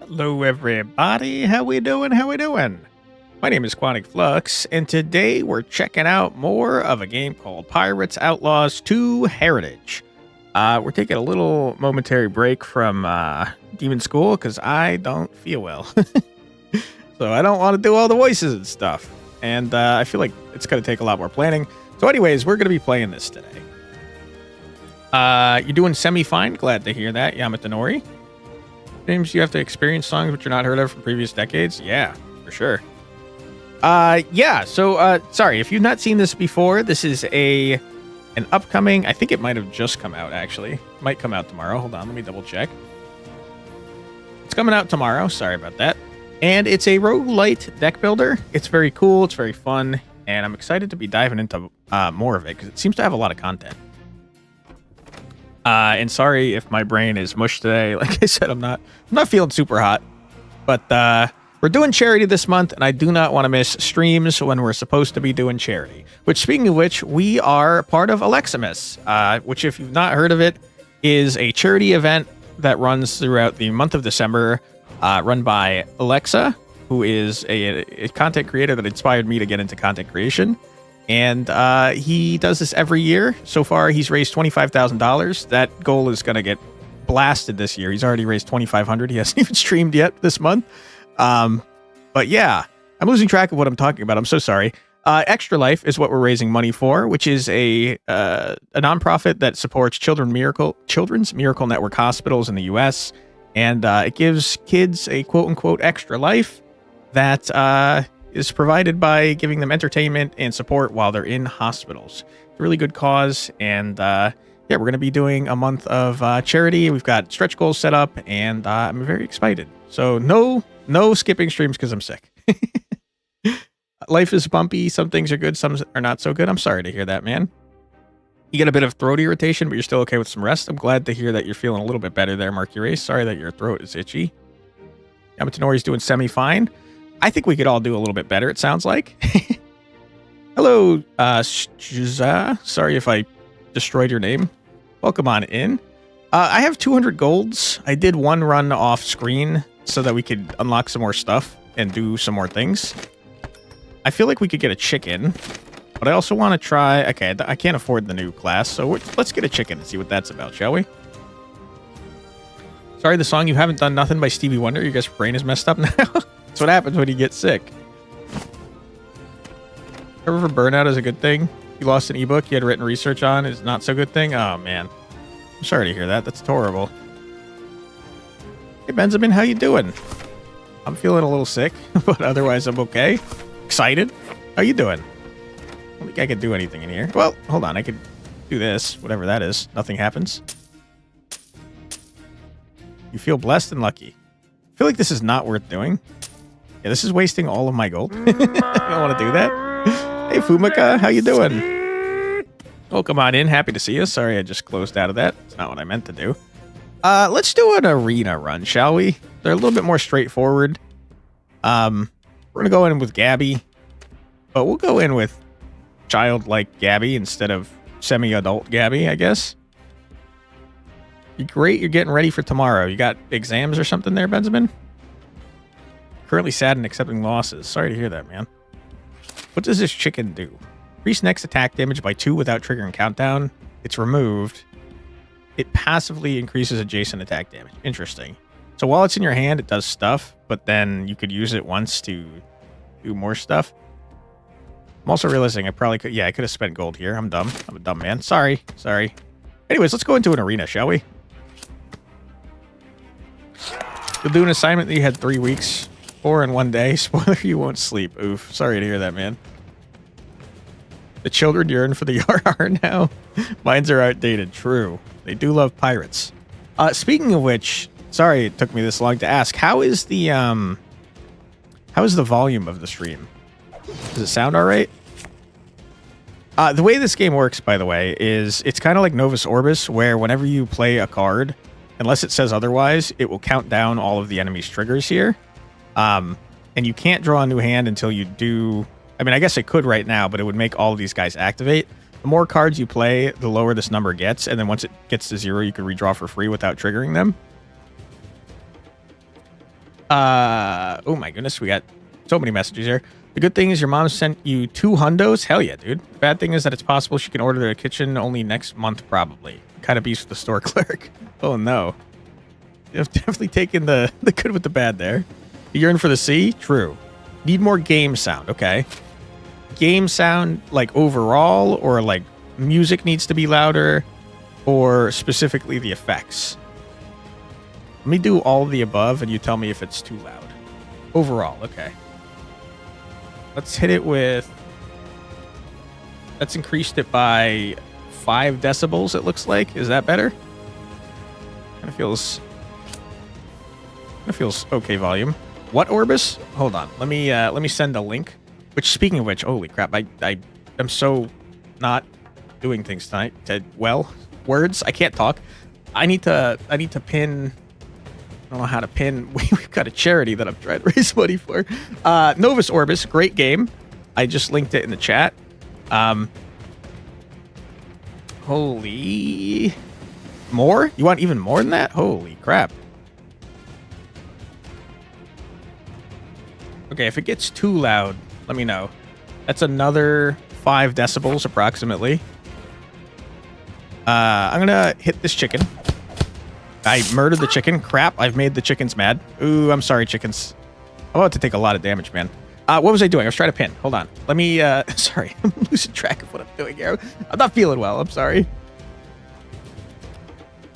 Hello everybody, how we doing, My name is Quantic Flux, and today we're checking out more of a game called Pirates Outlaws 2 Heritage. We're taking a little momentary break from Demon School, because I don't feel well. So I don't want to do all the voices and stuff, and I feel like it's going to take a lot more planning. So anyways, we're going to be playing this today. You're doing semi-fine, glad to hear that, Yamatanori. James, you have to experience songs which are not heard of from previous decades? Yeah, for sure. Sorry, if you've not seen this before, this is an upcoming, I think it might have just come out, actually. Might come out tomorrow. Hold on, let me double check. It's coming out tomorrow. Sorry about that. And it's a roguelite deck builder. It's very cool. It's very fun. And I'm excited to be diving into more of it because it seems to have a lot of content. And sorry if my brain is mush today. Like I said, I'm not feeling super hot. But we're doing charity this month, and I do not want to miss streams when we're supposed to be doing charity. Which, speaking of which, we are part of Aleximus, which, if you've not heard of it, is a charity event that runs throughout the month of December, run by Alexa, who is a content creator that inspired me to get into content creation. And he does this every year. So far, he's raised $25,000. That goal is going to get blasted this year. He's already raised $2,500. He hasn't even streamed yet this month. But yeah, I'm losing track of what I'm talking about. I'm so sorry. Extra Life is what we're raising money for, which is a nonprofit that supports Children's Miracle Network hospitals in the U.S. And it gives kids a quote-unquote extra life that is provided by giving them entertainment and support while they're in hospitals. It's a really good cause, and yeah, we're going to be doing a month of charity. We've got stretch goals set up, and I'm very excited. So no skipping streams because I'm sick. Life is bumpy. Some things are good, some are not so good. I'm sorry to hear that, man. You get a bit of throat irritation, but you're still okay with some rest. I'm glad to hear that you're feeling a little bit better there, Mercury. Sorry that your throat is itchy. Yamatanori's doing semi-fine. I think we could all do a little bit better, it sounds like. Hello, Shza. Sorry if I destroyed your name. Welcome on in. I have 200 golds. I did one run off screen so that we could unlock some more stuff and do some more things. I feel like we could get a chicken, but I also want to try... Okay, I can't afford the new class, so let's get a chicken and see what that's about, shall we? Sorry, the song You Haven't Done Nothing by Stevie Wonder. Your guys' brain is messed up now. That's what happens when you get sick. Cover for burnout is a good thing. You lost an ebook you had written research on is not so good thing. Oh, man. I'm sorry to hear that. That's horrible. Hey, Benjamin, how you doing? I'm feeling a little sick, but otherwise I'm okay. Excited. How you doing? I don't think I could do anything in here. Well, hold on. I could do this, whatever that is. Nothing happens. You feel blessed and lucky. I feel like this is not worth doing. Yeah, this is wasting all of my gold. I don't want to do that. Hey, Fumika, how you doing? Oh, come on in. Happy to see you. Sorry, I just closed out of that. It's not what I meant to do. Let's do an arena run, shall we? They're a little bit more straightforward. We're going to go in with Gabby, but we'll go in with childlike Gabby instead of semi-adult Gabby, I guess. You're great. You're getting ready for tomorrow. You got exams or something there, Benjamin? Currently sad and accepting losses. Sorry to hear that, man. What does this chicken do? Increase next attack damage by 2 without triggering countdown. It's removed. It passively increases adjacent attack damage. Interesting. So while it's in your hand, it does stuff, but then you could use it once to do more stuff. I'm also realizing I probably could... Yeah, I could have spent gold here. I'm dumb. I'm a dumb man. Sorry. Anyways, let's go into an arena, shall we? You'll do an assignment that you had 3 weeks for in 1 day. Spoiler, you won't sleep. Oof. Sorry to hear that, man. The children yearn for the RR now. Minds are outdated. True. They do love pirates. Speaking of which, sorry it took me this long to ask. How is the volume of the stream? Does it sound all right? The way this game works, by the way, is it's kind of like Novus Orbis, where whenever you play a card, unless it says otherwise, it will count down all of the enemy's triggers here. And you can't draw a new hand until you do... I mean, I guess it could right now, but it would make all of these guys activate. The more cards you play, the lower this number gets, and then once it gets to 0, you can redraw for free without triggering them. Oh my goodness, we got so many messages here. The good thing is your mom sent you 2 hundos. Hell yeah, dude. The bad thing is that it's possible she can order the kitchen only next month, probably. Kind of beats the store clerk. Oh no. You've definitely taken the good with the bad there. You yearn for the sea? True. Need more game sound. Okay. Game sound, like overall, or like music needs to be louder, or specifically the effects. Let me do all of the above and you tell me if it's too loud. Overall, okay. Let's hit it with... Let's increased it by 5 decibels, it looks like. Is that better? Kind of feels okay volume. What Orbis? Hold on. Let me send a link. Which, speaking of which, holy crap, I am so not doing things tonight. Well, words, I can't talk. I need to pin... I don't know how to pin. We've got a charity that I'm trying to raise money for. Novus Orbis, great game. I just linked it in the chat. Holy... More? You want even more than that? Holy crap. Okay, if it gets too loud, let me know. That's another 5 decibels approximately. I'm gonna hit this chicken. I murdered the chicken. Crap, I've made the chickens mad. Ooh, I'm sorry, chickens. I'm about to take a lot of damage, man. What was I doing? I was trying to pin. Hold on. Let me, sorry. I'm losing track of what I'm doing here. I'm not feeling well. I'm sorry.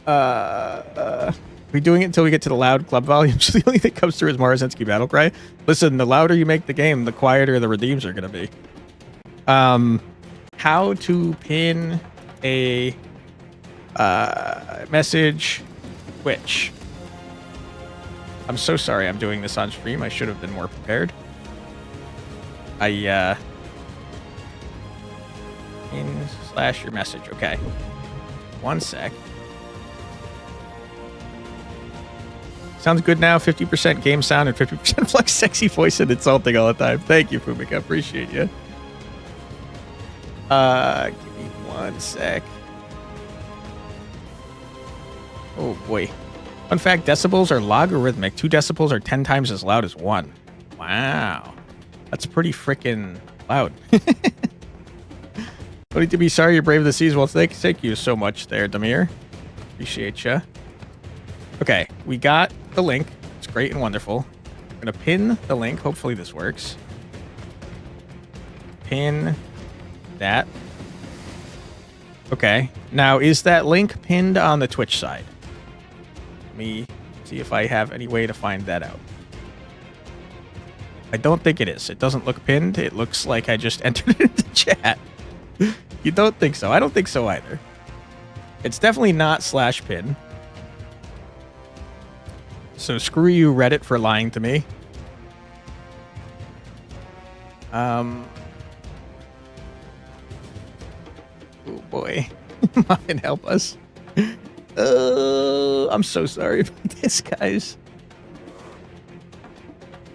We're doing it until we get to the loud club volume. So the only thing that comes through is Marazensky Battle Cry. Listen, the louder you make the game, the quieter the redeems are going to be. How to pin a message Twitch. I'm so sorry I'm doing this on stream. I should have been more prepared. In slash your message. Okay. 1 sec. Sounds good now. 50% game sound and 50% flex sexy voice and insulting all the time. Thank you, Fumika. Appreciate you. Give me 1 sec. Oh boy. Fun fact, decibels are logarithmic. 2 decibels are 10 times as loud as 1. Wow. That's pretty freaking loud. Don't need to be sorry you're brave of the seas. Well, thank you so much there, Damir. Appreciate you. Okay, we got the link. It's great and wonderful. I'm going to pin the link. Hopefully this works. Pin that. Okay, now is that link pinned on the Twitch side? Let me see if I have any way to find that out. I don't think it is. It doesn't look pinned. It looks like I just entered it into chat. You don't think so? I don't think so either. It's definitely not slash pin. So screw you, Reddit, for lying to me. Oh boy. Mine, help us. I'm so sorry about this, guys.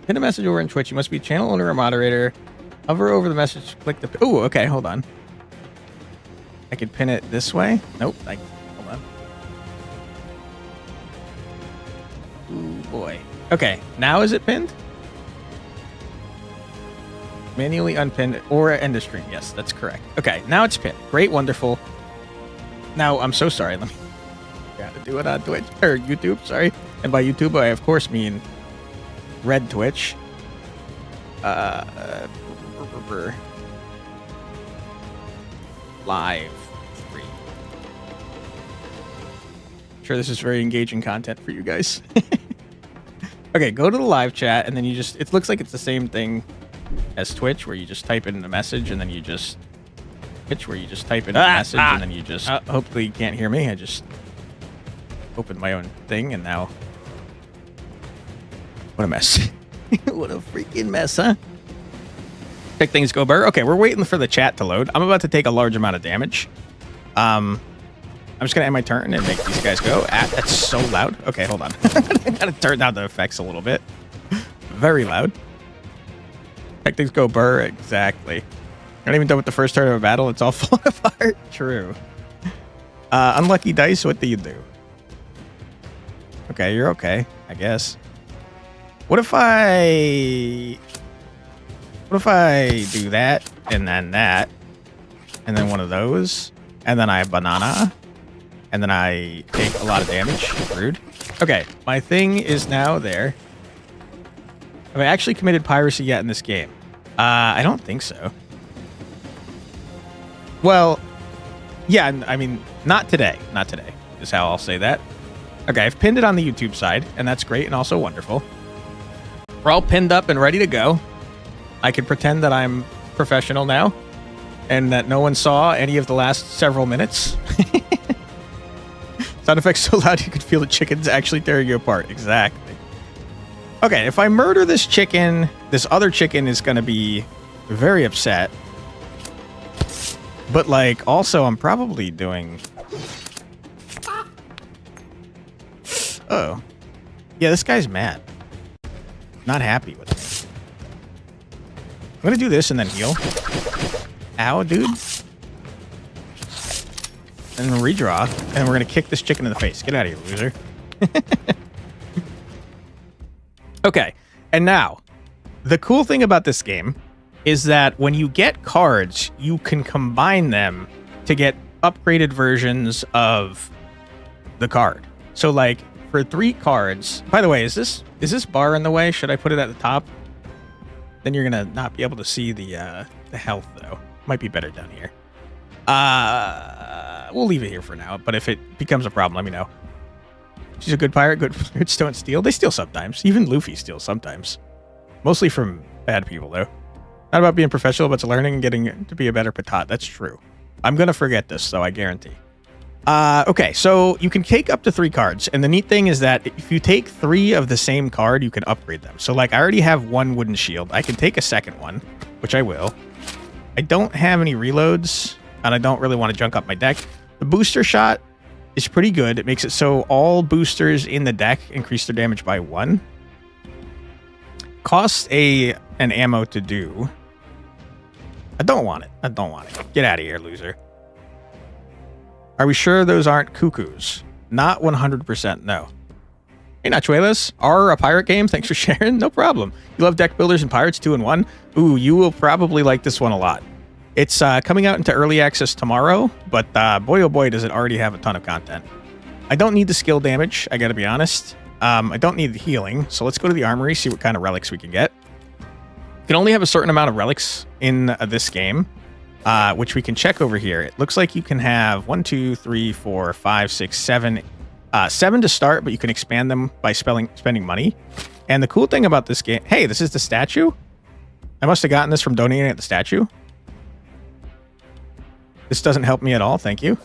Pin a message over in Twitch. You must be channel owner or moderator. Hover over the message. Click the... Oh, okay. Hold on. I could pin it this way. Nope. Hold on. Ooh, boy. Okay. Now is it pinned? Manually unpinned or end of stream. Yes, that's correct. Okay. Now it's pinned. Great. Wonderful. Now, I'm so sorry. Let me... Got to do it on Twitch. Or YouTube. Sorry. And by YouTube, I, of course, mean... Red Twitch. Live stream. Sure, this is very engaging content for you guys. Okay, go to the live chat, and then you just... It looks like it's the same thing as Twitch, where you just type in the message, and then you just... Twitch, where you just type in a message, and then you just... hopefully you can't hear me. I just opened my own thing, and now... What a mess. What a freaking mess, huh? Check things go burr. Okay, we're waiting for the chat to load. I'm about to take a large amount of damage. I'm just going to end my turn and make these guys go. That's so loud. Okay, hold on. I got to turn down the effects a little bit. Very loud. Check things go burr. Exactly. Not even done with the first turn of a battle. It's all falling apart. True. Unlucky dice, what do you do? Okay, you're okay, I guess. What if I do that, and then one of those, and then I have banana, and then I take a lot of damage? Rude. Okay, my thing is now there. Have I actually committed piracy yet in this game? I don't think so. Well, yeah, I mean, not today. Not today is how I'll say that. Okay, I've pinned it on the YouTube side, and that's great and also wonderful. We're all pinned up and ready to go. I can pretend that I'm professional now and that no one saw any of the last several minutes. Sound effects so loud you could feel the chickens actually tearing you apart. Exactly. Okay, if I murder this chicken, this other chicken is going to be very upset. But, like, also I'm probably doing... Oh. Yeah, this guy's mad. Not happy with me. I'm gonna do this and then heal. Ow, dude. And then redraw. And we're gonna kick this chicken in the face. Get out of here, loser. Okay. And now, the cool thing about this game is that when you get cards, you can combine them to get upgraded versions of the card. So, like, for 3 cards... By the way, is this bar in the way? Should I put it at the top? Then you're gonna not be able to see the health, though. Might be better down here. We'll leave it here for now, but if it becomes a problem, let me know. She's a good pirate, good pirates don't steal. They steal sometimes. Even Luffy steals sometimes. Mostly from bad people, though. Not about being professional, but it's learning and getting to be a better patat. That's true. I'm gonna forget this, though, I guarantee. Okay, so you can take up to 3 cards, and the neat thing is that if you take 3 of the same card, you can upgrade them. So, like, I already have 1 wooden shield. I can take a second one, which I will. I don't have any reloads, and I don't really want to junk up my deck. The booster shot is pretty good. It makes it so all boosters in the deck increase their damage by 1. Costs an ammo to do. I don't want it. I don't want it. Get out of here, loser. Are we sure those aren't cuckoos? Not 100%, no. Hey, Nachuelas. Are a pirate game? Thanks for sharing. No problem. You love deck builders and pirates 2 in 1? Ooh, you will probably like this one a lot. It's coming out into early access tomorrow, but boy oh boy does it already have a ton of content. I don't need the skill damage, I gotta be honest. I don't need the healing, so let's go to the armory, see what kind of relics we can get. You can only have a certain amount of relics in this game. Which we can check over here. It looks like you can have 1, 2, 3, 4, 5, 6, 7. 7 to start, but you can expand them by spending money. And the cool thing about this game... Hey, this is the statue? I must have gotten this from donating at the statue. This doesn't help me at all, thank you.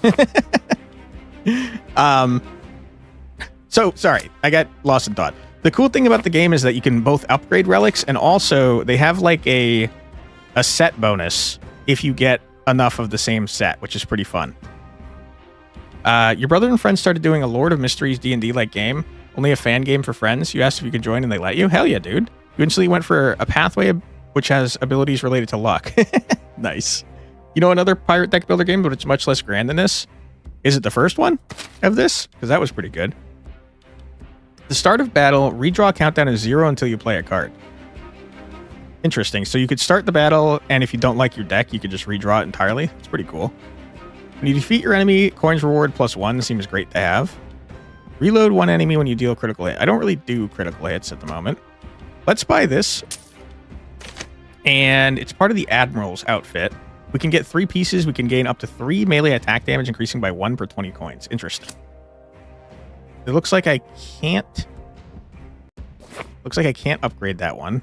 So, sorry, I got lost in thought. The cool thing about the game is that you can both upgrade relics, and also they have like a set bonus if you get enough of the same set, which is pretty fun. Your brother and friends started doing a Lord of Mysteries D&D-like game, only a fan game for friends. You asked if you could join and they let you? Hell yeah, dude. You instantly went for a pathway which has abilities related to luck. Nice. You know another pirate deck builder game, but it's much less grand than this? Is it the first one of this? Because that was pretty good. The start of battle, redraw countdown is 0 until you play a card. Interesting. So you could start the battle, and if you don't like your deck, you could just redraw it entirely. It's pretty cool. When you defeat your enemy, coins reward +1 seems great to have. Reload 1 enemy when you deal critical hit. I don't really do critical hits at the moment. Let's buy this. And it's part of the Admiral's outfit. We can get 3 pieces. We can gain up to 3 melee attack damage, increasing by 1 per 20 coins. Interesting. It looks like I can't... Looks like I can't upgrade that one.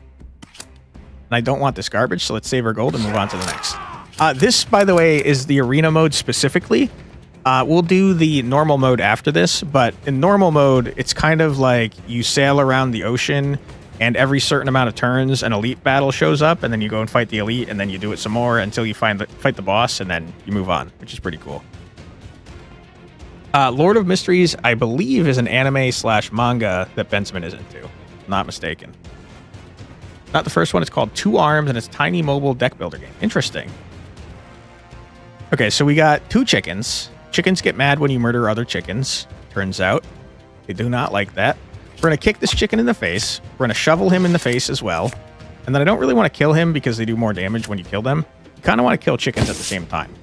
And I don't want this garbage, so let's save our gold and move on to the next. This, by the way, is the arena mode specifically. We'll do the normal mode after this, but in normal mode, it's kind of like you sail around the ocean, and every certain amount of turns, an elite battle shows up, and then you go and fight the elite, and then you do it some more until you fight the boss, and then you move on, which is pretty cool. Lord of Mysteries, I believe, is an anime/manga that Benjamin is into. Not mistaken. Not the first one. It's called 2 Arms, and it's a tiny mobile deck builder game. Interesting. Okay, so we got 2 chickens. Chickens get mad when you murder other chickens. Turns out they do not like that. We're going to kick this chicken in the face. We're going to shovel him in the face as well. And then I don't really want to kill him because they do more damage when you kill them. You kind of want to kill chickens at the same time.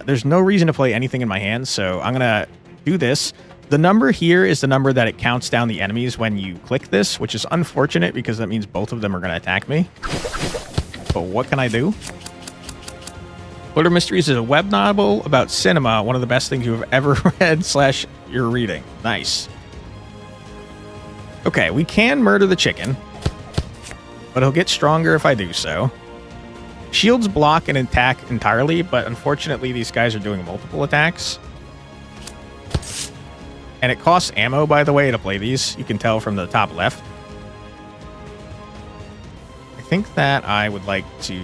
There's no reason to play anything in my hands, so I'm going to do this. The number here is the number that it counts down the enemies when you click this, which is unfortunate because that means both of them are going to attack me. But what can I do? Murder Mysteries is a web novel about cinema, one of the best things you have ever read / you're reading. Nice. Okay, we can murder the chicken, but he'll get stronger if I do so. Shields block and attack entirely, but unfortunately these guys are doing multiple attacks. And it costs ammo, by the way, to play these. You can tell from the top left. I think that I would like to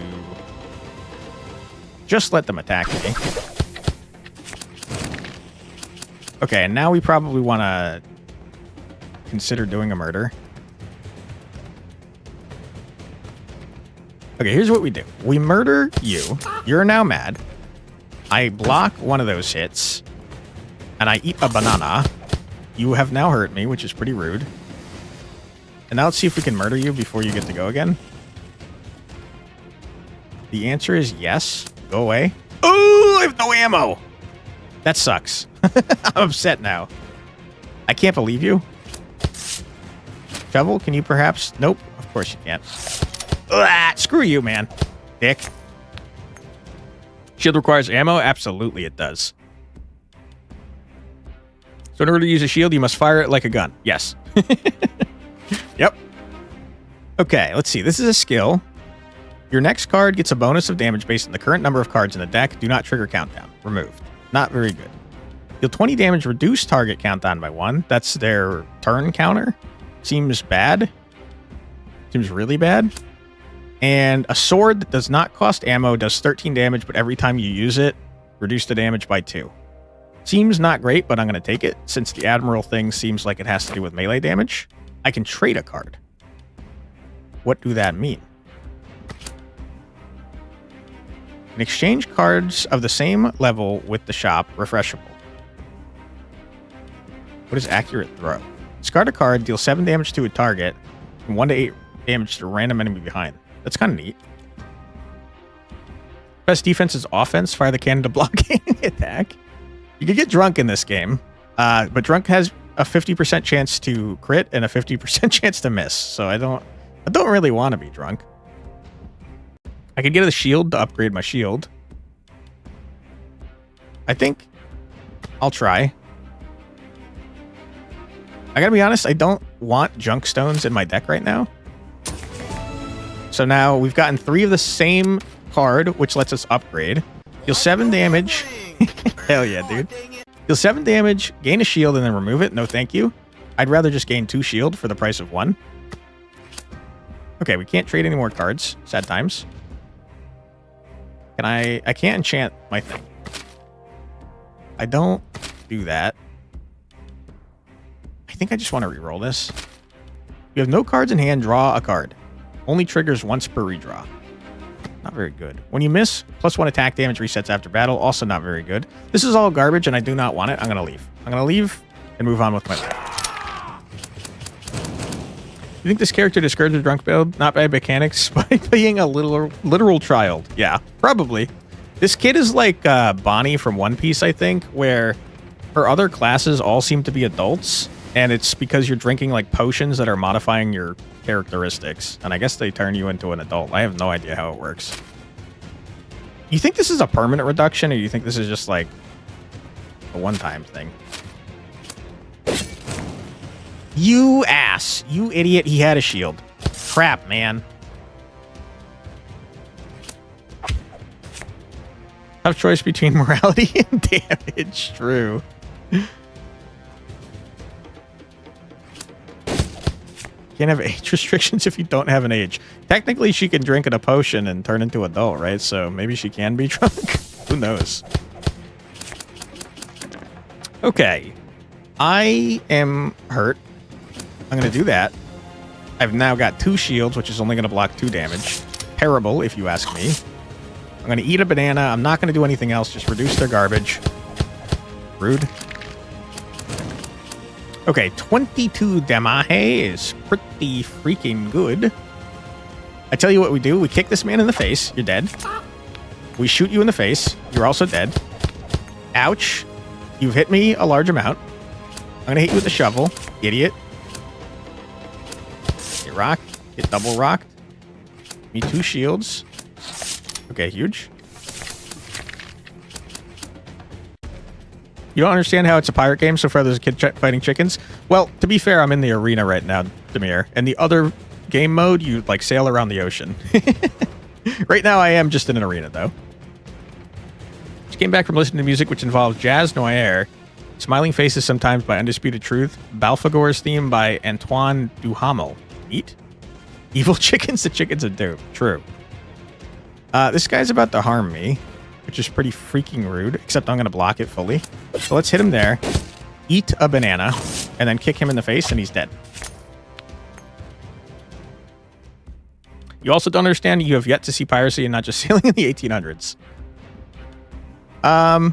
just let them attack me. Okay, and now we probably want to consider doing a murder. Okay, here's what we do. We murder you. You're now mad. I block one of those hits. And I eat a banana. You have now hurt me, which is pretty rude. And now let's see if we can murder you before you get to go again. The answer is yes. Go away. Oh, I have no ammo. That sucks. I'm upset now. I can't believe you. Shovel, can you perhaps? Nope, of course you can't. Ugh, screw you, man. Dick. Shield requires ammo? Absolutely it does. So in order to use a shield, you must fire it like a gun. Yes. Yep. Okay, let's see. This is a skill. Your next card gets a bonus of damage based on the current number of cards in the deck. Do not trigger countdown. Removed. Not very good. Deal 20 damage, reduce target countdown by 1. That's their turn counter. Seems bad. Seems really bad. And a sword that does not cost ammo does 13 damage, but every time you use it, reduce the damage by 2. Seems not great, but I'm going to take it. Since the Admiral thing seems like it has to do with melee damage, I can trade a card. What do that mean? And exchange cards of the same level with the shop, refreshable. What is accurate throw? Discard a card, deal 7 damage to a target, and 1 to 8 damage to a random enemy behind. That's kind of neat. Best defense is offense. Fire the cannon to block any attack. You can get drunk in this game, but drunk has a 50% chance to crit and a 50% chance to miss. So I don't really want to be drunk. I could get a shield to upgrade my shield. I think I'll try. I gotta be honest, I don't want junk stones in my deck right now. So now we've gotten 3 of the same card, which lets us upgrade. Deal 7 damage. Hell yeah, dude. Deal 7 damage, gain a shield, and then remove it. No thank you. I'd rather just gain 2 shield for the price of 1. Okay, we can't trade any more cards. Sad times. Can I can't enchant my thing. I don't do that. I think I just want to reroll this. You have no cards in hand, draw a card. Only triggers once per redraw. Not very good. When you miss, +1 attack damage resets after battle. Also not very good. This is all garbage and I do not want it. I'm going to leave. I'm going to leave and move on with my life. You think this character discourages drunk build? Not by mechanics, by being a literal child. Yeah, probably. This kid is like Bonnie from One Piece, I think, where her other classes all seem to be adults. And it's because you're drinking like potions that are modifying your characteristics. And I guess they turn you into an adult. I have no idea how it works. You think this is a permanent reduction, or you think this is just like a one-time thing? You ass. You idiot. He had a shield. Crap, man. Tough choice between morality and damage. True. Can't have age restrictions if you don't have an age. Technically, she can drink a potion and turn into adult, right? So maybe she can be drunk. Who knows? Okay. I am hurt. I'm going to do that. I've now got 2 shields, which is only going to block 2 damage. Terrible, if you ask me. I'm going to eat a banana. I'm not going to do anything else. Just reduce their garbage. Rude. Okay, 22 damage is pretty freaking good. I tell you what we do. We kick this man in the face. You're dead. We shoot you in the face. You're also dead. Ouch. You've hit me a large amount. I'm going to hit you with the shovel. Idiot. Get rocked. Get double rocked. Me 2 shields. Okay, huge. You don't understand how it's a pirate game so far there's a kid fighting chickens? Well, to be fair, I'm in the arena right now, Demir. And the other game mode, you like sail around the ocean. Right now I am just in an arena, though. Just came back from listening to music which involves jazz noir, Smiling Faces Sometimes by Undisputed Truth, Balfagor's theme by Antoine Duhamel. Neat. Evil chickens, the chickens are dope. True. This guy's about to harm me, which is pretty freaking rude, except I'm going to block it fully. So let's hit him there, eat a banana, and then kick him in the face, and he's dead. You also don't understand you have yet to see piracy and not just sailing in the 1800s. I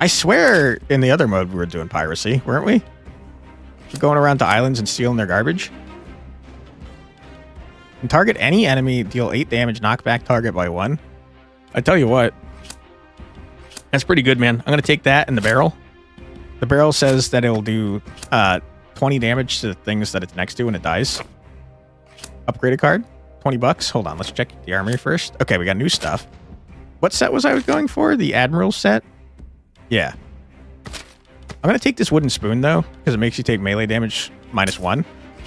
swear in the other mode we were doing piracy, weren't we? We're going around to islands and stealing their garbage. And target any enemy, deal 8 damage, knock back target by 1. I tell you what, that's pretty good, man. I'm going to take that and the barrel. The barrel says that it'll do 20 damage to the things that it's next to when it dies. Upgraded card, 20 bucks. Hold on, let's check the armory first. Okay, we got new stuff. What set was I going for? The Admiral set? Yeah. I'm going to take this wooden spoon, though, because it makes you take melee damage -1.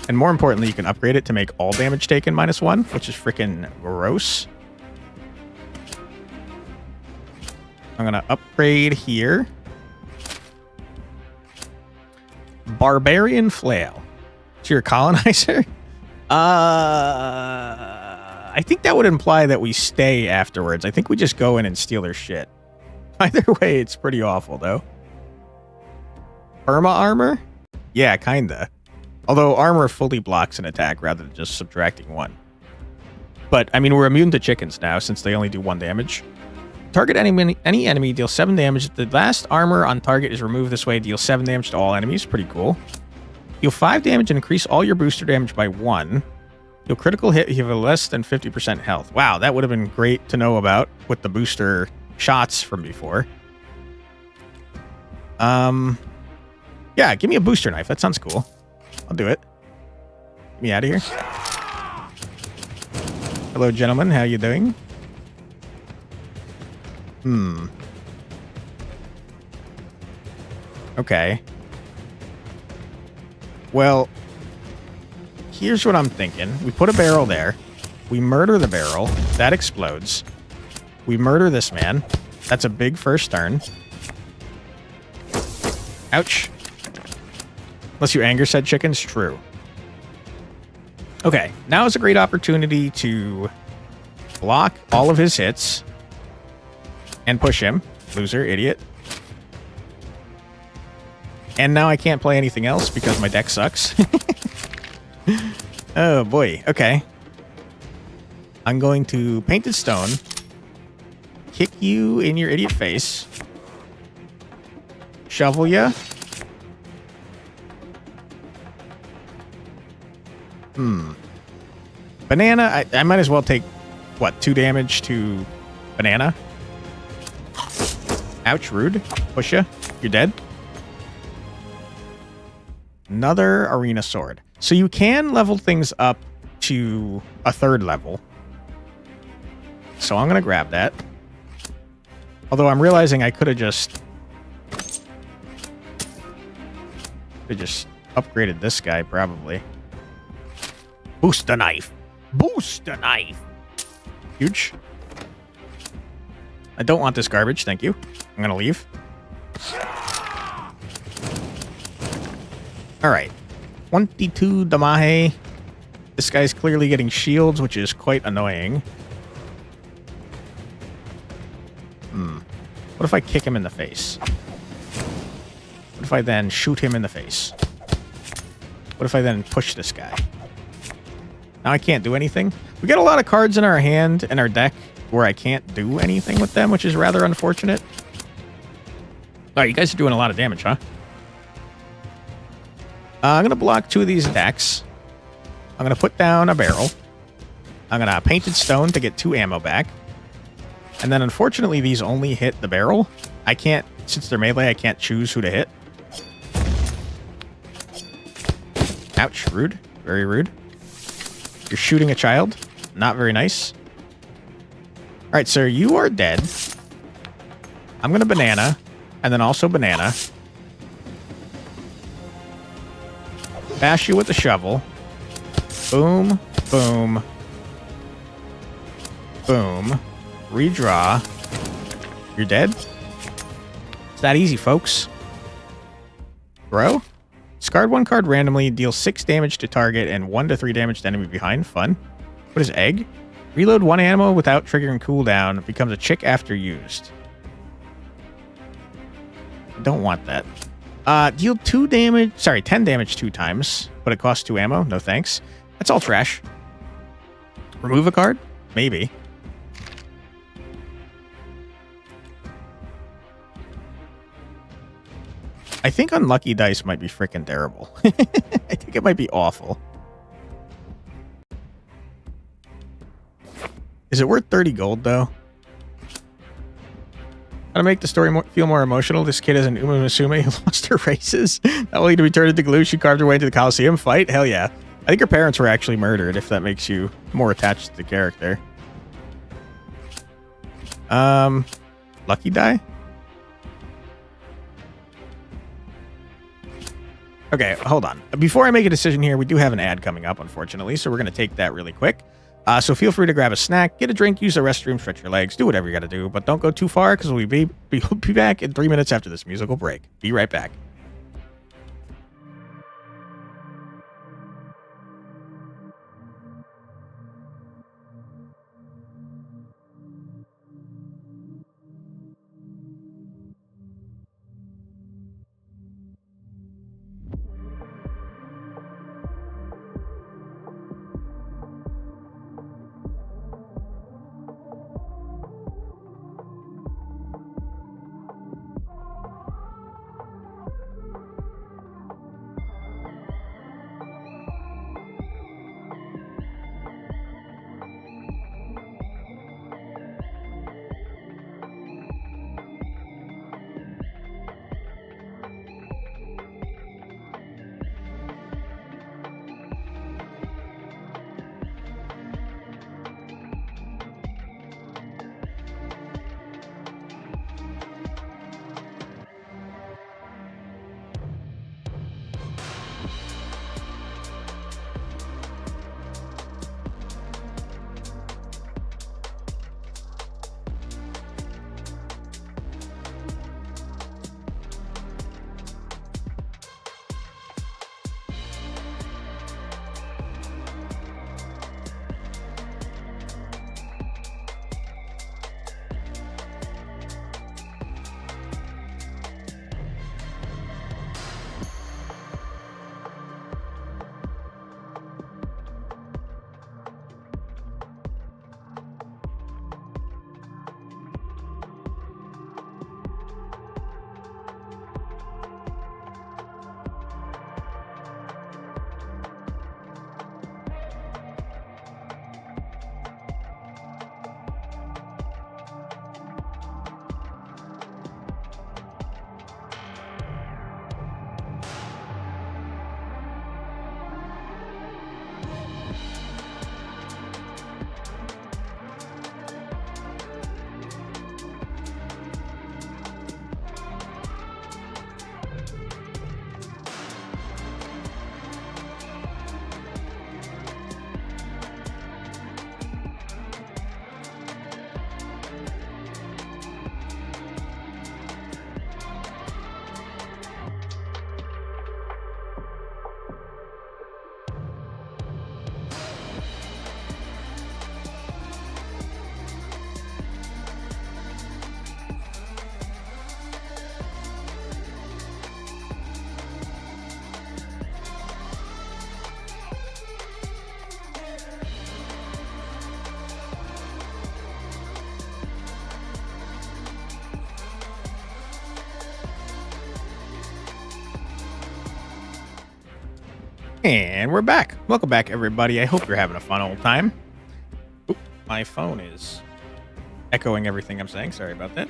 And more importantly, you can upgrade it to make all damage taken -1, which is freaking gross. I'm going to upgrade here. Barbarian Flail. To your colonizer? I think that would imply that we stay afterwards. I think we just go in and steal their shit. Either way, it's pretty awful, though. Perma armor? Yeah, kinda. Although armor fully blocks an attack rather than just subtracting 1. But, I mean, we're immune to chickens now since they only do 1 damage. Target any enemy, deal 7 damage. The last armor on target is removed this way. Deal 7 damage to all enemies. Pretty cool. Deal 5 damage and increase all your booster damage by 1. Deal critical hit if you have less than 50% health. Wow, that would have been great to know about with the booster shots from before. Yeah, give me a booster knife. That sounds cool. I'll do it. Get me out of here. Hello, gentlemen. How you doing? Okay. Well, here's what I'm thinking. We put a barrel there. We murder the barrel. That explodes. We murder this man. That's a big first turn. Ouch. Unless you anger said chickens, true. Okay, now is a great opportunity to block all of his hits and push him. Loser, idiot. And now I can't play anything else because my deck sucks. Oh boy, okay. I'm going to Painted Stone, kick you in your idiot face, shovel ya. Banana, I might as well take, what, 2 damage to banana? Ouch, rude. Push ya. You're dead. Another arena sword. So you can level things up to a 3rd level. So I'm going to grab that. Although I'm realizing I could have just upgraded this guy, probably. Boost the knife. Boost the knife. Huge. I don't want this garbage, thank you. I'm going to leave. Alright. 22 damage. This guy's clearly getting shields, which is quite annoying. What if I kick him in the face? What if I then shoot him in the face? What if I then push this guy? Now I can't do anything. We got a lot of cards in our hand and our deck where I can't do anything with them, which is rather unfortunate. Oh, you guys are doing a lot of damage, huh? I'm going to block 2 of these attacks. I'm going to put down a barrel. I'm going to painted stone to get 2 ammo back. And then unfortunately, these only hit the barrel. I can't, since they're melee, I can't choose who to hit. Ouch, rude. Very rude. You're shooting a child. Not very nice. All right, sir, you are dead. I'm going to banana, and then also banana. Bash you with the shovel. Boom, boom, boom. Redraw. You're dead? It's that easy, folks. Throw. Discard 1 card randomly, deal 6 damage to target and 1 to 3 damage to enemy behind. Fun. What is egg? Reload 1 ammo without triggering cooldown. Becomes a chick after used. I don't want that. Deal 2 damage. Sorry, 10 damage 2 times, but it costs 2 ammo. No thanks. That's all trash. Remove a card? Maybe. I think unlucky dice might be freaking terrible. I think it might be awful. Is it worth 30 gold, though? How to make the story feel more emotional? This kid is an Uma Musume who lost her races. Not only to be turned into glue, she carved her way into the Coliseum fight. Hell yeah. I think her parents were actually murdered, if that makes you more attached to the character. Lucky die? Okay, hold on. Before I make a decision here, we do have an ad coming up, unfortunately, so we're going to take that really quick. So feel free to grab a snack, get a drink, use the restroom, stretch your legs, do whatever you got to do, but don't go too far because we'll be back in 3 minutes after this musical break. Be right back. And we're back. Welcome back, everybody. I hope you're having a fun old time. Oop, my phone is echoing everything I'm saying. Sorry about that.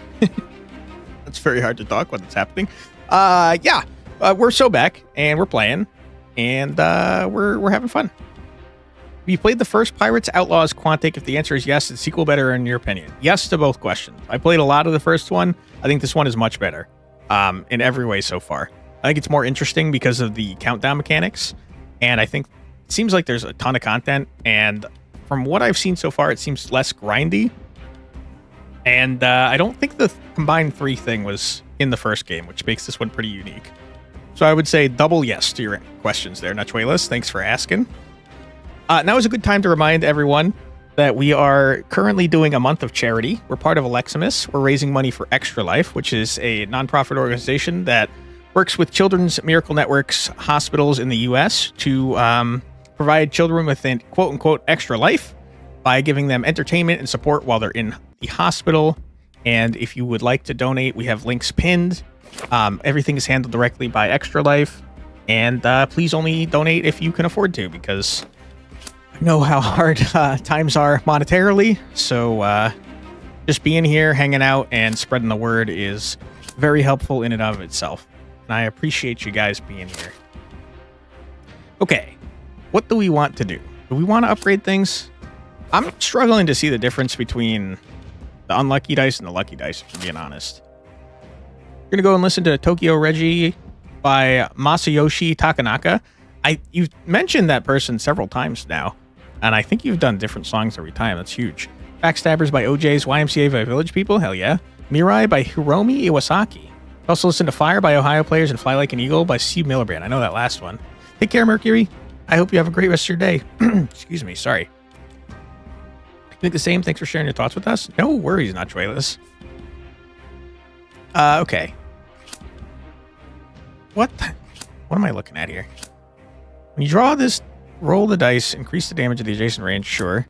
It's very hard to talk when it's happening. We're so back, and we're playing, and we're having fun. Have you played the first Pirates, Outlaws, Quantic? If the answer is yes, is the sequel better in your opinion? Yes to both questions. I played a lot of the first one. I think this one is much better in every way so far. I think it's more interesting because of the countdown mechanics, and I think it seems like there's a ton of content, and from what I've seen so far, it seems less grindy. And I don't think the combined 3 thing was in the first game, which makes this one pretty unique. So I would say double yes to your questions there, Nachuelas. Thanks for asking. Now is a good time to remind everyone that we are currently doing a month of charity. We're part of Aleximus. We're raising money for Extra Life, which is a nonprofit organization that works with Children's Miracle Network's hospitals in the U.S. to provide children with an quote-unquote extra life by giving them entertainment and support while they're in the hospital. And if you would like to donate, we have links pinned. Everything is handled directly by Extra Life. And please only donate if you can afford to, because I know how hard times are monetarily. So just being here, hanging out, and spreading the word is very helpful in and of itself. And I appreciate you guys being here. Okay, what do we want to do? Do we want to upgrade things? I'm struggling to see the difference between the unlucky dice and the lucky dice, if I'm being honest. We're going to go and listen to Tokyo Reggie by Masayoshi Takanaka. You've mentioned that person several times now, and I think you've done different songs every time. That's huge. Backstabbers by OJ's, YMCA by Village People. Hell yeah. Mirai by Hiromi Iwasaki. Also listen to Fire by Ohio Players and Fly Like an Eagle by Steve Miliband. I know that last one. Take care, Mercury. I hope you have a great rest of your day. Excuse me. Sorry. You think the same? Thanks for sharing your thoughts with us. No worries, Nachuelas. Okay. What am I looking at here? When you draw this, roll the dice, increase the damage of the adjacent range, sure.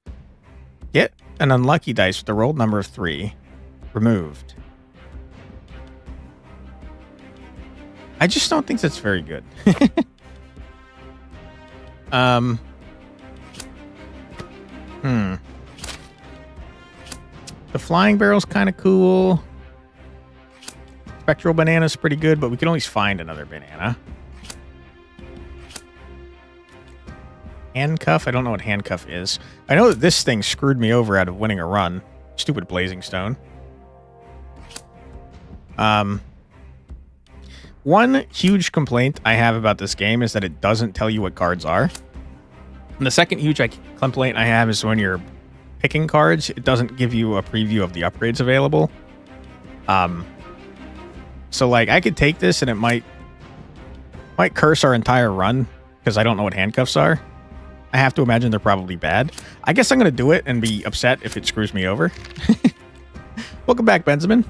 Get an unlucky dice with a rolled number of 3 removed. I just don't think that's very good. The flying barrel's kind of cool. Spectral banana's pretty good, but we can always find another banana. Handcuff? I don't know what handcuff is. I know that this thing screwed me over out of winning a run. Stupid blazing stone. One huge complaint I have about this game is that it doesn't tell you what cards are. And the second huge complaint I have is when you're picking cards, it doesn't give you a preview of the upgrades available. So like I could take this and it might curse our entire run because I don't know what handcuffs are. I have to imagine they're probably bad. I guess I'm going to do it and be upset if it screws me over. Welcome back, Benjamin.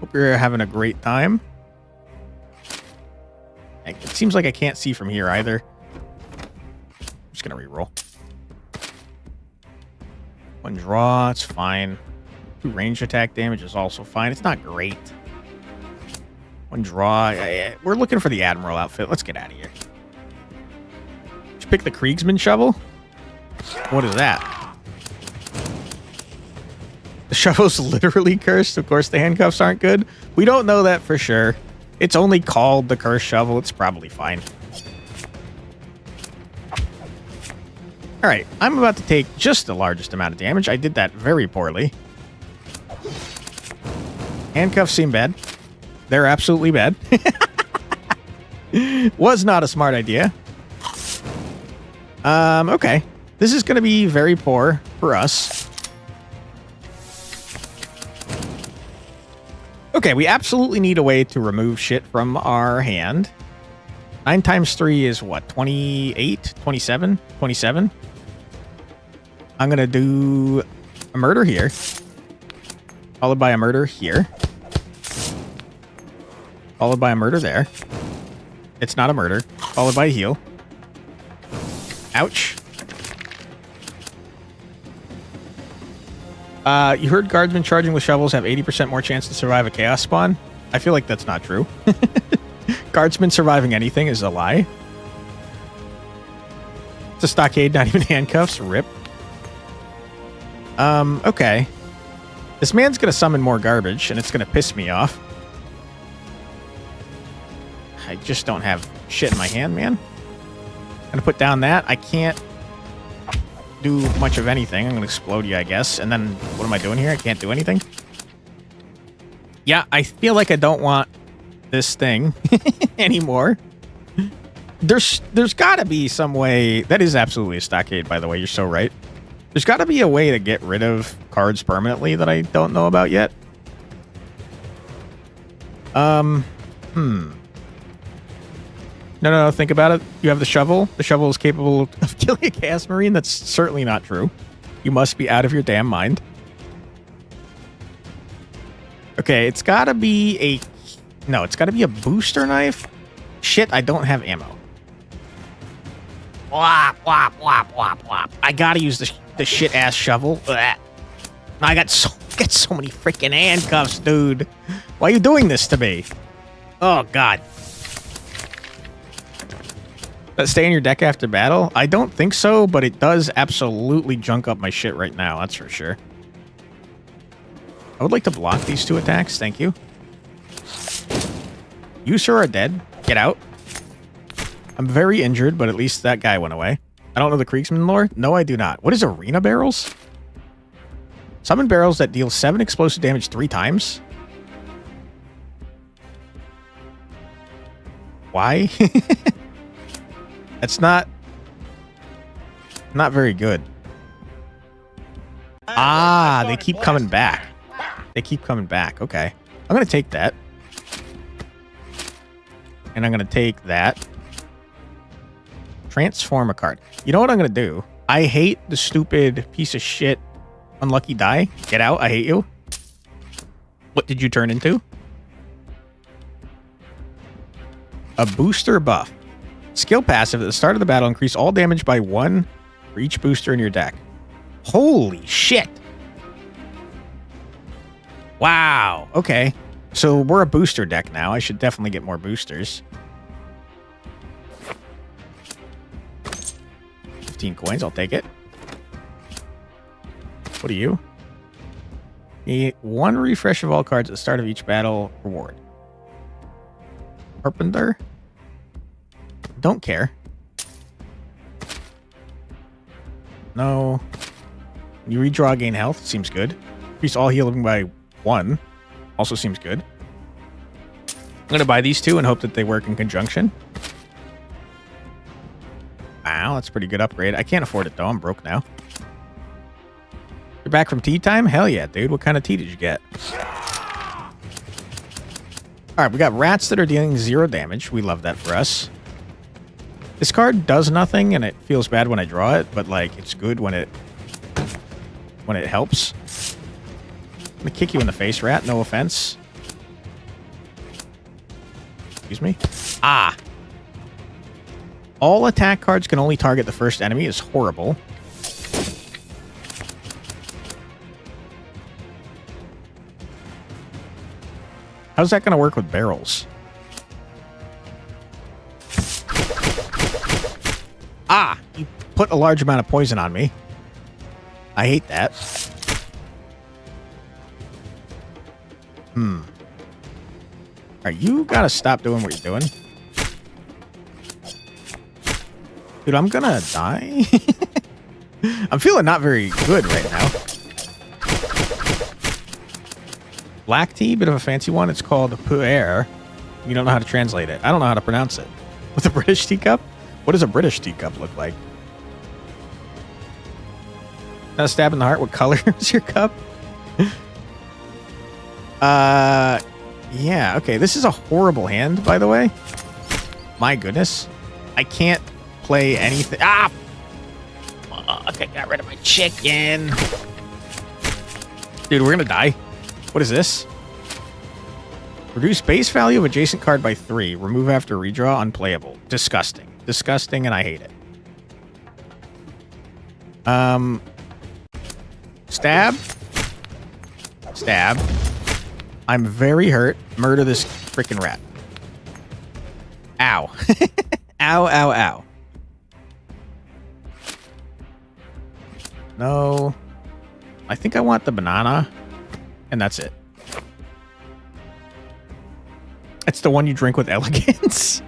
Hope you're having a great time. It seems like I can't see from here either. I'm just going to reroll. 1 draw, it's fine. 2 range attack damage is also fine. It's not great. 1 draw. We're looking for the Admiral outfit. Let's get out of here. Did you pick the Kriegsman shovel? What is that? The shovel's literally cursed. Of course, the handcuffs aren't good. We don't know that for sure. It's only called the cursed shovel. It's probably fine. All right, I'm about to take just the largest amount of damage. I did that very poorly. Handcuffs seem bad. They're absolutely bad. Was not a smart idea. Okay. This is going to be very poor for us. Okay, we absolutely need a way to remove shit from our hand. 9 times 3 is what? 28? 27? 27? I'm going to do a murder here. Followed by a murder here. Followed by a murder there. It's not a murder. Followed by a heal. Ouch. You heard guardsmen charging with shovels have 80% more chance to survive a chaos spawn? I feel like that's not true. Guardsmen surviving anything is a lie. the stockade, not even handcuffs. Rip. Okay. This man's gonna summon more garbage, and it's gonna piss me off. I just don't have shit in my hand, man. Gonna put down that. I can't do much of anything. I'm gonna explode you, I guess. And then, what am I doing here? I can't do anything. Yeah, I feel like I don't want this thing anymore. There's gotta be some way. That is absolutely a stockade, by the way. You're so right. There's gotta be a way to get rid of cards permanently that I don't know about yet. No, think about it. You have the shovel. The shovel is capable of killing a Chaos Marine. That's certainly not true. You must be out of your damn mind. Okay, it's gotta be a... No, it's gotta be a booster knife. Shit, I don't have ammo. Whop, whop, whop, whop, whop. I gotta use the shit-ass shovel. Ugh. I got so many freaking handcuffs, dude. Why are you doing this to me? Oh, God. Does that stay in your deck after battle? I don't think so, but it does absolutely junk up my shit right now. That's for sure. I would like to block these 2 attacks. Thank you. You, sir, are dead. Get out. I'm very injured, but at least that guy went away. I don't know the Kriegsman lore. No, I do not. What is arena barrels? Summon barrels that deal 7 explosive damage 3 times. Why? That's not very good. Ah, they keep coming back. They keep coming back. Okay. I'm going to take that. And I'm going to take that. Transform a card. You know what I'm going to do? I hate the stupid piece of shit unlucky die. Get out. I hate you. What did you turn into? A booster buff. Skill passive at the start of the battle. Increase all damage by 1 for each booster in your deck. Holy shit. Wow. Okay. So we're a booster deck now. I should definitely get more boosters. 15 coins. I'll take it. What are you? 1 refresh of all cards at the start of each battle reward. Carpenter. Don't care. No. You redraw, gain health. Seems good. Increase all healing by 1. Also seems good. I'm going to buy these 2 and hope that they work in conjunction. Wow, that's a pretty good upgrade. I can't afford it, though. I'm broke now. You're back from tea time? Hell yeah, dude. What kind of tea did you get? Alright, we got rats that are dealing 0 damage. We love that for us. This card does nothing, and it feels bad when I draw it, but, like, it's good when it helps. I'm gonna kick you in the face, rat. No offense. Excuse me. Ah. All attack cards can only target the first enemy is horrible. How's that gonna work with barrels? Ah! You put a large amount of poison on me. I hate that. Alright, you gotta stop doing what you're doing. Dude, I'm gonna die. I'm feeling not very good right now. Black tea, bit of a fancy one. It's called pu'er. You don't know how to translate it. I don't know how to pronounce it. With a British teacup? What does a British teacup look like? Not a stab in the heart. What color is your cup? Yeah, okay. This is a horrible hand, by the way. My goodness. I can't play anything. Ah! Fuck, I got rid of my chicken. Dude, we're gonna die. What is this? Reduce base value of adjacent card by 3. Remove after redraw. Unplayable. Disgusting. Disgusting, and I hate it. Stab. Stab. I'm very hurt. Murder this freaking rat. Ow. Ow, ow, ow. No. I think I want the banana. And that's it. It's the one you drink with elegance.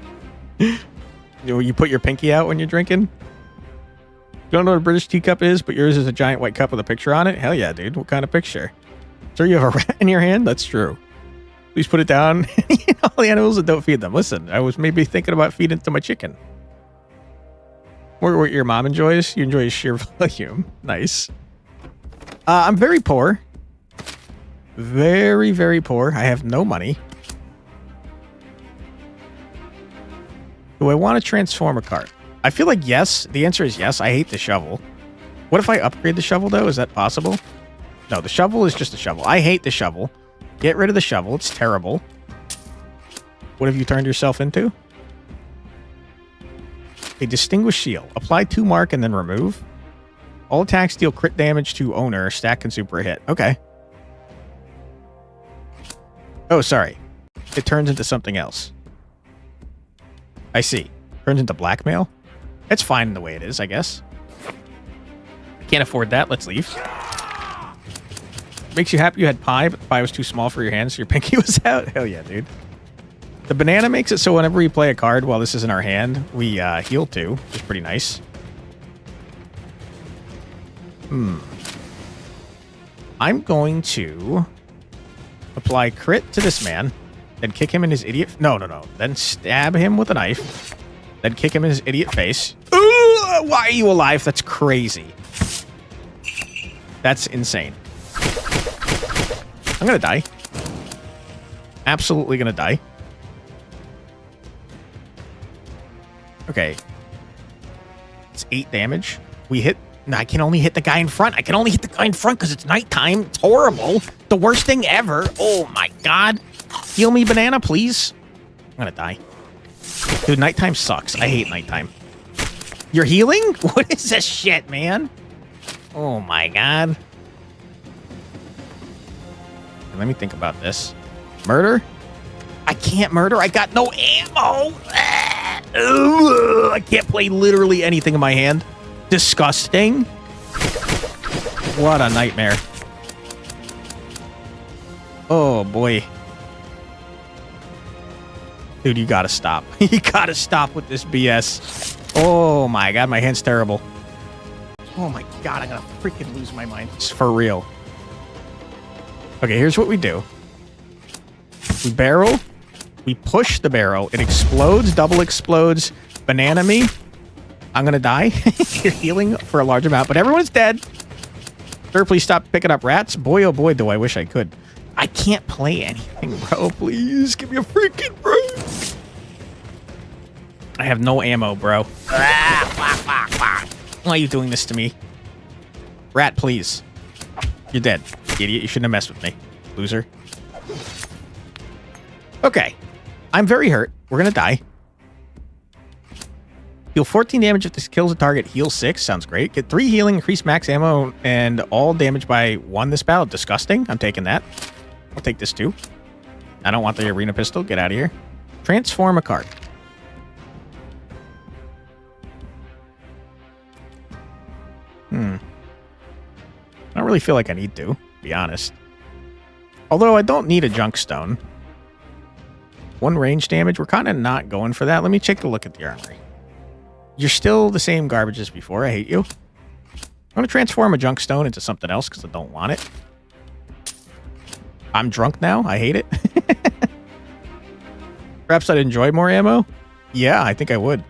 You put your pinky out when you're drinking. You don't know what a British teacup is, but yours is a giant white cup with a picture on it? Hell yeah, dude. What kind of picture? Sir, you have a rat in your hand? That's true. Please put it down. All the animals and don't feed them. Listen, I was maybe thinking about feeding it to my chicken. What your mom enjoys? You enjoy sheer volume. Nice. I'm very poor. Very, very poor. I have no money. Do I want to transform a cart? I feel like yes. The answer is yes. I hate the shovel. What if I upgrade the shovel, though? Is that possible? No, the shovel is just a shovel. I hate the shovel. Get rid of the shovel. It's terrible. What have you turned yourself into? A distinguished seal. Apply 2 mark and then remove. All attacks deal crit damage to owner. Stack can super hit. Okay. Oh, sorry. It turns into something else. I see. Turns into blackmail. It's fine the way it is, I guess. Can't afford that. Let's leave. Makes you happy you had pie, but the pie was too small for your hands, so your pinky was out? Hell yeah, dude. The banana makes it so whenever we play a card while this is in our hand, we heal too, which is pretty nice. I'm going to apply crit to this man, then kick him in his idiot... No. Then stab him with a knife, then kick him in his idiot face. Ooh, why are you alive? That's crazy. That's insane. I'm gonna die. Absolutely gonna die. Okay. It's 8 damage. We hit... No, I can only hit the guy in front. I can only hit the guy in front because it's nighttime. It's horrible. The worst thing ever. Oh, my God. Heal me, banana, please. I'm gonna die. Dude, nighttime sucks. I hate nighttime. You're healing? What is this shit, man? Oh, my God. Let me think about this. Murder? I can't murder. I got no ammo. I can't play literally anything in my hand. Disgusting. What a nightmare. Oh, boy. Dude, you gotta stop. You gotta stop with this BS. Oh, my God. My hand's terrible. Oh, my God. I'm gonna freaking lose my mind. It's for real. Okay, here's what we do. We barrel. We push the barrel. It explodes. Double explodes. Banana me. I'm gonna die. You're healing for a large amount, but everyone's dead. Sir, please stop picking up rats. Boy, oh boy, do I wish I could. I can't play anything, bro. Please give me a freaking break. I have no ammo, bro. Why are you doing this to me? Rat, please. You're dead. Idiot, you shouldn't have messed with me. Loser. Okay. I'm very hurt. We're gonna die. Heal 14 damage if this kills a target. Heal 6. Sounds great. Get 3 healing, increase max ammo, and all damage by 1 this battle. Disgusting. I'm taking that. I'll take this too. I don't want the arena pistol. Get out of here. Transform a card. I don't really feel like I need to be honest. Although I don't need a junk stone. 1 range damage. We're kind of not going for that. Let me take a look at the armory. You're still the same garbage as before. I hate you. I'm going to transform a junk stone into something else because I don't want it. I'm drunk now. I hate it. Perhaps I'd enjoy more ammo. Yeah, I think I would.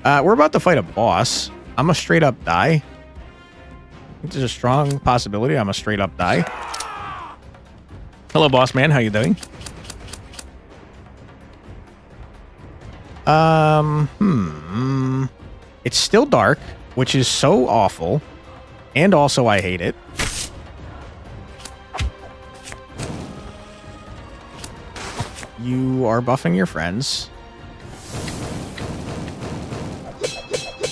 We're about to fight a boss. I'm a straight up die. I think there's a strong possibility I'm a straight up die. Hello, boss man. How you doing? It's still dark, which is so awful. And also I hate it. You are buffing your friends.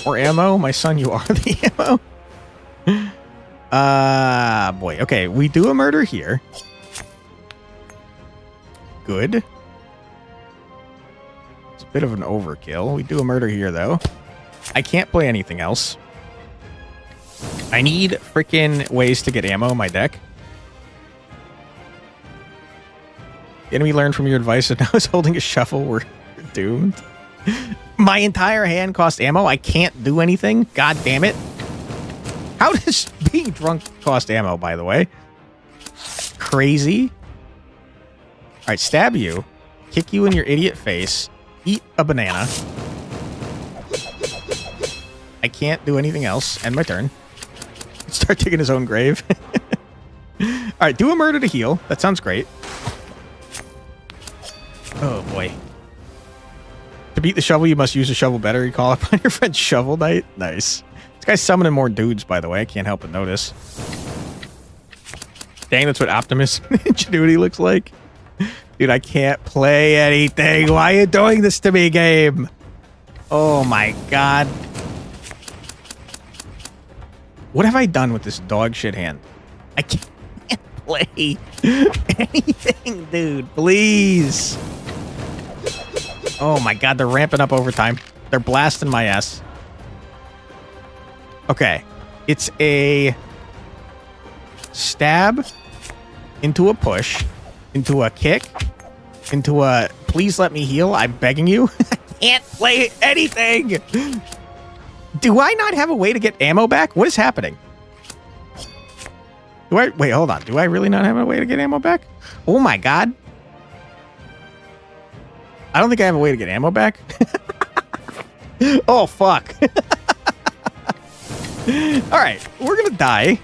Or ammo? My son, you are the ammo. Boy. Okay, we do a murder here. Good. It's a bit of an overkill. We do a murder here, though. I can't play anything else. I need freaking ways to get ammo in my deck. The enemy learned from your advice and now is holding a shovel. We're doomed. My entire hand cost ammo. I can't do anything. God damn it. How does being drunk cost ammo, by the way? Crazy. All right, stab you. Kick you in your idiot face. Eat a banana. I can't do anything else. End my turn. Start digging his own grave. All right, do a murder to heal. That sounds great. Oh, boy. To beat the shovel, you must use a shovel better. You call upon your friend Shovel Knight. Nice. This guy's summoning more dudes, by the way. I can't help but notice. Dang, that's what Optimus Ingenuity looks like. Dude, I can't play anything. Why are you doing this to me, game? Oh, my God. What have I done with this dog shit hand? I can't play anything, dude. Please. Oh my God, they're ramping up overtime. They're blasting my ass. Okay. It's a stab into a push, into a kick, into a please let me heal. I'm begging you. I can't play anything. Do I not have a way to get ammo back? What is happening? Wait, hold on. Do I really not have a way to get ammo back? Oh my God. I don't think I have a way to get ammo back. Oh, fuck. All right. We're going to die.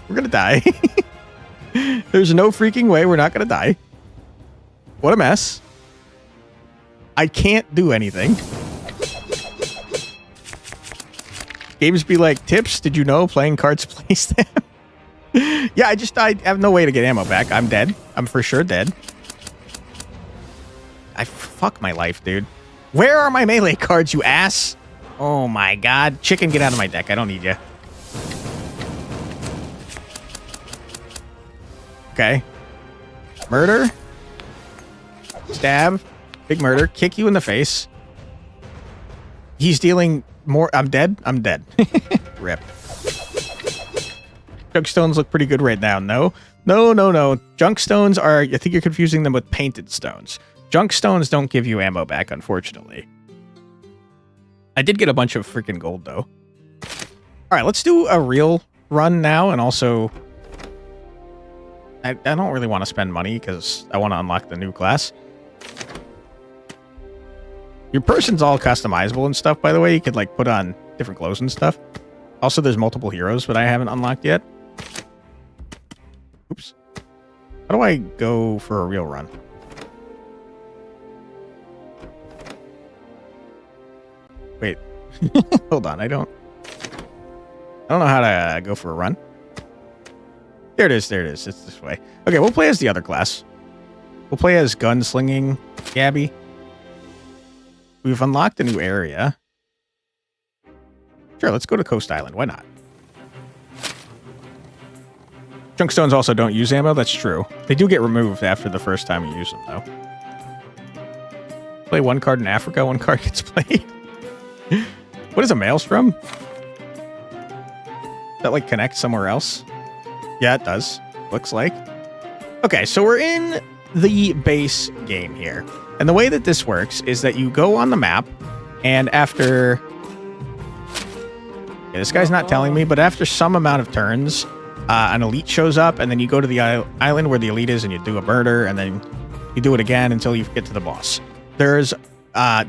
We're going to die. There's no freaking way we're not going to die. What a mess. I can't do anything. Games be like, tips, did you know playing cards plays them? Yeah, I have no way to get ammo back. I'm dead. I'm for sure dead. Fuck my life, dude. Where are my melee cards, you ass? Oh my God. Chicken, get out of my deck. I don't need you. Okay. Murder. Stab. Big murder. Kick you in the face. He's dealing more. I'm dead. I'm dead. Rip. Junk stones look pretty good right now. No. Junk stones are, I think you're confusing them with painted stones. Junk stones don't give you ammo back, unfortunately. I did get a bunch of freaking gold, though. All right, let's do a real run now, and also... I don't really want to spend money, because I want to unlock the new class. Your person's all customizable and stuff, by the way. You could, like, put on different clothes and stuff. Also, there's multiple heroes, but I haven't unlocked yet. Oops. How do I go for a real run? Wait. Hold on, I don't know how to go for a run. There it is. It's this way. Okay, we'll play as the other class. We'll play as Gunslinging Gabby. We've unlocked a new area. Sure, let's go to Coast Island. Why not? Junk stones also don't use ammo. That's true. They do get removed after the first time you use them, though. Play one card in Africa, one card gets played. What is a maelstrom? That, like, connects somewhere else? Yeah, it does. Looks like. Okay, so we're in the base game here. And the way that this works is that you go on the map, and after... Yeah, this guy's not telling me, but after some amount of turns, an elite shows up, and then you go to the island where the elite is, and you do a murder, and then you do it again until you get to the boss. There's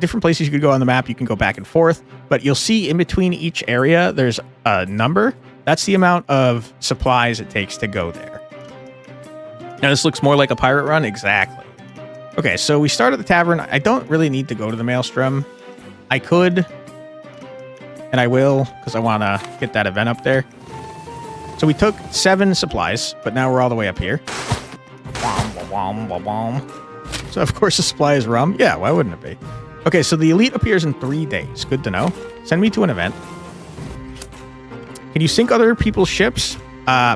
different places you could go on the map. You can go back and forth, but you'll see in between each area, there's a number. That's the amount of supplies it takes to go there. Now, this looks more like a pirate run. Exactly. Okay, so we start at the tavern. I don't really need to go to the maelstrom. I could, and I will, because I want to get that event up there. So we took 7 supplies, but now we're all the way up here. So, of course, the supply is rum. Yeah, why wouldn't it be? Okay, so the elite appears in 3 days. Good to know. Send me to an event. Can you sink other people's ships?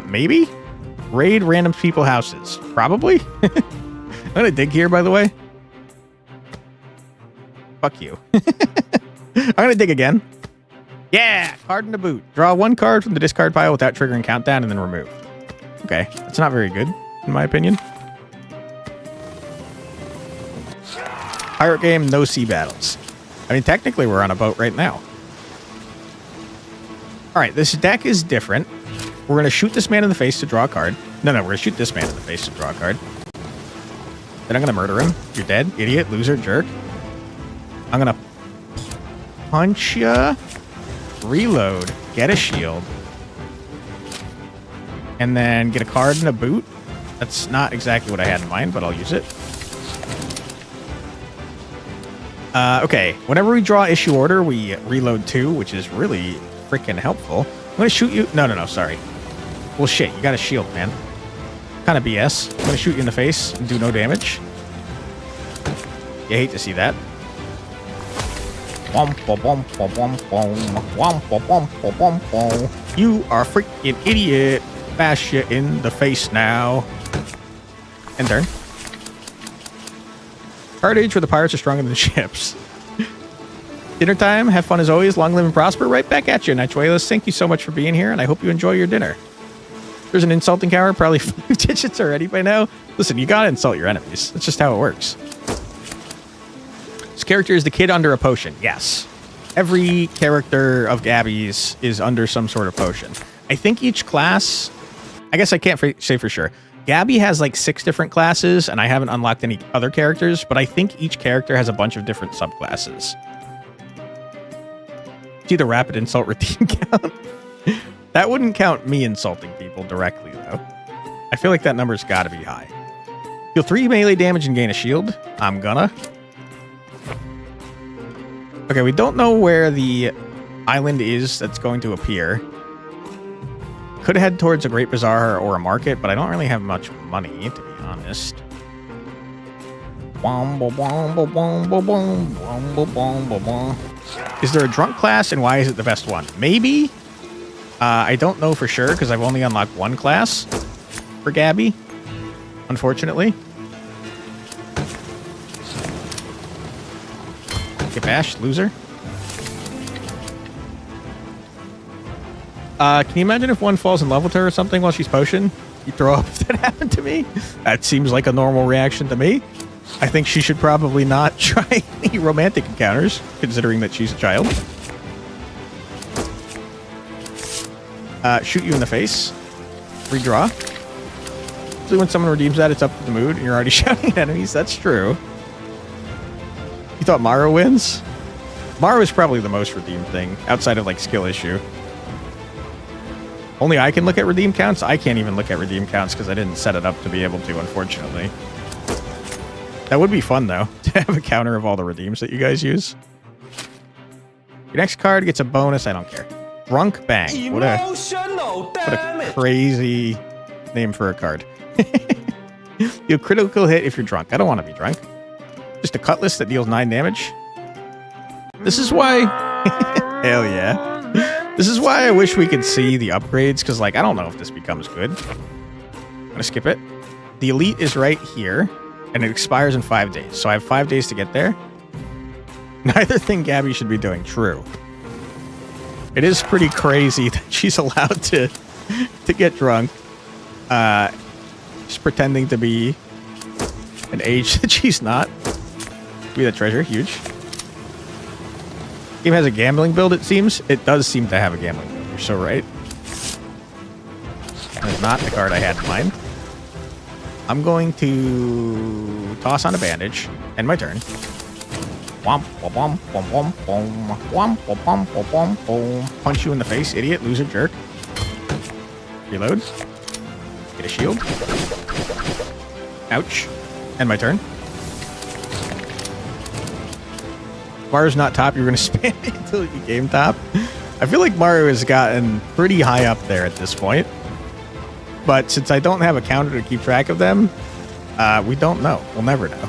Maybe? Raid random people's houses. Probably? I'm gonna dig here, by the way. Fuck you. I'm gonna dig again. Yeah, card in the boot. Draw one card from the discard pile without triggering countdown and then remove. Okay, that's not very good, in my opinion. Pirate game, no sea battles. I mean, technically, we're on a boat right now. All right, this deck is different. We're going to shoot this man in the face to draw a card. No, we're going to shoot this man in the face to draw a card. Then I'm going to murder him. You're dead, idiot, loser, jerk. I'm going to punch ya. Reload. Get a shield. And then get a card and a boot. That's not exactly what I had in mind, but I'll use it. Okay, whenever we draw issue order, we reload 2, which is really freaking helpful. I'm going to shoot you. No, sorry. Well, shit, you got a shield, man. Kind of BS. I'm going to shoot you in the face and do no damage. You hate to see that. You are a freaking idiot. Bash you in the face now. End turn. Card age where the pirates are stronger than the ships. Dinner time. Have fun as always. Long live and prosper. Right back at you, Nichuelas. Thank you so much for being here, and I hope you enjoy your dinner. There's an insulting cower, probably 5 digits already by now. Listen, you gotta insult your enemies. That's just how it works. This character is the kid under a potion. Yes. Every character of Gabby's is under some sort of potion. I think each class... I guess I can't say for sure. Gabby has like 6 different classes, and I haven't unlocked any other characters, but I think each character has a bunch of different subclasses. See the rapid insult redeem count? That wouldn't count me insulting people directly, though. I feel like that number's got to be high. Deal 3 melee damage and gain a shield. I'm gonna. Okay, we don't know where the island is that's going to appear. Could head towards a Great Bazaar or a market, but I don't really have much money, to be honest. Is there a drunk class, and why is it the best one? Maybe? I don't know for sure, because I've only unlocked one class for Gabby, unfortunately. Get bashed, loser. Can you imagine if one falls in love with her or something while she's potion? You throw up if that happened to me? That seems like a normal reaction to me. I think she should probably not try any romantic encounters, considering that she's a child. Shoot you in the face. Redraw. Usually when someone redeems that, it's up to the mood, and you're already shouting at enemies. That's true. You thought Maru wins? Maru is probably the most redeemed thing, outside of, like, skill issue. Only I can look at redeem counts? I can't even look at redeem counts because I didn't set it up to be able to, unfortunately. That would be fun, though, to have a counter of all the redeems that you guys use. Your next card gets a bonus. I don't care. Drunk Bang. What a crazy name for a card. Deal critical hit if you're drunk. I don't want to be drunk. Just a cutlass that deals 9 damage. This is why... Hell yeah. This is why I wish we could see the upgrades, because, like, I don't know if this becomes good. I'm going to skip it. The elite is right here, and it expires in 5 days. So I have 5 days to get there. Neither thing Gabby should be doing. True. It is pretty crazy that she's allowed to get drunk. Just pretending to be an age that she's not. Be the treasure. Huge. Game has a gambling build, it seems. It does seem to have a gambling build. You're so right. That is not the card I had in mind. I'm going to toss on a bandage. End my turn. Punch you in the face, idiot, loser, jerk. Reload. Get a shield. Ouch. End my turn. Maru's not top, you're going to spam it until you game top. I feel like Maru has gotten pretty high up there at this point. But since I don't have a counter to keep track of them, we don't know. We'll never know.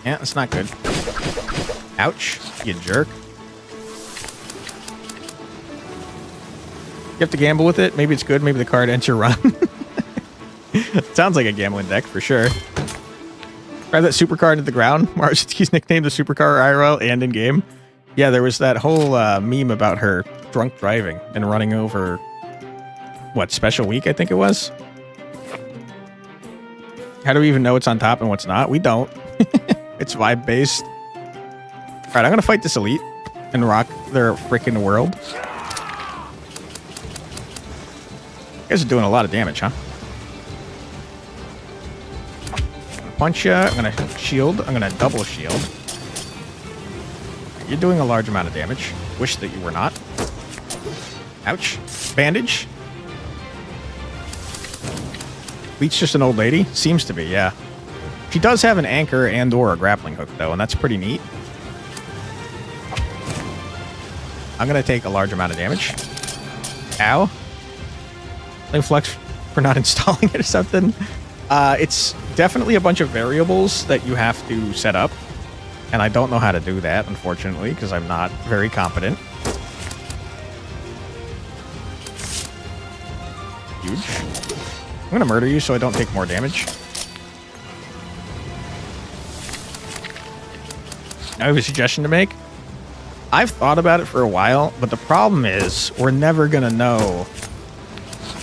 Yeah, that's not good. Ouch, you jerk. You have to gamble with it. Maybe it's good. Maybe the card ends your run. Sounds like a gambling deck for sure. Drive that supercar into the ground. Marzitsky's nicknamed the supercar IRL and in game. Yeah, there was that whole meme about her drunk driving and running over, what, Special Week, I think it was? How do we even know what's on top and what's not? We don't. It's vibe-based. All right, I'm going to fight this elite and rock their freaking world. You guys are doing a lot of damage, huh? Punch ya. I'm going to shield. I'm going to double shield. You're doing a large amount of damage. Wish that you were not. Ouch. Bandage. Leech just an old lady? Seems to be, yeah. She does have an anchor and or a grappling hook, though, and that's pretty neat. I'm going to take a large amount of damage. Ow. Flame Flux for not installing it or something. It's definitely a bunch of variables that you have to set up. And I don't know how to do that, unfortunately, because I'm not very competent. Huge. I'm going to murder you so I don't take more damage. I have a suggestion to make. I've thought about it for a while, but the problem is we're never going to know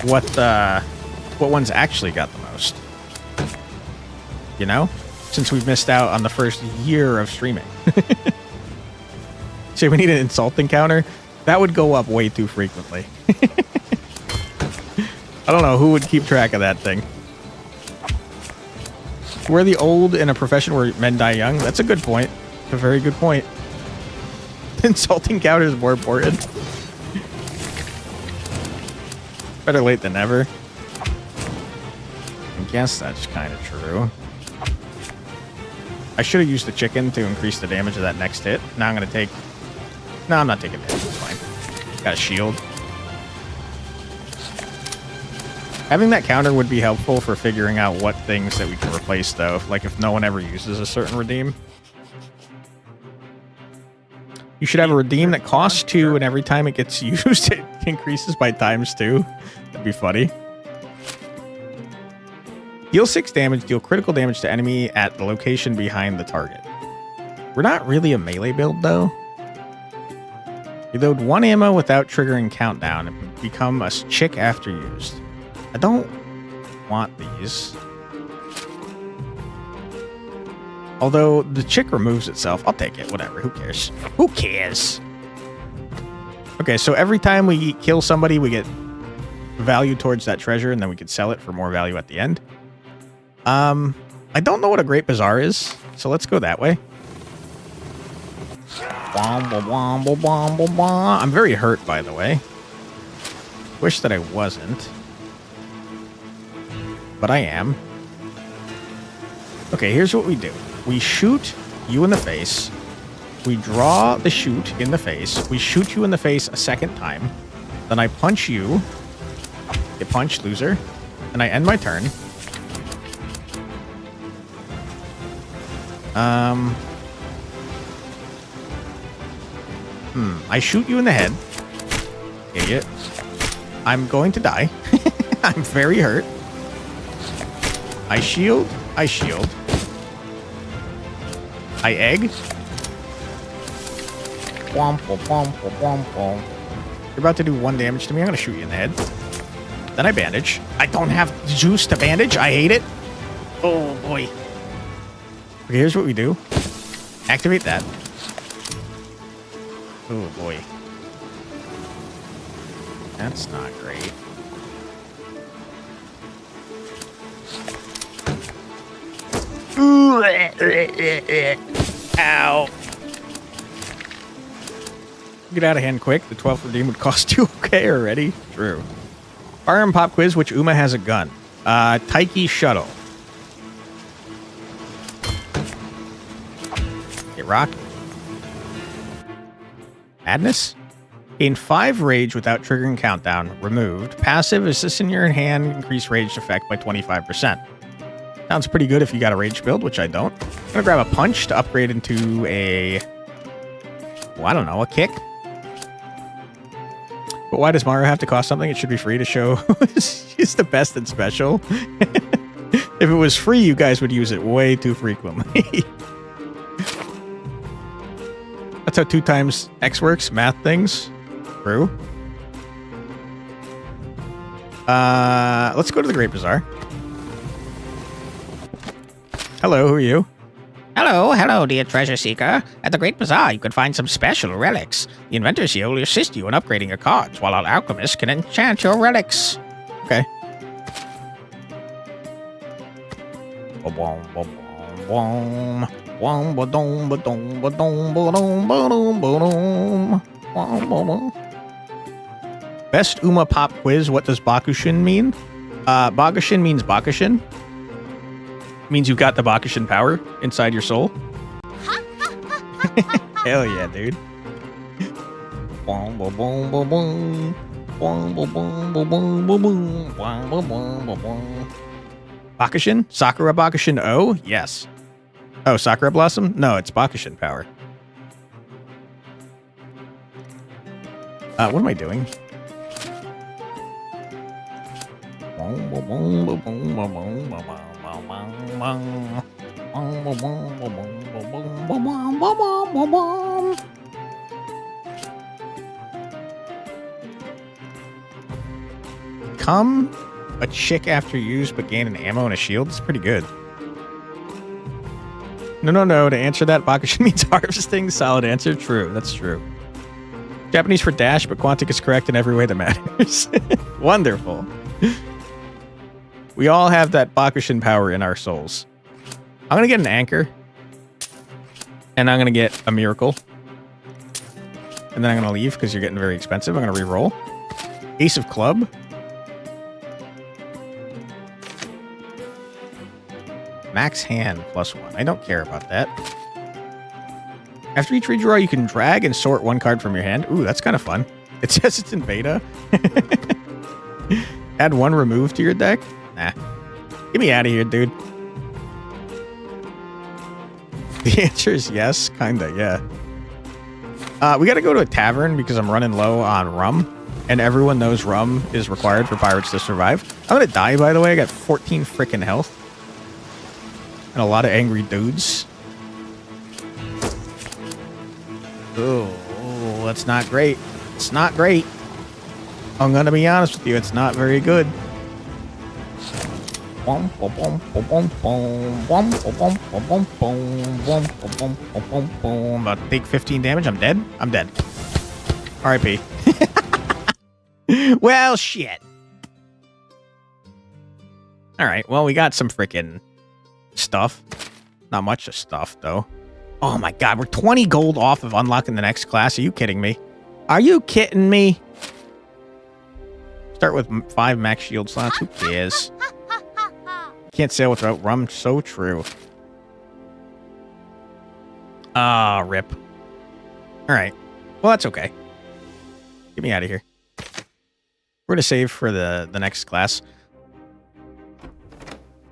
what one's actually got the most. You know? Since we've missed out on the first year of streaming. So we need an insult encounter. That would go up way too frequently. I don't know who would keep track of that thing. We're the old in a profession where men die young. That's a good point. A very good point. Insult encounter is more important. Better late than never. I guess that's kind of true. I should have used the chicken to increase the damage of that next hit. Now I'm going to take... No, I'm not taking damage. It's fine. Got a shield. Having that counter would be helpful for figuring out what things that we can replace, though. Like if no one ever uses a certain redeem. You should have a redeem that costs 2, and every time it gets used, it increases by ×2. That'd be funny. Deal 6 damage, deal critical damage to enemy at the location behind the target. We're not really a melee build, though. You load 1 ammo without triggering countdown and become a chick after used. I don't want these. Although the chick removes itself. I'll take it. Whatever. Who cares? Who cares? Okay, so every time we kill somebody, we get value towards that treasure, and then we could sell it for more value at the end. I don't know what a Great Bazaar is, so let's go that way. I'm very hurt, by the way. Wish that I wasn't. But I am. Okay, here's what we do. We shoot you in the face. We draw the shoot in the face. We shoot you in the face a second time. Then I punch you. Get punched, loser. And I end my turn. I shoot you in the head. Idiot. I'm going to die. I'm very hurt. I shield. I shield. I egg. You're about to do 1 damage to me. I'm going to shoot you in the head. Then I bandage. I don't have juice to bandage. I hate it. Oh, boy. Okay, here's what we do. Activate that. Oh, boy. That's not great. Ow. Get out of hand quick. The 12th redeem would cost 2K already. True. Firearm pop quiz. Which Uma has a gun? Taiki Shuttle. Get rock. Madness? Gain 5 rage without triggering countdown. Removed. Passive. Assist in your hand. Increase rage effect by 25%. Sounds pretty good if you got a rage build, which I don't. I'm gonna grab a punch to upgrade into a... Well, I don't know, a kick? But why does Mario have to cost something? It should be free to show he's the best and special. If it was free, you guys would use it way too frequently. That's how 2 times X works. Math things. True. Let's go to the Great Bazaar. Hello, who are you? Hello, dear treasure seeker. At the Great Bazaar, you can find some special relics. The inventors here will assist you in upgrading your cards, while our alchemists can enchant your relics. Okay. Best Uma Pop quiz. What does Bakushin mean? Bakushin means Bakushin. Means you've got the Bakushin power inside your soul. Hell yeah, dude. Bakushin? Sakura Bakushin O? Yes. Oh, Sakura Blossom? No, it's Bakushin power. What am I doing? Become a chick after use but gain an ammo and a shield. It's pretty good. No. To answer that, Bakushin means harvesting. Solid answer. True. That's true. Japanese for dash, but Quantic is correct in every way that matters. Wonderful. We all have that Bakushin power in our souls. I'm going to get an anchor. And I'm going to get a miracle. And then I'm going to leave because you're getting very expensive. I'm going to re-roll. Ace of club. Max hand +1. I don't care about that. After each redraw, you can drag and sort 1 card from your hand. Ooh, that's kind of fun. It says it's in beta. Add 1 remove to your deck? Nah. Get me out of here, dude. The answer is yes. Kinda, yeah. We gotta go to a tavern because I'm running low on rum. And everyone knows rum is required for pirates to survive. I'm gonna die, by the way. I got 14 frickin' health. And a lot of angry dudes. Oh, that's not great. It's not great. I'm gonna be honest with you, it's not very good. About to take 15 damage. I'm dead. I'm dead. R.I.P. Well, shit. Alright, well, we got some freaking stuff. Not much of stuff, though. Oh my god, we're 20 gold off of unlocking the next class. Are you kidding me? Are you kidding me? Start with 5 max shield slots. Who cares? Can't sail without rum. So true. Ah, rip. Alright. Well, that's okay. Get me out of here. We're going to save for the next class.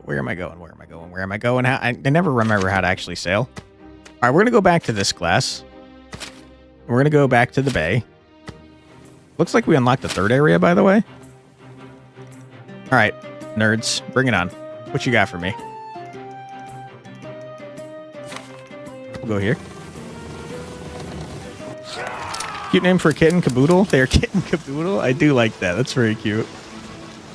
Where am I going? Where am I going? Where am I going? I never remember how to actually sail. All right, we're going to go back to this class. We're going to go back to the bay. Looks like we unlocked the 3rd area, by the way. All right, nerds, bring it on. What you got for me? We'll go here. Cute name for a kitten, Caboodle. They are kitten Caboodle. I do like that. That's very cute.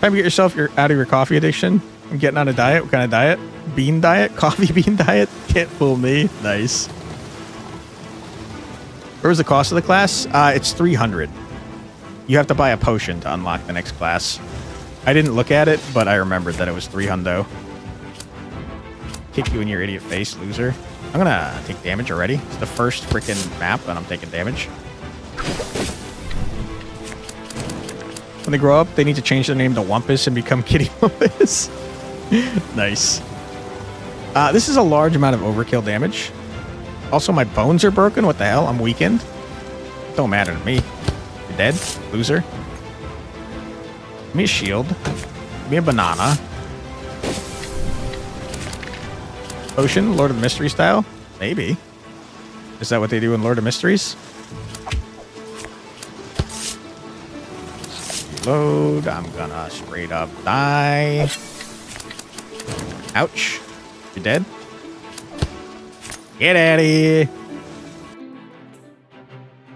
Time to get yourself out of your coffee addiction. I'm getting on a diet. What kind of diet? Bean diet? Coffee bean diet? Can't fool me. Nice. Where was the cost of the class? It's 300. You have to buy a potion to unlock the next class. I didn't look at it, but I remembered that it was 300. Kick you in your idiot face, loser. I'm gonna take damage already. It's the first freaking map and I'm taking damage. When they grow up, they need to change their name to Wumpus and become Kitty Wumpus. Nice. This is a large amount of overkill damage. Also, my bones are broken. What the hell? I'm weakened. Don't matter to me. You're dead, loser. Give me a shield. Give me a banana. Potion, Lord of Mystery style? Maybe. Is that what they do in Lord of Mysteries? Reload. I'm gonna straight up die. Ouch. You dead? Get out of here.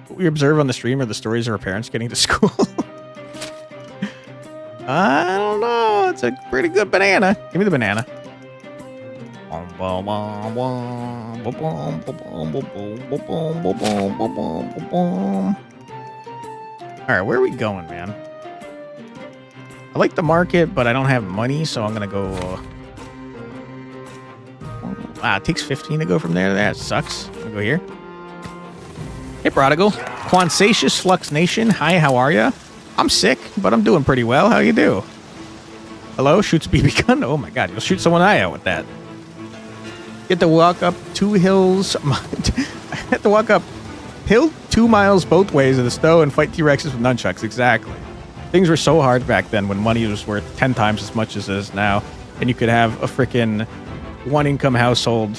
What we observe on the stream are the stories of our parents getting to school. I don't know. It's a pretty good banana. Give me the banana. Alright, where are we going, man? I like the market, but I don't have money, so I'm gonna go... it takes 15 to go from there. That sucks. I'm gonna go here. Hey, Prodigal. Quansacious Flux Nation. Hi, how are ya? I'm sick, but I'm doing pretty well. How you do? Hello? Shoots BB gun? Oh my god, you'll shoot someone eye out with that. Get to walk up 2 hills. I have to walk up hill 2 miles both ways of the snow and fight T-Rexes with nunchucks. Exactly. Things were so hard back then when money was worth 10 times as much as it is now. And you could have a freaking 1-income household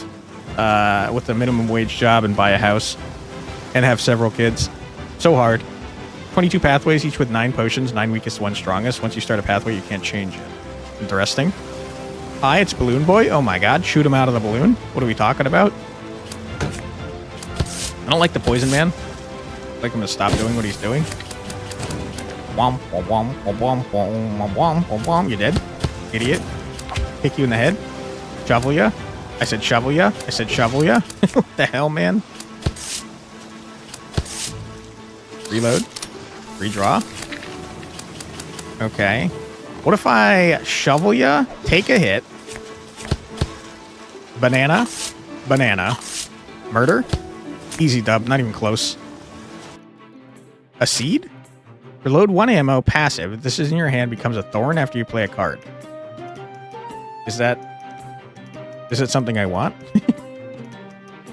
with a minimum wage job and buy a house and have several kids. So hard. 22 pathways, each with 9 potions, 9 weakest, 1 strongest. Once you start a pathway, you can't change it. Interesting. Hi, it's Balloon Boy. Oh my god, shoot him out of the balloon. What are we talking about? I don't like the Poison Man. I'd like him to stop doing what he's doing. You dead? Idiot. Kick you in the head. Shovel ya. I said shovel ya. I said shovel ya. What the hell, man? Reload. Redraw. Okay. What if I shovel ya? Take a hit. Banana. Banana. Murder. Easy dub. Not even close. A seed? Reload 1 ammo. Passive. If this is in your hand, becomes a thorn after you play a card. Is it something I want?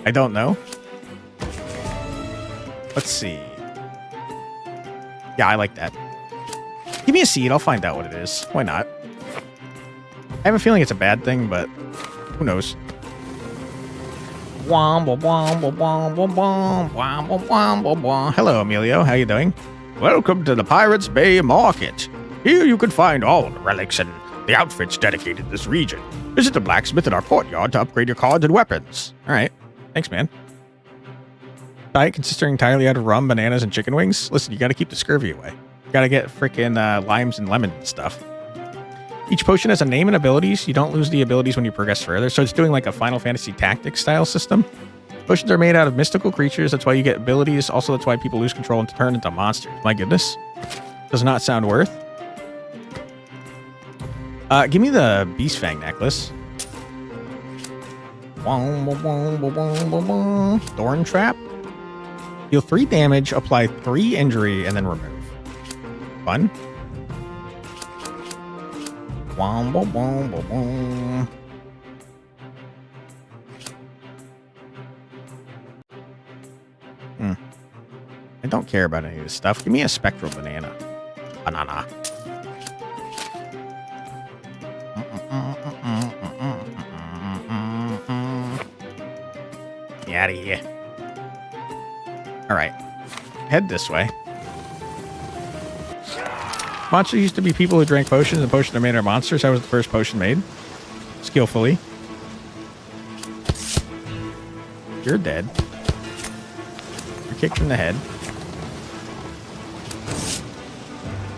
I don't know. Let's see. Yeah, I like that. Give me a seed. I'll find out what it is. Why not? I have a feeling it's a bad thing, but who knows? Hello, Emilio. How you doing? Welcome to the Pirates Bay Market. Here you can find all the relics and the outfits dedicated to this region. Visit the blacksmith in our courtyard to upgrade your cards and weapons. All right. Thanks, man. Diet consisting entirely out of rum, bananas, and chicken wings? Listen, you gotta keep the scurvy away. You gotta get freaking limes and lemon and stuff. Each potion has a name and abilities. You don't lose the abilities when you progress further, so it's doing like a Final Fantasy Tactics style system. Potions are made out of mystical creatures. That's why you get abilities. Also, that's why people lose control and turn into monsters. My goodness. Does not sound worth. Give me the Beast Fang necklace. Thorn Trap. Deal 3 damage, apply 3 injury, and then remove. Fun. I don't care about any of this stuff. Give me a spectral banana. Banana. Get out of here. Alright. Head this way. Monsters used to be people who drank potions, and potions are made of monsters. That was the first potion made. Skillfully. You're dead. You're kicked in the head.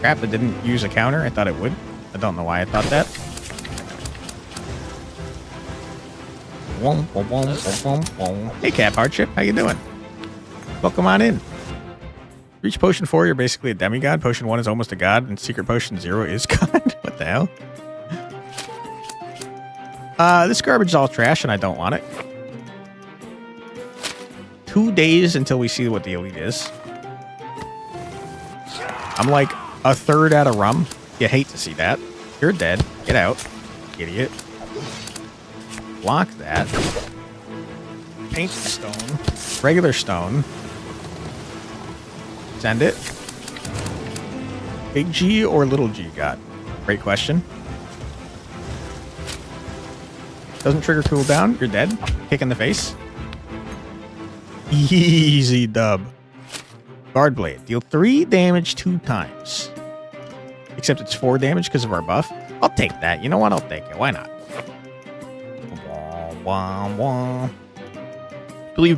Crap, that didn't use a counter. I thought it would. I don't know why I thought that. Hey, Cap Hardship. How you doing? Welcome on in. Reach potion 4, you're basically a demigod. Potion 1 is almost a god, and secret potion 0 is god. What the hell? This garbage is all trash, and I don't want it. 2 days until we see what the elite is. I'm like a third out of rum. You hate to see that. You're dead. Get out, idiot. Block that. Paint stone. Regular stone. Send it. Big G or little G got? Great question. Doesn't trigger cooldown. You're dead. Kick in the face. Easy dub. Guard Blade. Deal 3 damage 2 times. Except it's 4 damage because of our buff. I'll take that. You know what? I'll take it. Why not? Wah, wah. I believe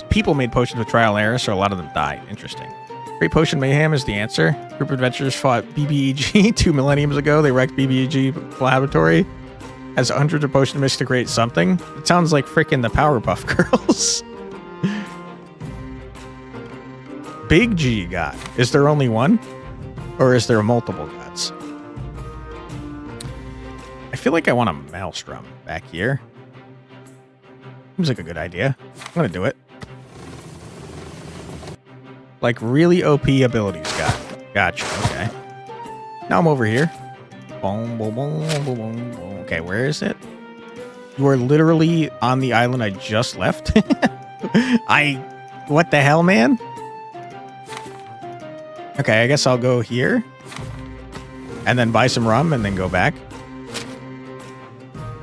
people made potions with trial and error, so a lot of them died. Interesting. Great Potion Mayhem is the answer. Group of adventurers fought BBEG 2 millenniums ago. They wrecked BBEG laboratory. Has hundreds of potion mixed to create something. It sounds like freaking the Powerpuff Girls. Big G God. Is there only one? Or is there multiple gods? I feel like I want a Maelstrom back here. Seems like a good idea. I'm gonna do it. Like really OP abilities got. Gotcha. Okay. Now I'm over here. Boom, boom, boom, boom, boom, boom. Okay, where is it? You are literally on the island I just left. What the hell, man? Okay, I guess I'll go here. And then buy some rum and then go back.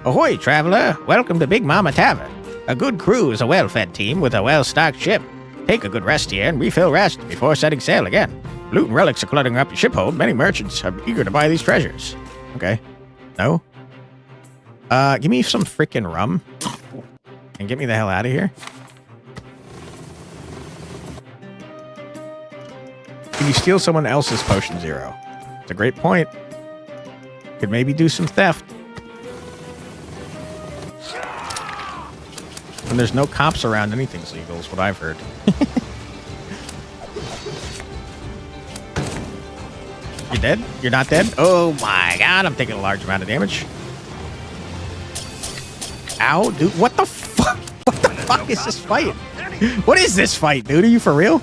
Ahoy, traveler. Welcome to Big Mama Tavern. A good crew is a well-fed team with a well-stocked ship. Take a good rest here and refill rest before setting sail again. Loot and relics are cluttering up your ship hold. Many merchants are eager to buy these treasures. Okay. No? Give me some freaking rum. And get me the hell out of here. Can you steal someone else's potion zero? It's a great point. Could maybe do some theft. When there's no cops around, anything's legal is what I've heard. You're dead? You're not dead? Oh my god, I'm taking a large amount of damage. Ow, dude, what the fuck? What the fuck is this fight? What is this fight, dude? Are you for real?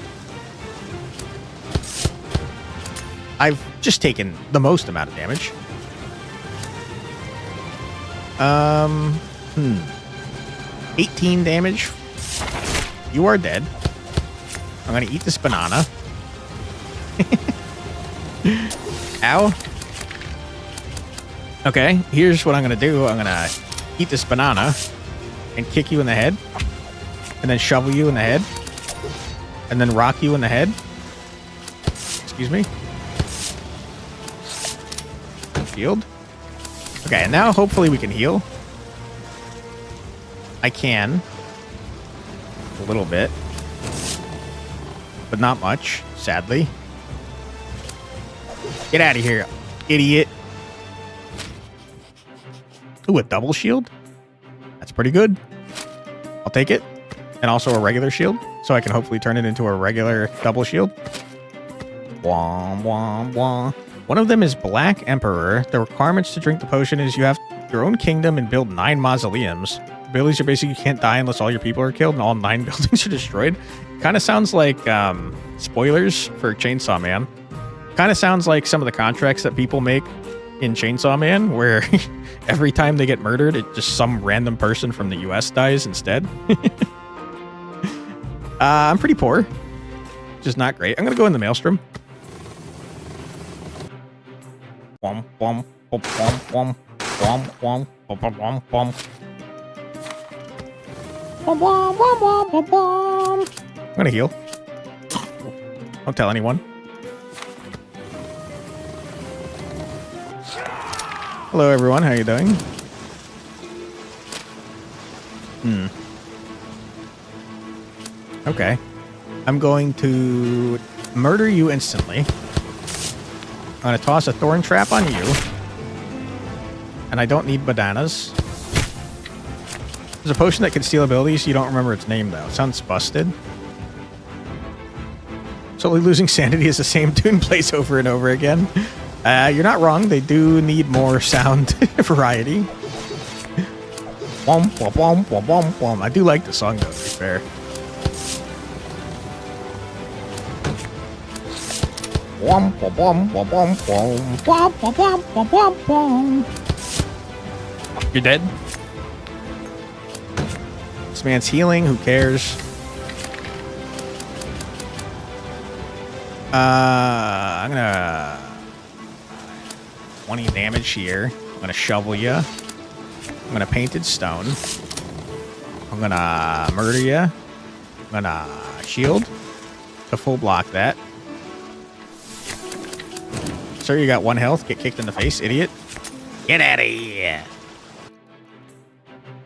I've just taken the most amount of damage. 18 damage. You are dead. I'm gonna eat this banana. Ow. Okay, here's what I'm gonna do. I'm gonna eat this banana and kick you in the head. And then shovel you in the head. And then rock you in the head. Excuse me. Healed. Okay, and now hopefully we can heal. I can. A little bit. But not much, sadly. Get out of here, idiot. Ooh, a double shield? That's pretty good. I'll take it. And also a regular shield, so I can hopefully turn it into a regular double shield. Wah, wah, wah. One of them is Black Emperor. The requirements to drink the potion is you have your own kingdom and build 9 mausoleums. Abilities are basically you can't die unless all your people are killed and all 9 buildings are destroyed. Kind of sounds like spoilers for Chainsaw Man. Kind of sounds like some of the contracts that people make in Chainsaw Man, where every time they get murdered, it just some random person from the US dies instead. I'm pretty poor. Just not great. I'm going to go in the Maelstrom. Wom, wom, wom, wom, wom, wom, wom, wom, wom. Wom, wom, wom, wom, wom, wom. I'm going to heal. Don't tell anyone. Hello, everyone. How are you doing? Okay. I'm going to murder you instantly. I'm going to toss a thorn trap on you. And I don't need bananas. There's a potion that can steal abilities. You don't remember its name, though. It sounds busted. Slowly losing sanity as the same tune plays over and over again. You're not wrong. They do need more sound variety. Wom, wom, wom, wom, wom, wom. I do like the song, though, to be fair. Wom, wom, wom, wom, wom, wom, wom, wom, wom, wom, wom, wom. You're dead. This man's healing. Who cares? I'm gonna 20 damage here. I'm gonna shovel you. I'm gonna painted stone. I'm gonna murder you. I'm gonna shield to full block that. Sir, you got 1 health. Get kicked in the face, idiot. Get out of here.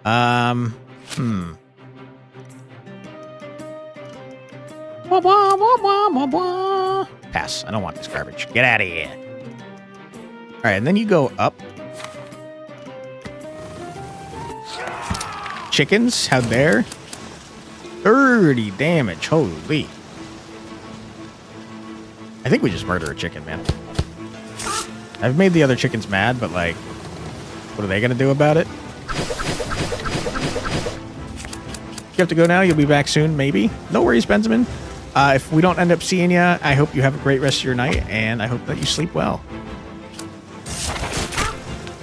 Hmm. Wah, wah, wah, wah, wah, wah. Pass. I don't want this garbage. Get out of here. All right, and then you go up. Chickens, how dare? 30 damage. Holy. I think we just murder a chicken, man. I've made the other chickens mad, but like, what are they going to do about it? You have to go now. You'll be back soon, maybe. No worries, Benjamin. If we don't end up seeing you, I hope you have a great rest of your night, and I hope that you sleep well.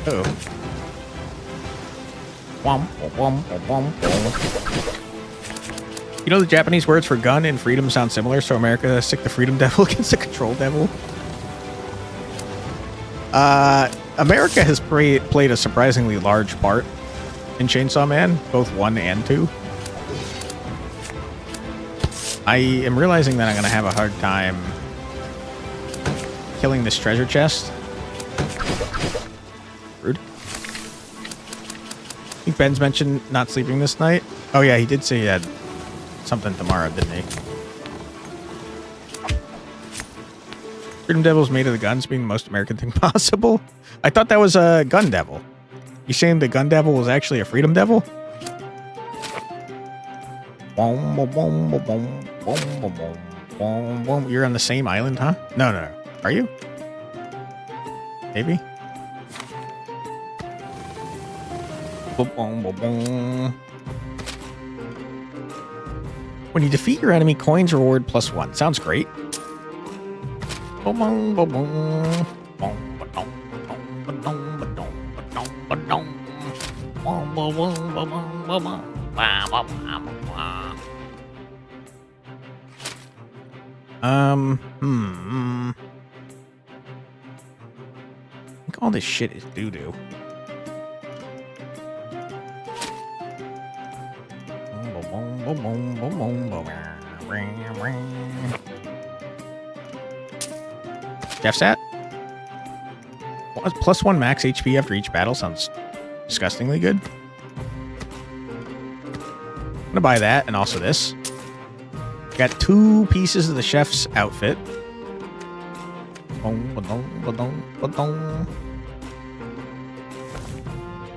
Uh-oh. You know the Japanese words for gun and freedom sound similar, so America stick the freedom devil against the control devil. America has played a surprisingly large part in Chainsaw Man, both 1 and 2. I am realizing that I'm going to have a hard time killing this treasure chest. Rude. I think Ben's mentioned not sleeping this night. Oh yeah, he did say he had something tomorrow, didn't he? Freedom Devil's made of the guns being the most American thing possible. I thought that was a gun devil. You saying the gun devil was actually a freedom devil? You're on the same island, huh? No, no, no. Are you? Maybe? When you defeat your enemy, coins reward +1. Sounds great. I think all this shit is doo-doo. Death stat? +1 max HP after each battle sounds disgustingly good. I'm gonna buy that and also this. Got 2 pieces of the chef's outfit.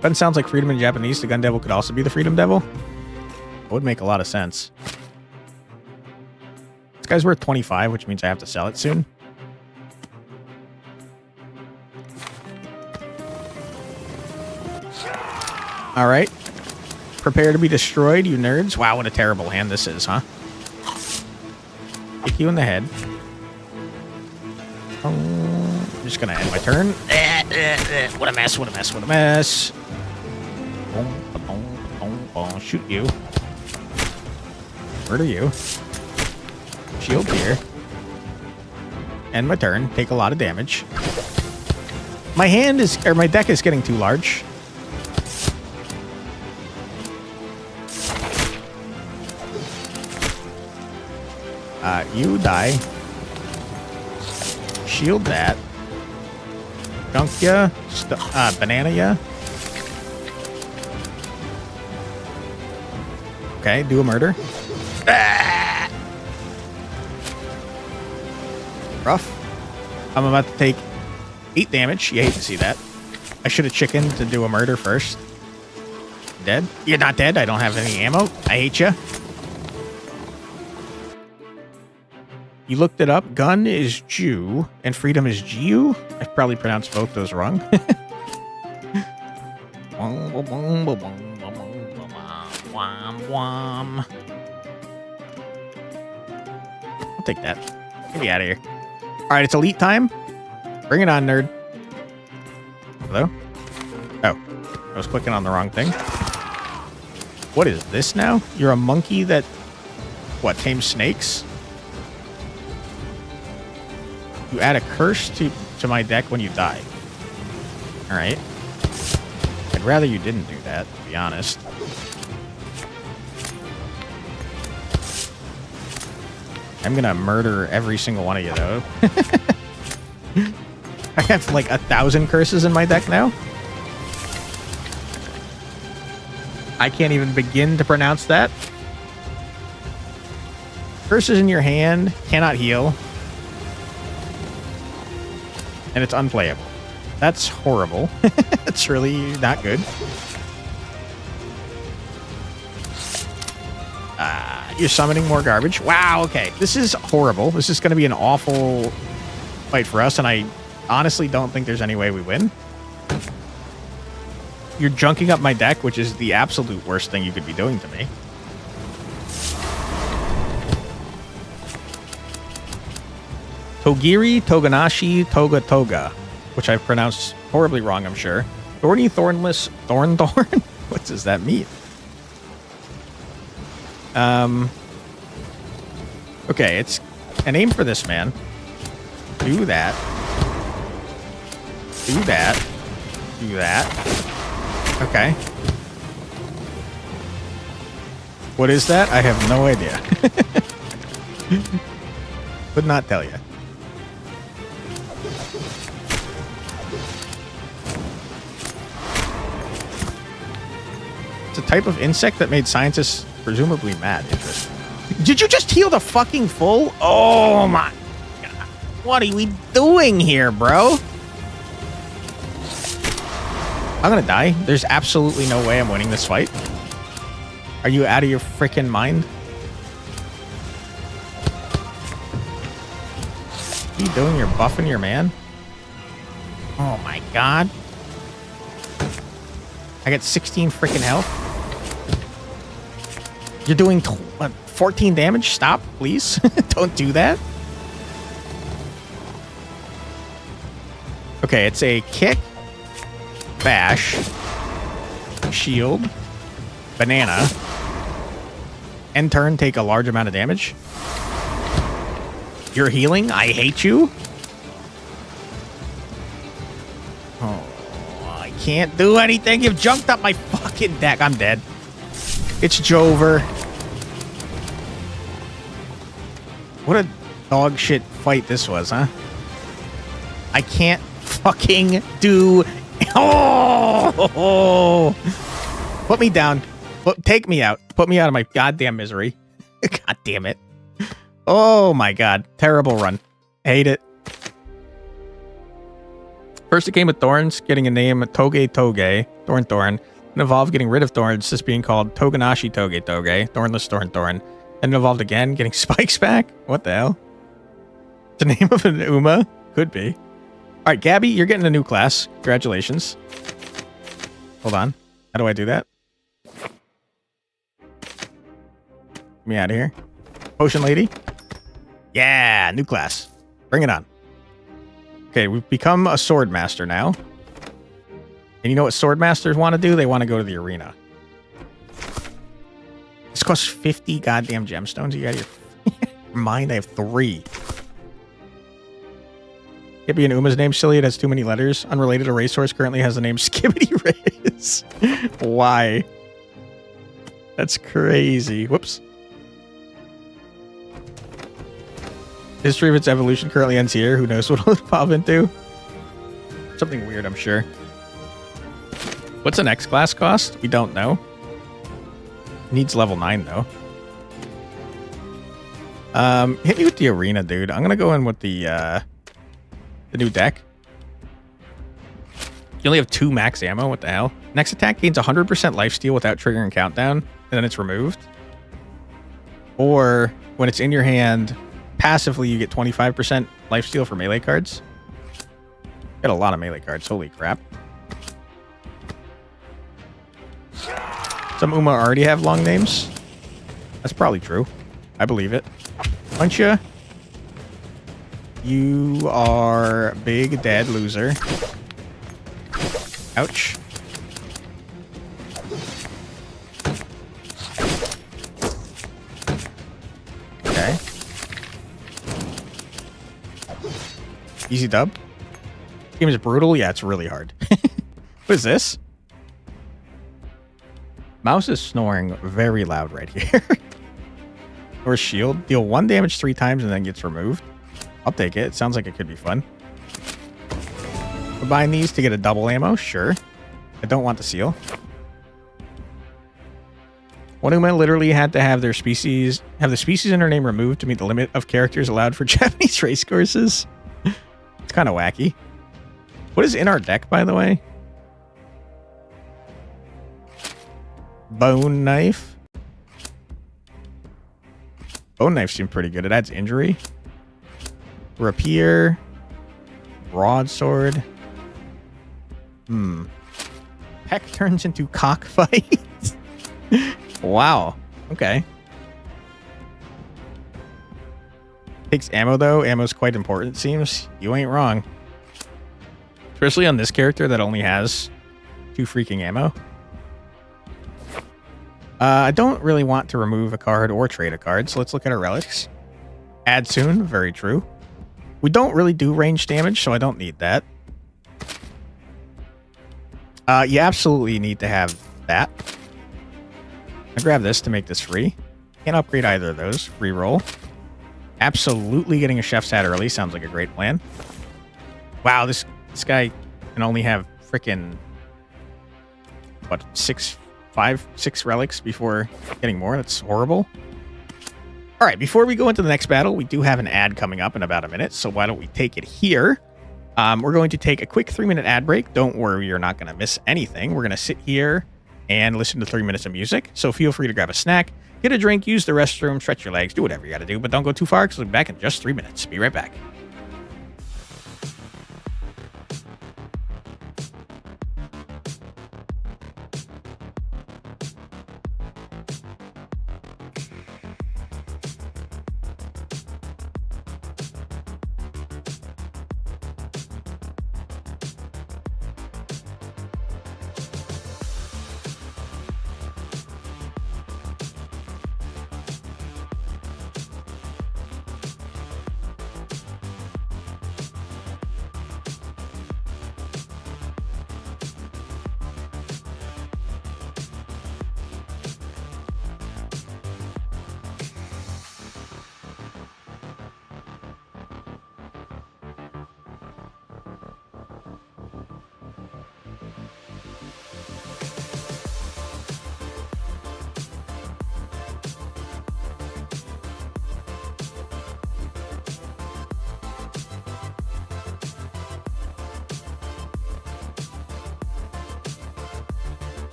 That sounds like freedom in Japanese. The gun devil could also be the freedom devil. That would make a lot of sense. This guy's worth 25, which means I have to sell it soon. All right. Prepare to be destroyed, you nerds. Wow, what a terrible hand this is, huh? Kick you in the head. I'm just gonna end my turn. What a mess, what a mess, what a mess. Shoot you. Murder you. Shield here. End my turn. Take a lot of damage. My hand is, or my deck is getting too large. You die. Shield that. Dunk ya. Banana ya. Okay, do a murder. Ah! Rough. I'm about to take 8 damage. You hate to see that. I should have chickened to do a murder first. Dead? You're not dead. I don't have any ammo. I hate you. You looked it up. Gun is Jew, and freedom is Jiu. I probably pronounced both those wrong. I'll take that. Get me out of here. All right, it's elite time. Bring it on, nerd. Hello? Oh, I was clicking on the wrong thing. What is this now? You're a monkey that, what, tames snakes? You add a curse to my deck when you die. All right. I'd rather you didn't do that, to be honest. I'm gonna murder every single one of you, though. I have like 1,000 curses in my deck now. I can't even begin to pronounce that. Curse is in your hand, cannot heal. And it's unplayable. That's horrible. It's really not good. You're summoning more garbage. Wow, okay. This is horrible. This is going to be an awful fight for us, and I honestly don't think there's any way we win. You're junking up my deck, which is the absolute worst thing you could be doing to me. Togiri, Toganashi, Toga Toga, which I've pronounced horribly wrong, I'm sure. Thorny, Thornless, Thorn. What does that mean? Okay, it's an aim for this man. Do that. Do that. Do that. Okay. What is that? I have no idea. Could not tell you. It's a type of insect that made scientists presumably mad. Interesting. Did you just heal the fucking full? Oh my God. What are we doing here, bro? I'm gonna die. There's absolutely no way I'm winning this fight. Are you out of your freaking mind? What are you doing? You're buffing your man? Oh my God. I got 16 freaking health. You're doing 14 damage? Stop, please. Don't do that. Okay, it's a kick, bash, shield, banana, end turn, take a large amount of damage. You're healing? I hate you. Oh, I can't do anything. You've junked up my fucking deck. I'm dead. It's Jover. What a dog shit fight this was, huh? I can't fucking do... Oh! Put me down. Take me out. Put me out of my goddamn misery. God damn it. Oh my God. Terrible run. Hate it. First it came with thorns, getting a name Toge Toge, Thorn Thorn. It evolved getting rid of thorns, just being called Toganashi Toge Toge, Thornless Thorn Thorn. Then it evolved again, getting spikes back? What the hell? The name of an Uma? Could be. Alright, Gabby, you're getting a new class. Congratulations. Hold on. How do I do that? Get me out of here. Potion Lady? Yeah, new class. Bring it on. Okay, we've become a sword master now. And you know what sword masters want to do? They want to go to the arena. This costs 50 goddamn gemstones. You out of your mind? I have 3. Can't be an Uma's name, silly. It has too many letters. Unrelated to racehorse currently has the name Skibbity Race. Why? That's crazy. Whoops. History of its evolution currently ends here. Who knows what it'll evolve into? Something weird, I'm sure. What's an X class cost? We don't know. Needs level 9 though. Hit me with the arena, dude. I'm gonna go in with the new deck. You only have 2 max ammo. What the hell? Next attack gains 100% lifesteal without triggering countdown, and then it's removed. Or when it's in your hand, passively you get 25% lifesteal for melee cards. Got a lot of melee cards. Holy crap. Some Uma already have long names. That's probably true. I believe it. Punch ya. You are big dead loser. Ouch. Okay. Easy dub. Game is brutal. Yeah, it's really hard. What is this? Mouse is snoring very loud right here. Or shield. Deal 1 damage 3 times and then gets removed. I'll take it. It sounds like it could be fun. We're buying these to get a double ammo. Sure. I don't want the seal. One woman literally had to have the species in her name removed to meet the limit of characters allowed for Japanese race courses. It's kind of wacky. What is in our deck, by the way? Bone knife. Bone knife seems pretty good. It adds injury. Rapier. Broadsword. Peck turns into cockfight. Wow. Okay. Takes ammo, though. Ammo's quite important, it seems. You ain't wrong. Especially on this character that only has 2 freaking ammo. I don't really want to remove a card or trade a card, so let's look at our relics. Add soon. Very true. We don't really do range damage, so I don't need that. You absolutely need to have that. I grab this to make this free. Can't upgrade either of those. Reroll. Absolutely getting a chef's hat early sounds like a great plan. Wow, this guy can only have frickin' what, 6 relics before getting more. That's horrible. All right, before we go into the next battle, we do have an ad coming up in about a minute, so why don't we take it here? We're going to take a quick 3-minute ad break. Don't worry, you're not going to miss anything. We're going to sit here and listen to 3 minutes of music, so feel free to grab a snack, get a drink, use the restroom, stretch your legs, do whatever you got to do, but don't go too far because we'll be back in just 3 minutes. Be right back.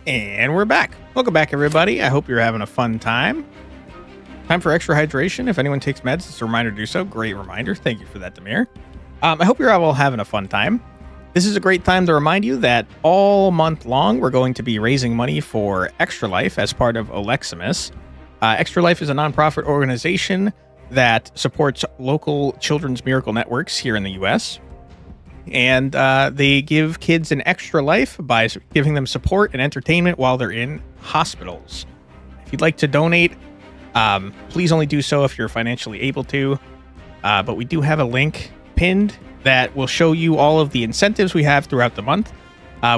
And we're back. Welcome back, everybody. I hope you're having a fun time. Time for extra hydration. If anyone takes meds, it's a reminder to do so. Great reminder. Thank you for that, Demir. I hope you're all having a fun time. This is a great time to remind you that all month long, we're going to be raising money for Extra Life as part of Oleximus. Extra Life is a nonprofit organization that supports local children's miracle networks here in the U.S. And they give kids an extra life by giving them support and entertainment while they're in hospitals. If you'd like to donate, please only do so if you're financially able to. But we do have a link pinned that will show you all of the incentives we have throughout the month.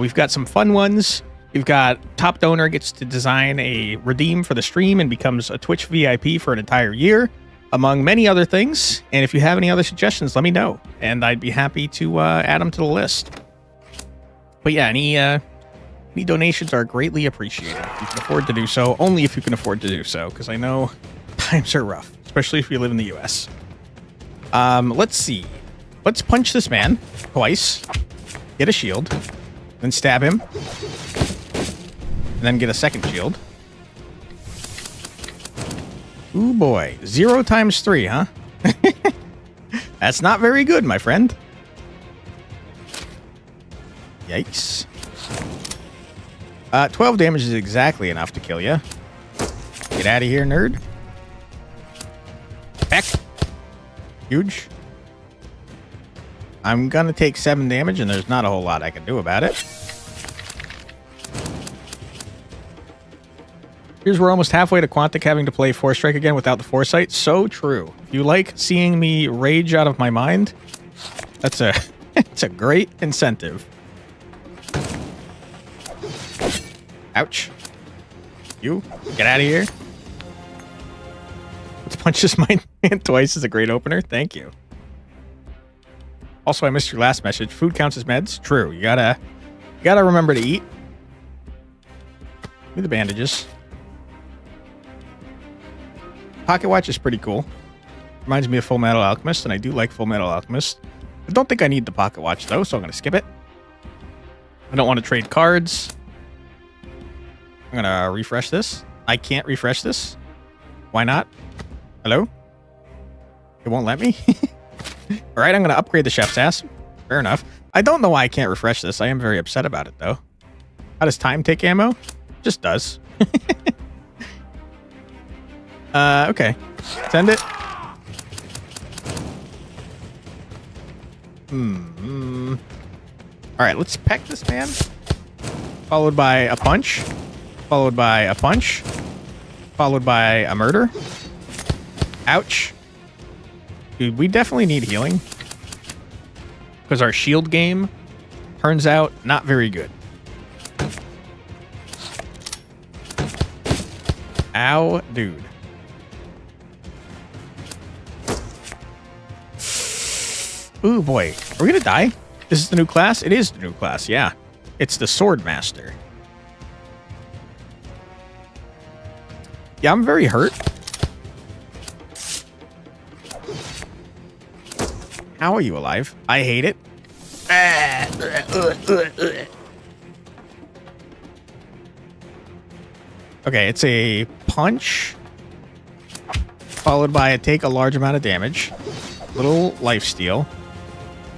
We've got some fun ones. We've got top donor gets to design a redeem for the stream and becomes a Twitch VIP for an entire year, among many other things. And if you have any other suggestions, let me know, and I'd be happy to add them to the list. But yeah, any donations are greatly appreciated. If you can afford to do so, only if you can afford to do so, because I know times are rough, especially if you live in the U.S. Let's see. Let's punch this man twice, get a shield, then stab him, and then get a second shield. Ooh boy, 0 times 3, huh? That's not very good, my friend. Yikes. 12 damage is exactly enough to kill you. Get out of here, nerd. Heck. Huge. I'm gonna take 7 damage, and there's not a whole lot I can do about it. Here's we're almost halfway to Quantic having to play Force Strike again without the Foresight. So true. If you like seeing me rage out of my mind, that's a it's a great incentive. Ouch. You get out of here. Let's punch this man twice is a great opener. Thank you. Also, I missed your last message. Food counts as meds. True. You gotta remember to eat. Give me the bandages. Pocket watch is pretty cool. Reminds me of Full Metal Alchemist, and I do like Full Metal Alchemist. I don't think I need the pocket watch though, so I'm gonna skip it. I don't want to trade cards. I'm gonna refresh this. I can't refresh this. Why not? Hello? It won't let me? Alright, I'm gonna upgrade the chef's ass. Fair enough. I don't know why I can't refresh this. I am very upset about it though. How does time take ammo? Just does. Okay. Send it. Alright, let's peck this man. Followed by a punch. Followed by a punch. Followed by a murder. Ouch. Dude, we definitely need healing. Because our shield game turns out not very good. Ow, dude. Ooh, boy. Are we gonna die? This is the new class? It is the new class, yeah. It's the Sword Master. Yeah, I'm very hurt. How are you alive? I hate it. Okay, it's a punch. Followed by a take a large amount of damage. Little lifesteal.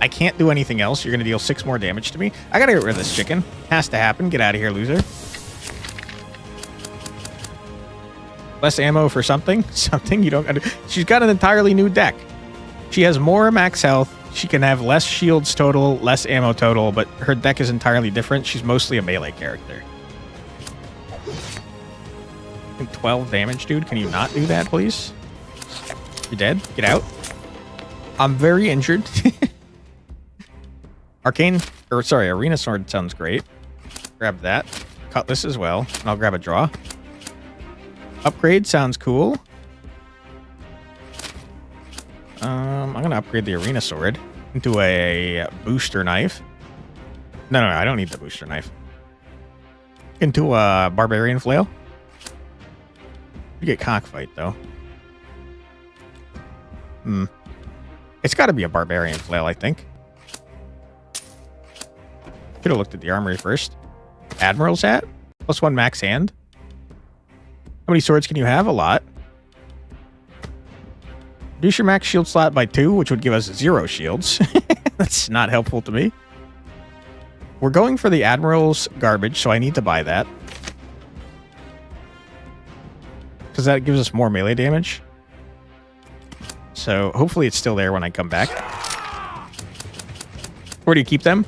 I can't do anything else. You're going to deal 6 more damage to me. I got to get rid of this chicken. Has to happen. Get out of here, loser. Less ammo for something. Something you don't... She's got an entirely new deck. She has more max health. She can have less shields total, less ammo total, but her deck is entirely different. She's mostly a melee character. 12 damage, dude. Can you not do that, please? You're dead. Get out. I'm very injured. Arena Sword sounds great. Grab that. Cutlass as well. And I'll grab a draw. Upgrade sounds cool. I'm going to upgrade the Arena Sword into a booster knife. No, I don't need the booster knife. Into a Barbarian Flail. You get Cockfight, though. It's got to be a Barbarian Flail, I think. Could have looked at the armory first. Admiral's Hat? +1 max hand. How many swords can you have? A lot. Reduce your max shield slot by 2, which would give us 0 shields. That's not helpful to me. We're going for the Admiral's garbage, so I need to buy that. Because that gives us more melee damage. So hopefully it's still there when I come back. Where do you keep them?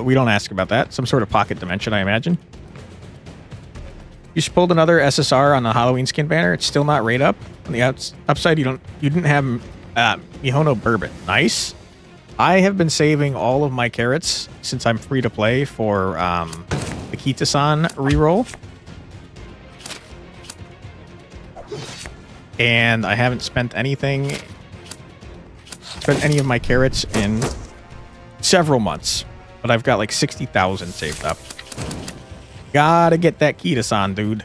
We don't ask about that. Some sort of pocket dimension, I imagine. You just pulled another SSR on the Halloween skin banner. It's still not right up. On the upside, you didn't have Mihono Bourbon. Nice. I have been saving all of my carrots since I'm free to play for the Kita-san reroll. And I haven't spent any of my carrots in several months. But I've got like 60,000 saved up. Gotta get that Kita-san, dude.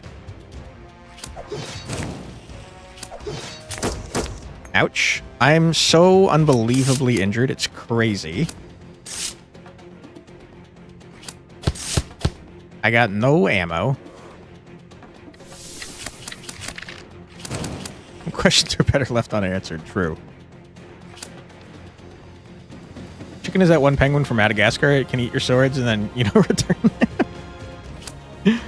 Ouch. I'm so unbelievably injured. It's crazy. I got no ammo. Questions are better left unanswered. True. Chicken is that one penguin from Madagascar. It can eat your swords and then, return them.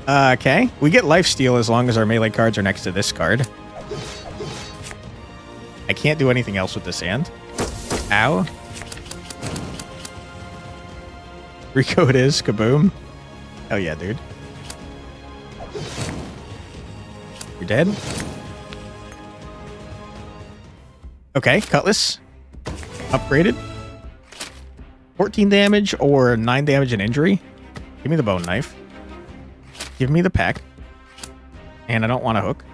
Okay. We get lifesteal as long as our melee cards are next to this card. I can't do anything else with this hand. Ow. Rico it is. Kaboom. Hell yeah, dude. You're dead? Okay, Cutlass. Upgraded. 14 damage or 9 damage and injury. Give me the bone knife. Give me the pack. And I don't want a hook.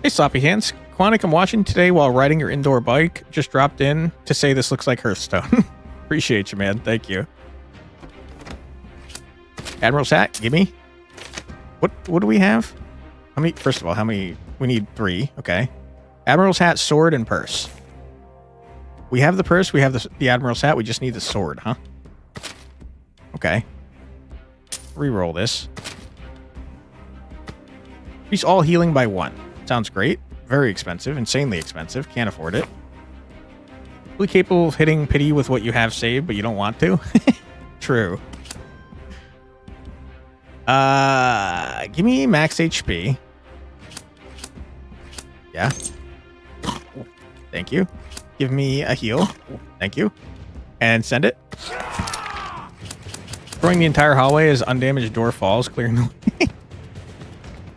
Hey, Sloppy Hands. Quanic, I'm watching today while riding your indoor bike. Just dropped in to say this looks like Hearthstone. Appreciate you, man. Thank you. Admiral's hat, gimme. What do we have? How many? First of all, how many? We need 3. Okay. Admiral's hat, sword, and purse. We have the purse. We have the Admiral's hat. We just need the sword, huh? Okay. Reroll this. He's all healing by 1. Sounds great. Very expensive. Insanely expensive. Can't afford it. Fully capable of hitting pity with what you have saved, but you don't want to. True. Give me max HP. Yeah. Thank you. Give me a heal. Thank you. And send it. Throwing the entire hallway as undamaged door falls, clearing the way.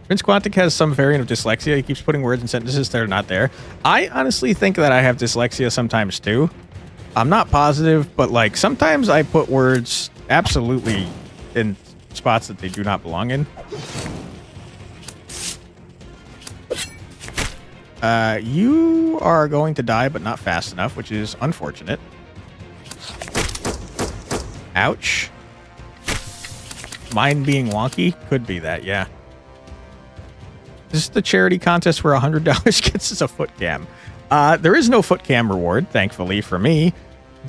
Prince Quantic has some variant of dyslexia. He keeps putting words and sentences that are not there. I honestly think that I have dyslexia sometimes too. I'm not positive, but like sometimes I put words absolutely in spots that they do not belong in. You are going to die, but not fast enough, which is unfortunate. Ouch. Mine being wonky? Could be that, yeah. This is the charity contest where $100 gets us a foot cam. There is no foot cam reward, thankfully, for me.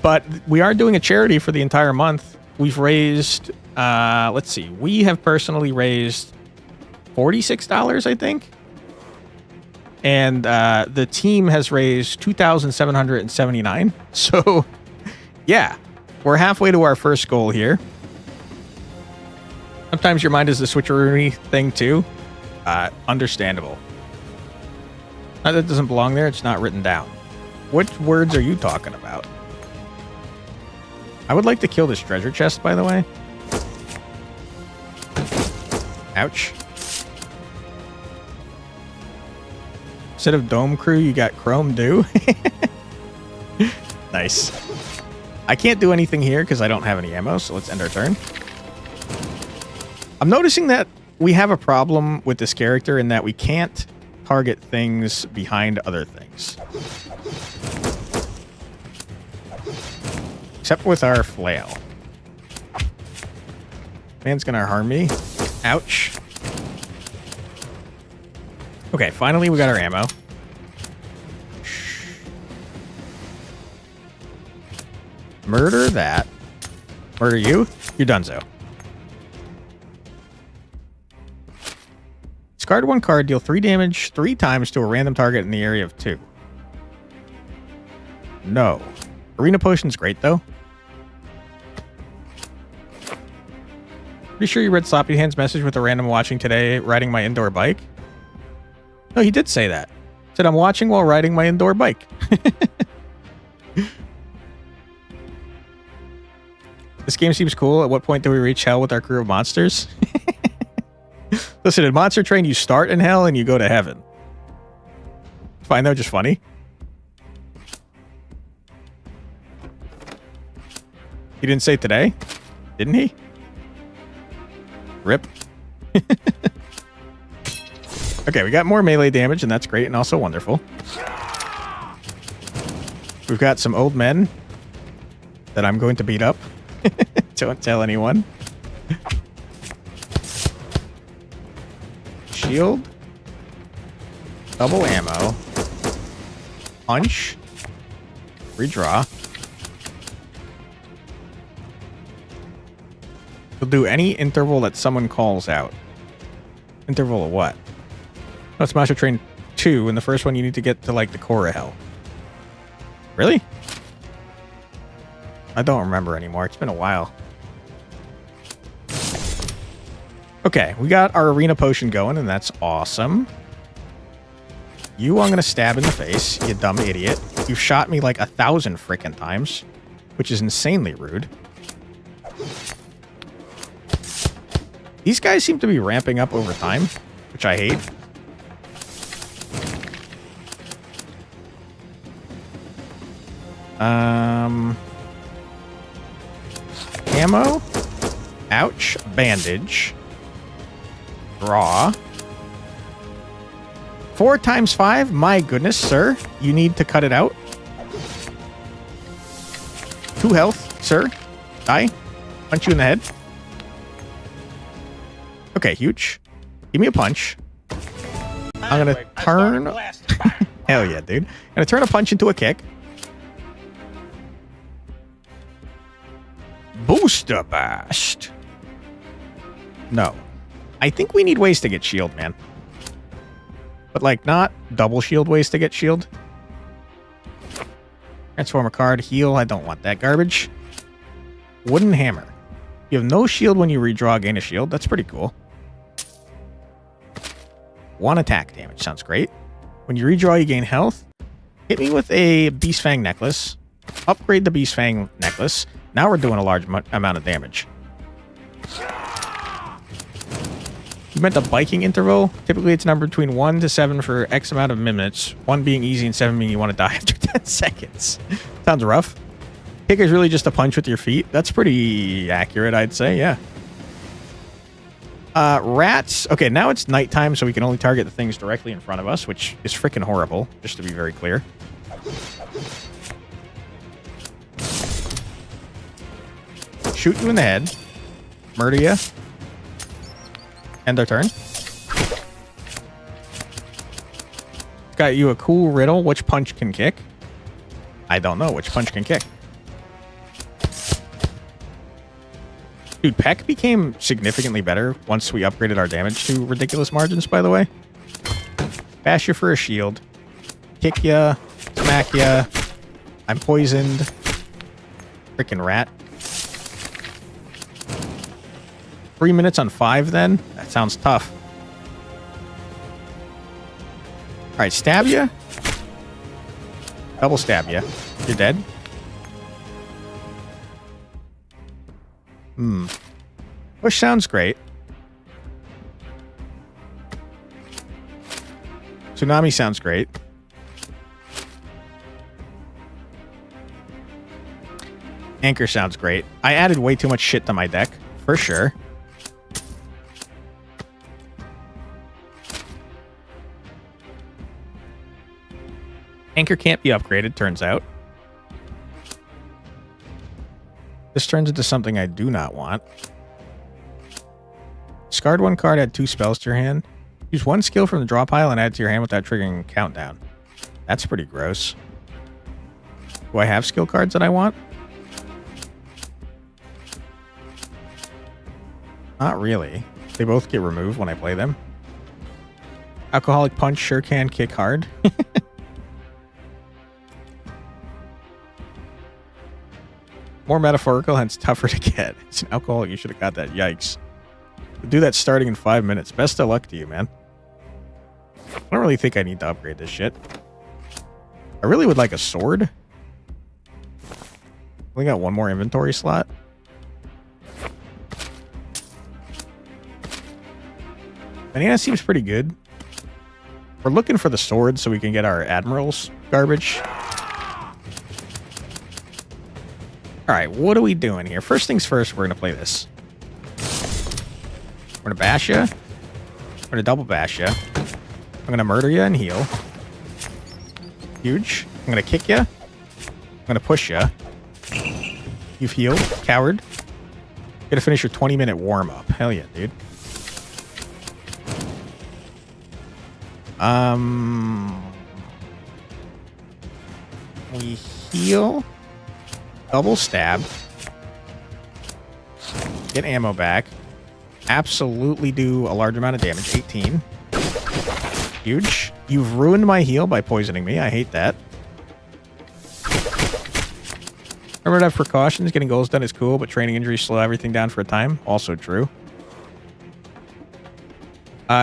But we are doing a charity for the entire month. We've raised, let's see. We have personally raised $46, I think. And the team has raised $2,779. So, yeah. We're halfway to our first goal here. Sometimes your mind is the switcheroo thing, too. Understandable. Now, that doesn't belong there. It's not written down. What words are you talking about? I would like to kill this treasure chest, by the way. Ouch. Instead of Dome Crew, you got Chrome Dew. Nice. I can't do anything here because I don't have any ammo, so let's end our turn. I'm noticing that we have a problem with this character in that we can't target things behind other things. Except with our flail. Man's gonna harm me. Ouch. Okay, finally we got our ammo. Murder that. Murder you? You're donezo. Discard 1 card, deal 3 damage 3 times to a random target in the area of 2. No. Arena Potion's great, though. Pretty sure you read Sloppy Hand's message with a random watching today riding my indoor bike. No, he did say that. Said, I'm watching while riding my indoor bike. This game seems cool. At what point do we reach hell with our crew of monsters? Listen, in Monster Train, you start in hell and you go to heaven. Fine, though, just funny. He didn't say today, didn't he? Rip. Okay, we got more melee damage, and that's great and also wonderful. We've got some old men that I'm going to beat up. Don't tell anyone. Shield. Double ammo. Punch. Redraw. You'll do any interval that someone calls out. Interval of what? No, it's Master Train 2, and the first one you need to get to, like, the core of hell. Really? I don't remember anymore. It's been a while. Okay, we got our arena potion going, and that's awesome. You, I'm gonna stab in the face, you dumb idiot. You've shot me like 1,000 frickin' times, which is insanely rude. These guys seem to be ramping up over time, which I hate. Ammo. Ouch. Bandage. Draw. 4 times 5? My goodness, sir. You need to cut it out. 2 health, sir. Die. Punch you in the head. Okay, huge. Give me a punch. I'm gonna turn... Hell yeah, dude. I'm gonna turn a punch into a kick. Booster Blast. No. I think we need ways to get shield, man. But, like, not double shield ways to get shield. Transform a card. Heal. I don't want that garbage. Wooden hammer. You have no shield when you redraw, gain a shield. That's pretty cool. 1 attack damage. Sounds great. When you redraw, you gain health. Hit me with a Beast Fang necklace. Upgrade the Beast Fang necklace. Now we're doing a large amount of damage. You meant a biking interval? Typically, it's numbered between 1 to 7 for X amount of minutes. 1 being easy and 7 being you want to die after 10 seconds. Sounds rough. Kick is really just a punch with your feet. That's pretty accurate, I'd say, yeah. Rats. Okay, now it's nighttime, so we can only target the things directly in front of us, which is freaking horrible, just to be very clear. Shoot you in the head. Murder you. End our turn. Got you a cool riddle. Which punch can kick? I don't know which punch can kick. Dude, Peck became significantly better once we upgraded our damage to ridiculous margins, by the way. Bash you for a shield. Kick ya. Smack ya. I'm poisoned. Frickin' rat. 3 minutes on 5, then? That sounds tough. Alright, stab ya. Double stab ya. You're dead. Push sounds great. Tsunami sounds great. Anchor sounds great. I added way too much shit to my deck, for sure. Anchor can't be upgraded, turns out. This turns into something I do not want. Discard 1 card, add 2 spells to your hand. Use 1 skill from the draw pile and add to your hand without triggering a countdown. That's pretty gross. Do I have skill cards that I want? Not really. They both get removed when I play them. Alcoholic Punch sure can kick hard. More metaphorical, hence tougher to get. It's an alcoholic, you should have got that. Yikes. We'll do that starting in 5 minutes. Best of luck to you, man. I don't really think I need to upgrade this shit. I really would like a sword. We got one more inventory slot. Banana seems pretty good. We're looking for the sword so we can get our admiral's garbage. Alright, what are we doing here? First things first, we're going to play this. We're going to bash ya. We're going to double bash ya. I'm going to murder ya and heal. Huge. I'm going to kick ya. I'm going to push ya. You've healed, coward. You're going to finish your 20-minute warm-up. Hell yeah, dude. We heal. Double stab. Get ammo back. Absolutely do a large amount of damage. 18. Huge. You've ruined my heal by poisoning me. I hate that. Remember to have precautions. Getting goals done is cool, but training injuries slow everything down for a time. Also true.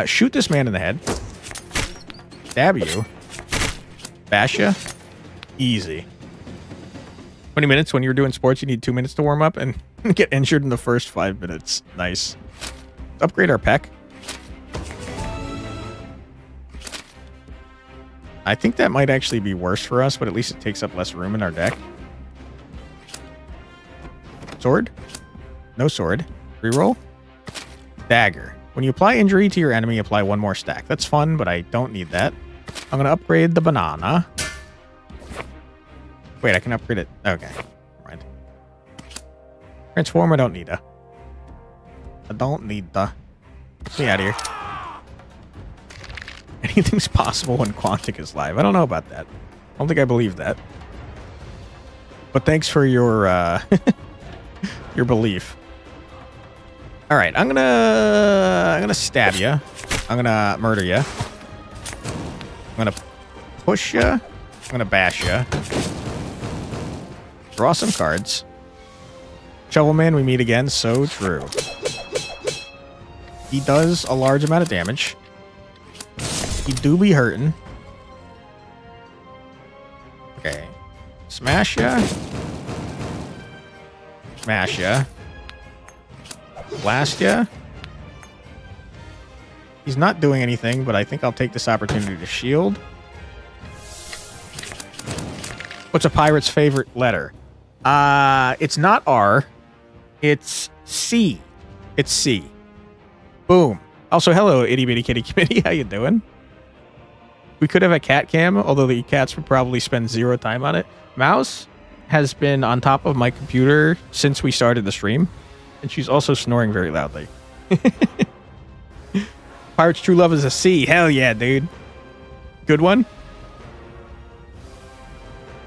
Shoot this man in the head. Stab you. Bash ya. Easy. 20 minutes. When you're doing sports, you need 2 minutes to warm up and get injured in the first 5 minutes. Nice. Let's upgrade our peck. I think that might actually be worse for us, but at least it takes up less room in our deck. Sword? No sword. Reroll. Dagger. When you apply injury to your enemy, apply one more stack. That's fun, but I don't need that. I'm going to upgrade the banana. Wait, I can upgrade it. Okay. Right. Transform, I don't need a. I don't need the. Get me out of here. Anything's possible when Quantic is live. I don't know about that. I don't think I believe that. But thanks for your your belief. All right, I'm gonna stab you. I'm gonna murder you. I'm gonna push you. I'm gonna bash you. Draw some cards. Shovelman, we meet again. So true. He does a large amount of damage. He do be hurting. Okay. Smash ya. Smash ya. Blast ya. He's not doing anything, but I think I'll take this opportunity to shield. What's a pirate's favorite letter? It's not R. It's C. It's C. Boom. Also, hello, itty bitty kitty committee. How you doing? We could have a cat cam, although the cats would probably spend 0 time on it. Mouse has been on top of my computer since we started the stream, and she's also snoring very loudly. Pirate's true love is a C. Hell yeah, dude. Good one?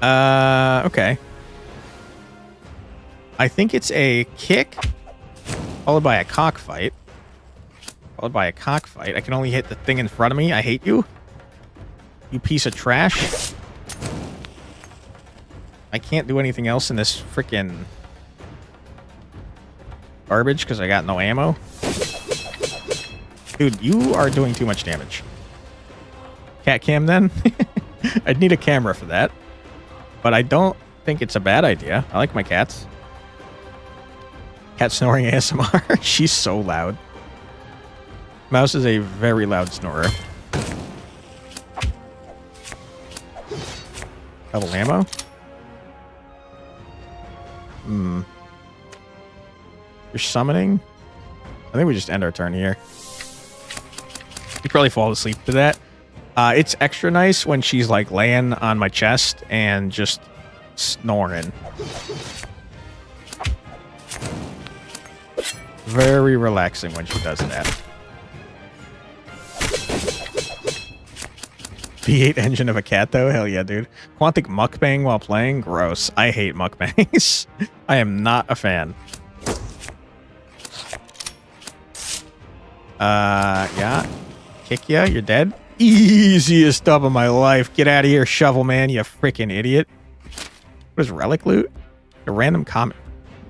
Okay. I think it's a kick, followed by a cockfight. Followed by a cockfight. I can only hit the thing in front of me. I hate you. You piece of trash. I can't do anything else in this freaking garbage because I got no ammo. Dude, you are doing too much damage. Cat cam then? I'd need a camera for that. But I don't think it's a bad idea. I like my cats. Cat snoring ASMR. She's so loud. Mouse is a very loud snorer. Double ammo? You're summoning? I think we just end our turn here. You probably fall asleep to that. It's extra nice when she's like laying on my chest and just snoring. Very relaxing when she does that. V8 engine of a cat, though? Hell yeah, dude. Quantic mukbang while playing? Gross. I hate mukbangs. I am not a fan. Yeah. Kick ya. You're dead. Easiest dub of my life. Get out of here, shovel man, you freaking idiot. What is relic loot? A random common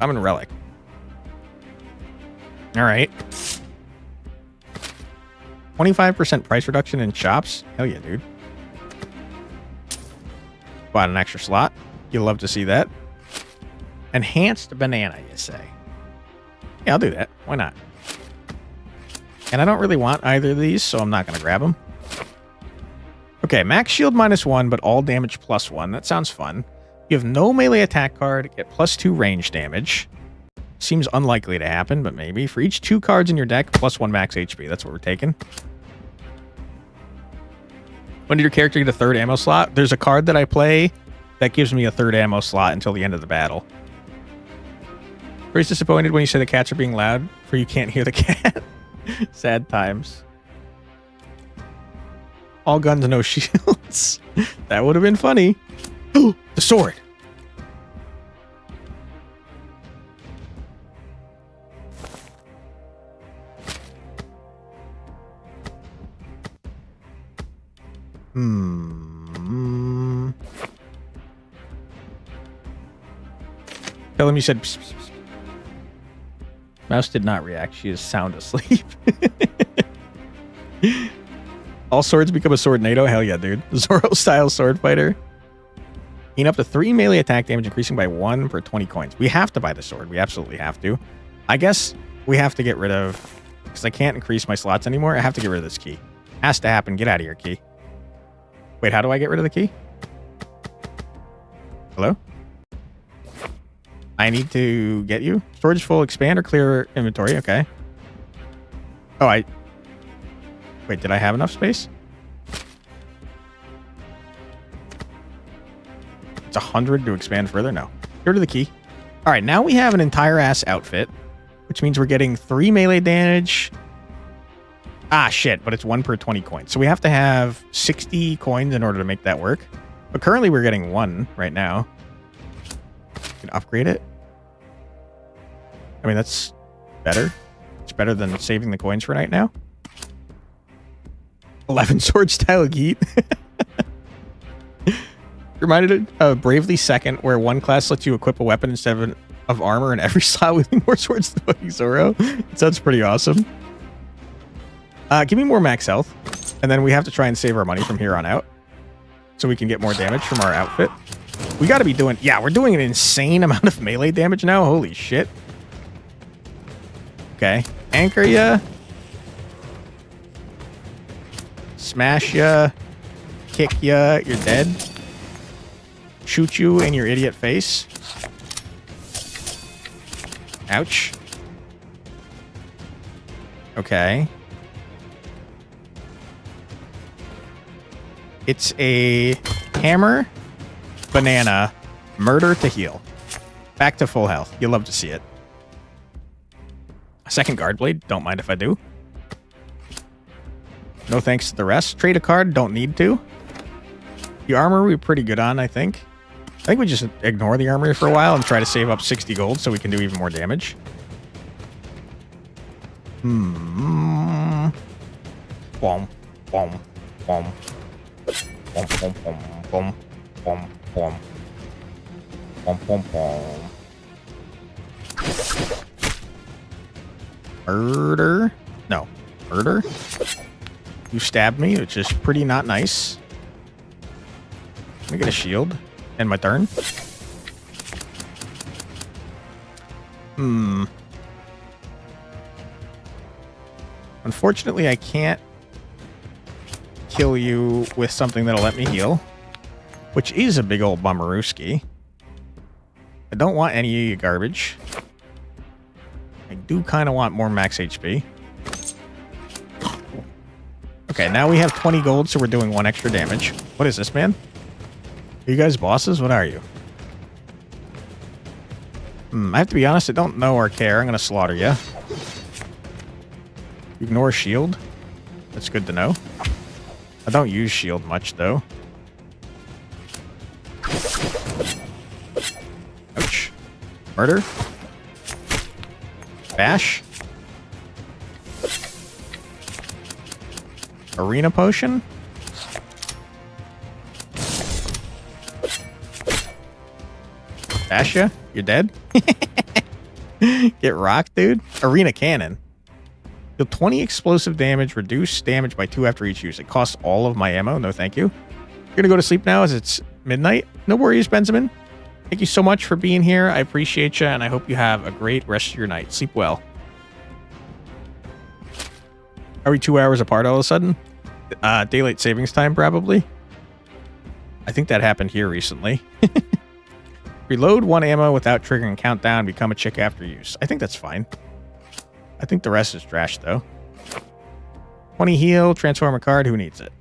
relic. All right. 25% price reduction in shops. Hell yeah, dude. Bought an extra slot. You'll love to see that. Enhanced banana, you say? Yeah, I'll do that. Why not? And I don't really want either of these, so I'm not going to grab them. Okay, max shield -1, but all damage +1. That sounds fun. You have no melee attack card. Get +2 range damage. Seems unlikely to happen, but maybe. For each 2 cards in your deck, +1 max HP. That's what we're taking. When did your character get a 3rd ammo slot? There's a card that I play that gives me a 3rd ammo slot until the end of the battle. Very disappointed when you say the cats are being loud, for you can't hear the cat. Sad times. All guns, no shields. That would have been funny. Ooh, the sword. Tell him you said pss, pss, pss. Mouse did not react. She is sound asleep. All swords become a sword NATO. Hell yeah, dude. Zoro style sword fighter. Gain up to 3 melee attack damage, increasing by 1 per 20 coins. We have to buy the sword. We absolutely have to. I guess we have to get rid of... Because I can't increase my slots anymore. I have to get rid of this key. Has to happen. Get out of here, key. Wait, how do I get rid of the key? Hello? I need to get you. Storage full, expand or clear inventory. Okay. Oh, Wait, did I have enough space? It's 100 to expand further? No. Get rid of the key. All right, now we have an entire ass outfit, which means we're getting 3 melee damage. Ah, shit, but it's 1 per 20 coins. So we have to have 60 coins in order to make that work. But currently we're getting 1 right now. We can upgrade it. I mean, that's better. It's better than saving the coins for right now. 11 sword style geet. Reminded of Bravely Second, where one class lets you equip a weapon instead of armor in every slot with more swords than fucking Zoro. It sounds pretty awesome. Give me more max health, and then we have to try and save our money from here on out, so we can get more damage from our outfit. We got to be doing... Yeah, we're doing an insane amount of melee damage now. Holy shit. Okay. Anchor ya. Smash ya. Kick ya. You're dead. Shoot you in your idiot face. Ouch. Okay. It's a hammer, banana, murder to heal. Back to full health. You'll love to see it. A second guard blade. Don't mind if I do. No thanks to the rest. Trade a card. Don't need to. The armor we're pretty good on, I think. I think we just ignore the armor for a while and try to save up 60 gold so we can do even more damage. Boom. Boom. Boom. Boom. Boom, boom, boom, boom, boom, boom. Boom, boom, boom. Murder? No. Murder? You stabbed me, which is pretty not nice. Let me get a shield. End my turn. Unfortunately, I can't kill you with something that'll let me heal, which is a big old bummerooski. I don't want any of your garbage. I do kind of want more max HP. Okay, now we have 20 gold, so we're doing 1 extra damage. What is this, man? Are you guys bosses? What are you? I have to be honest, I don't know or care. I'm going to slaughter you. Ignore shield. That's good to know. I don't use shield much, though. Ouch. Murder. Bash. Arena potion. Bash ya? You're dead? Get rocked, dude. Arena cannon. Deal 20 explosive damage, reduce damage by 2 after each use. It costs all of my ammo. No, thank you. You're gonna go to sleep now as it's midnight. No worries, Benjamin. Thank you so much for being here. I appreciate you, and I hope you have a great rest of your night. Sleep well. Are we 2 hours apart all of a sudden? Daylight savings time, probably. I think that happened here recently. Reload 1 ammo without triggering countdown. Become a chick after use. I think that's fine. I think the rest is trash, though. 20 heal, transform a card. Who needs it?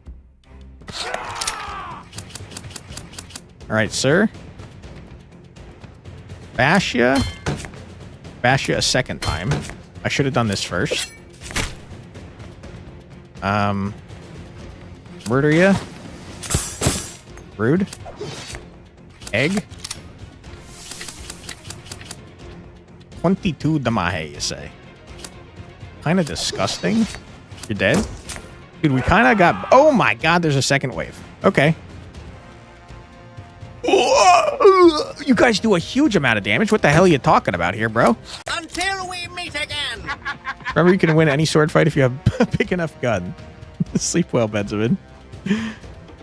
All right, sir. Bash ya. Bash ya a second time. I should have done this first. Murder ya. Rude. Egg. 22 damahe, you say. Kind of disgusting. You're dead? Dude, we kind of got... Oh my god, there's a second wave. Okay. You guys do a huge amount of damage. What the hell are you talking about here, bro? Until we meet again. Remember, you can win any sword fight if you have a big enough gun. Sleep well, Benjamin.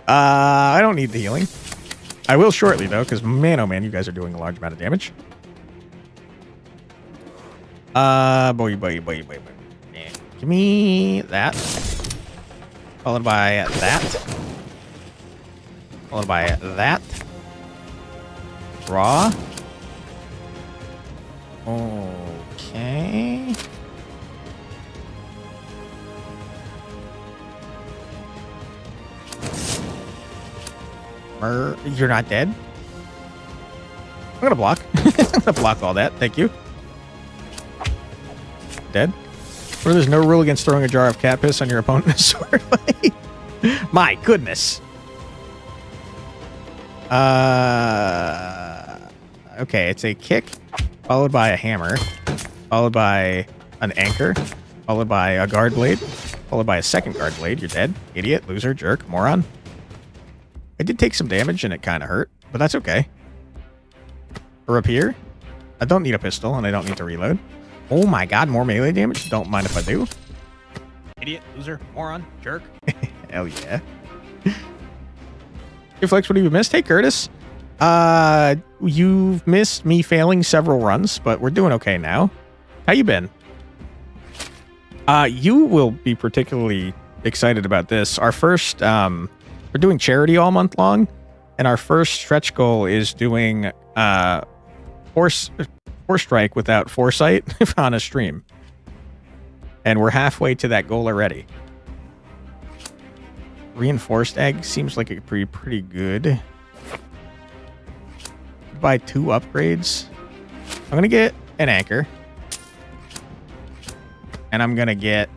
I don't need the healing. I will shortly, though, because, man, oh man, you guys are doing a large amount of damage. Boy. Yeah. Give me that. Followed by that. Followed by that. Raw. Okay. You're not dead? I'm gonna block. I'm gonna block all that. Thank you. Dead? Where there's no rule against throwing a jar of cat piss on your opponent in a sword fight. My goodness. Okay, it's a kick, followed by a hammer, followed by an anchor, followed by a guard blade, followed by a second guard blade. You're dead. Idiot, loser, jerk, moron. I did take some damage and it kind of hurt, but that's okay. A rapier. I don't need a pistol and I don't need to reload. Oh my god, more melee damage? Don't mind if I do. Idiot, loser, moron, jerk. Hell yeah. Hey Flex, what have you missed? Hey Curtis. You've missed me failing several runs, but we're doing okay now. How you been? You will be particularly excited about this. Our first, we're doing charity all month long, and our first stretch goal is doing Force Strike without foresight on a stream. And we're halfway to that goal already. Reinforced egg seems like it could be pretty good. Buy 2 upgrades. I'm going to get an anchor. And I'm going to get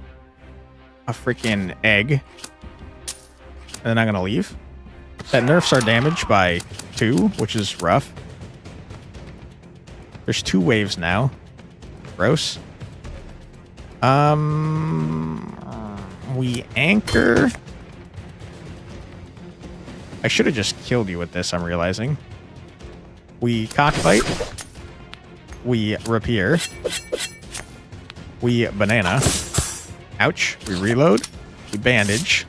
a freaking egg. And then I'm going to leave. That nerfs our damage by 2, which is rough. There's 2 waves now. Gross. We anchor. I should have just killed you with this, I'm realizing. We cockfight. We rapier. We banana. Ouch. We reload. We bandage.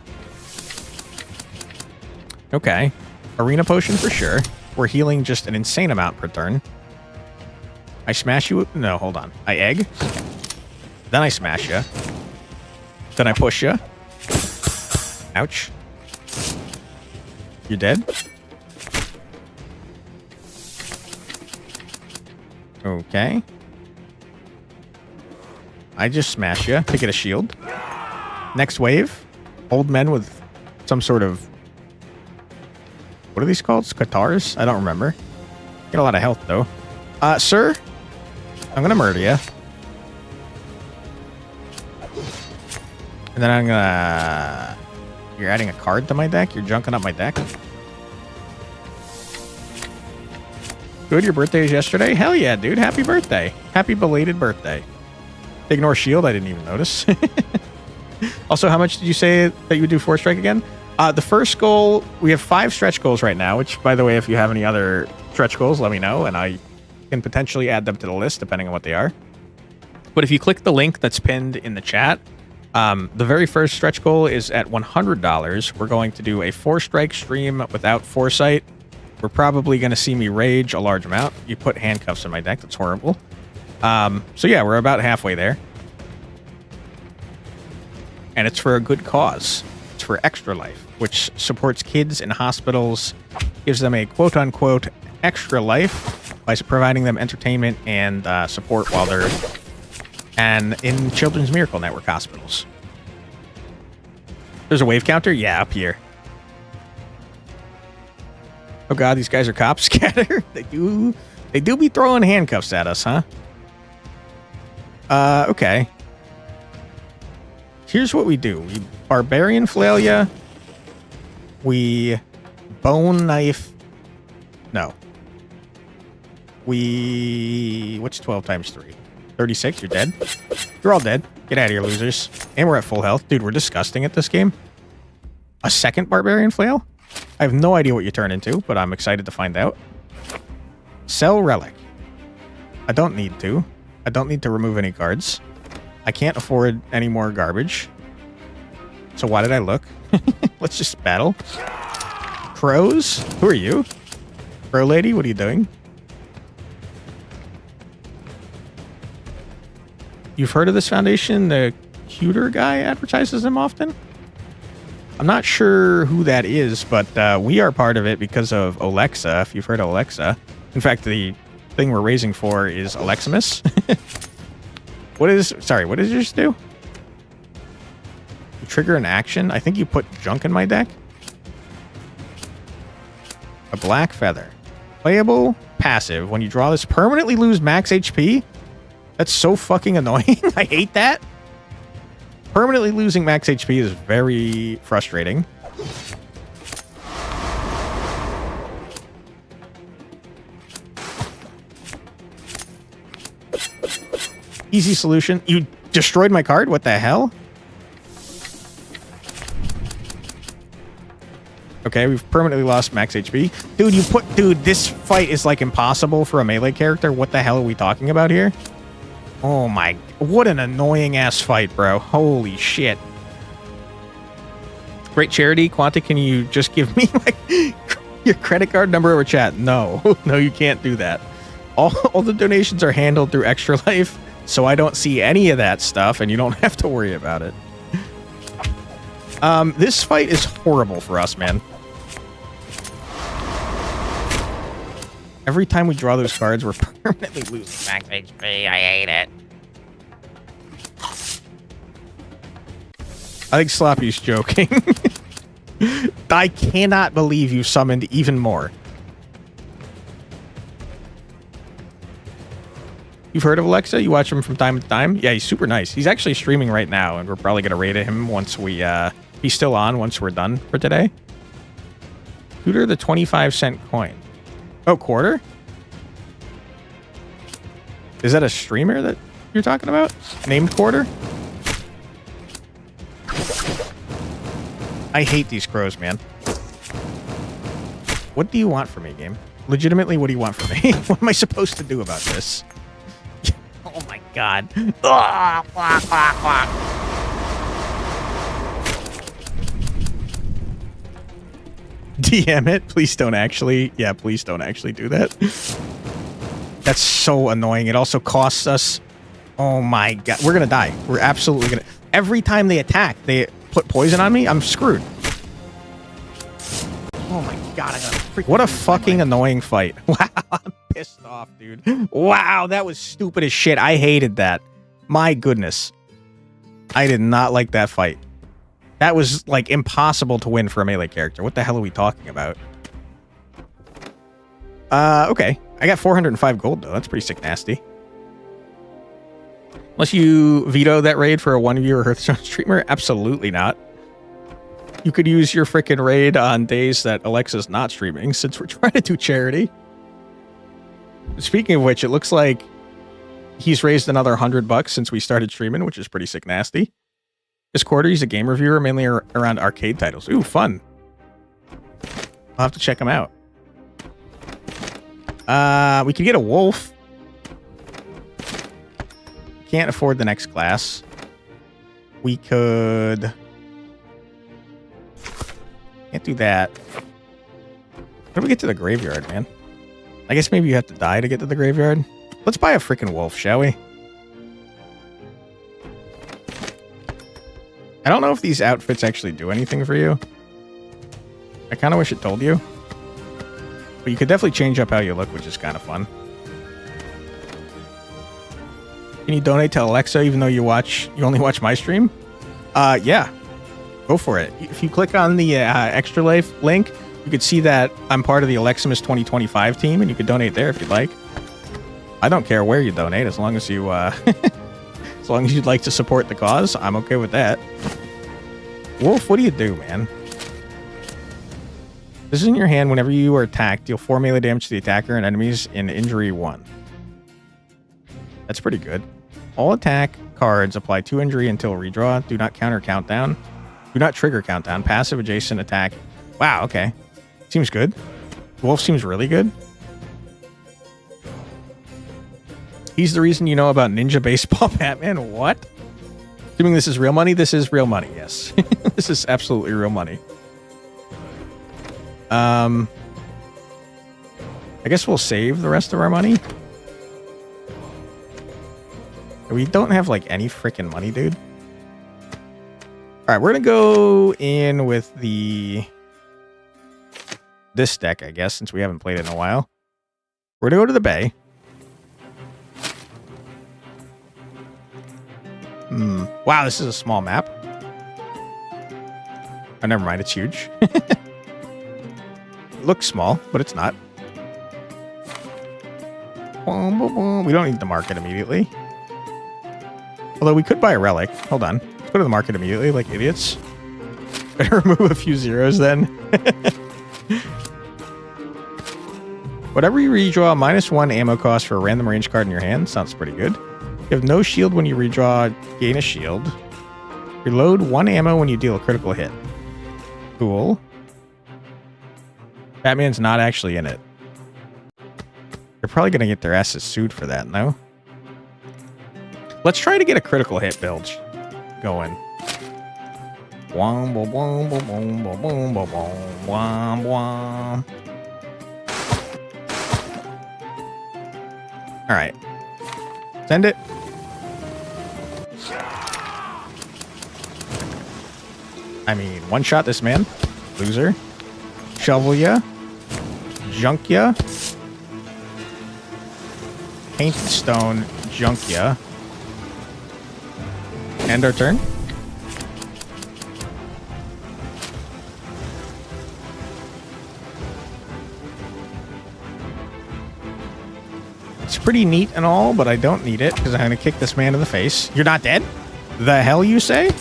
Okay. Arena potion for sure. We're healing just an insane amount per turn. I smash you. No, hold on. I egg. Then I smash you. Then I push you. Ouch. You're dead? Okay. I just smash you to get a shield. Next wave. Old men with some sort of... What are these called? Scatars? I don't remember. Get a lot of health, though. Sir? I'm gonna murder you. And then I'm gonna... You're adding a card to my deck? You're junking up my deck? Good, your birthday is yesterday? Hell yeah, dude. Happy birthday. Happy belated birthday. Ignore shield, I didn't even notice. Also, how much did you say that you would do Force Strike again? The first goal, we have 5 stretch goals right now, which, by the way, if you have any other stretch goals, let me know, and I can potentially add them to the list, depending on what they are. But if you click the link that's pinned in the chat, The very first stretch goal is at $100. We're going to do a 4-strike stream without foresight. We're probably going to see me rage a large amount. You put handcuffs in my deck. That's horrible. So yeah, we're about halfway there. And it's for a good cause. It's for Extra Life, which supports kids in hospitals, gives them a quote-unquote extra life by providing them entertainment and support while they're in Children's Miracle Network hospitals. There's a wave counter? Yeah, up here. Oh god, these guys are cops. Scatter. They do be throwing handcuffs at us, huh? Okay. Here's what we do. We barbarian flail ya. We bone knife. No. What's 12 times 3? 36, you're dead. You're all dead. Get out of here, losers. And we're at full health. Dude, we're disgusting at this game. A second barbarian flail? I have no idea what you turn into, but I'm excited to find out. Sell relic. I don't need to. I don't need to remove any cards. I can't afford any more garbage. So why did I look? Let's just battle. Crows? Who are you? Crow lady, what are you doing? You've heard of this foundation? The cuter guy advertises them often? I'm not sure who that is, but we are part of it because of Alexa, if you've heard of Alexa. In fact, the thing we're raising for is Aleximus. What does yours do? You trigger an action? I think you put junk in my deck. A black feather. Playable, passive. When you draw this, permanently lose max HP? That's so fucking annoying. I hate that. Permanently losing max HP is very frustrating. Easy solution. You destroyed my card? What the hell? Okay, we've permanently lost max HP. Dude, this fight is like impossible for a melee character. What the hell are we talking about here? Oh my, what an annoying ass fight, bro. Holy shit. Great charity. Quanta, can you just give me your credit card number over chat? No, no, you can't do that. All the donations are handled through Extra Life, so I don't see any of that stuff, and you don't have to worry about it. This fight is horrible for us, man. Every time we draw those cards, we're permanently losing max HP. I hate it. I think Sloppy's joking. I cannot believe you summoned even more. You've heard of Alexa? You watch him from time to time? Yeah, he's super nice. He's actually streaming right now, and we're probably going to raid him once we... he's still on once we're done for today. Tutor the 25-cent coin. Oh, quarter? Is that a streamer that you're talking about? Named Quarter? I hate these crows, man. What do you want from me, game? Legitimately, what do you want from me? What am I supposed to do about this? Oh my god. DM it. Please don't actually. Yeah, please don't actually do that. That's so annoying. It also costs us. Oh my god. We're gonna die. We're absolutely gonna. Every time they attack, they put poison on me. I'm screwed. Oh my god. I gotta freaking. What a fucking annoying fight. Wow. I'm pissed off, dude. Wow. That was stupid as shit. I hated that. My goodness. I did not like that fight. That was, like, impossible to win for a melee character. What the hell are we talking about? Okay. I got 405 gold, though. That's pretty sick nasty. Unless you veto that raid for a 1-viewer Hearthstone streamer? Absolutely not. You could use your frickin' raid on days that Alexa's not streaming, since we're trying to do charity. Speaking of which, it looks like he's raised another $100 since we started streaming, which is pretty sick nasty. This quarter, he's a game reviewer, mainly around arcade titles. Ooh, fun. I'll have to check him out. We could get a wolf. Can't afford the next class. we could... Can't do that. How do we get to the graveyard, man? I guess maybe you have to die to get to the graveyard. Let's buy a freaking wolf, shall we? I don't know if these outfits actually do anything for you. I kind of wish it told you. But you could definitely change up how you look, which is kind of fun. Can you donate to Alexa even though you only watch my stream? Yeah. Go for it. If you click on the Extra Life link, you could see that I'm part of the Aleximus 2025 team, and you could donate there if you'd like. I don't care where you donate, as long as you, as long as you'd like to support the cause, I'm okay with that. Wolf, what do you do, man? This is in your hand. Whenever you are attacked, deal 4 melee damage to the attacker and enemies in injury 1. That's pretty good. All attack cards apply 2 injury until redraw. Do not counter countdown. Do not trigger countdown. Passive adjacent attack. Wow, okay. Seems good. Wolf seems really good. He's the reason you know about Ninja Baseball Batman. What? Assuming this is real money? This is real money, yes. This is absolutely real money. I guess we'll save the rest of our money. We don't have, like, any freaking money, dude. Alright, we're gonna go in with this deck, I guess, since we haven't played it in a while. We're gonna go to the bay. Wow, this is a small map. Oh, never mind, it's huge. It looks small, but it's not. We don't need to market immediately. Although we could buy a relic. Hold on. Let's go to the market immediately, like idiots. Better remove a few zeros then. Whatever you redraw, -1 ammo cost for a random range card in your hand. Sounds pretty good. You have no shield when you redraw, gain a shield. Reload 1 ammo when you deal a critical hit. Cool. Batman's not actually in it. They're probably going to get their asses sued for that, no? Let's try to get a critical hit build going. Alright. Send it. I mean, one shot this man. Loser. Shovel ya. Junk ya. Painted stone. Junk ya. End our turn. It's pretty neat and all, but I don't need it because I'm going to kick this man in the face. You're not dead? The hell you say?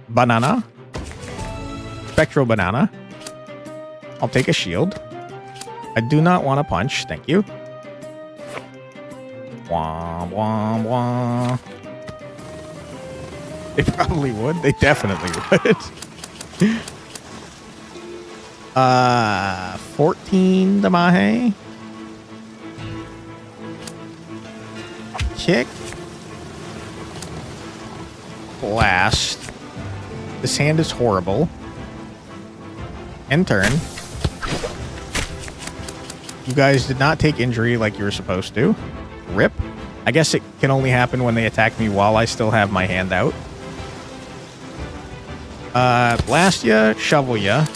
Banana. Spectral banana. I'll take a shield. I do not want to punch. Thank you. Wah, wah, wah. They probably would. They definitely would. 14 Damahe. Kick. Blast. This hand is horrible. End turn. You guys did not take injury like you were supposed to. Rip. I guess it can only happen when they attack me while I still have my hand out. Blast ya, shovel ya.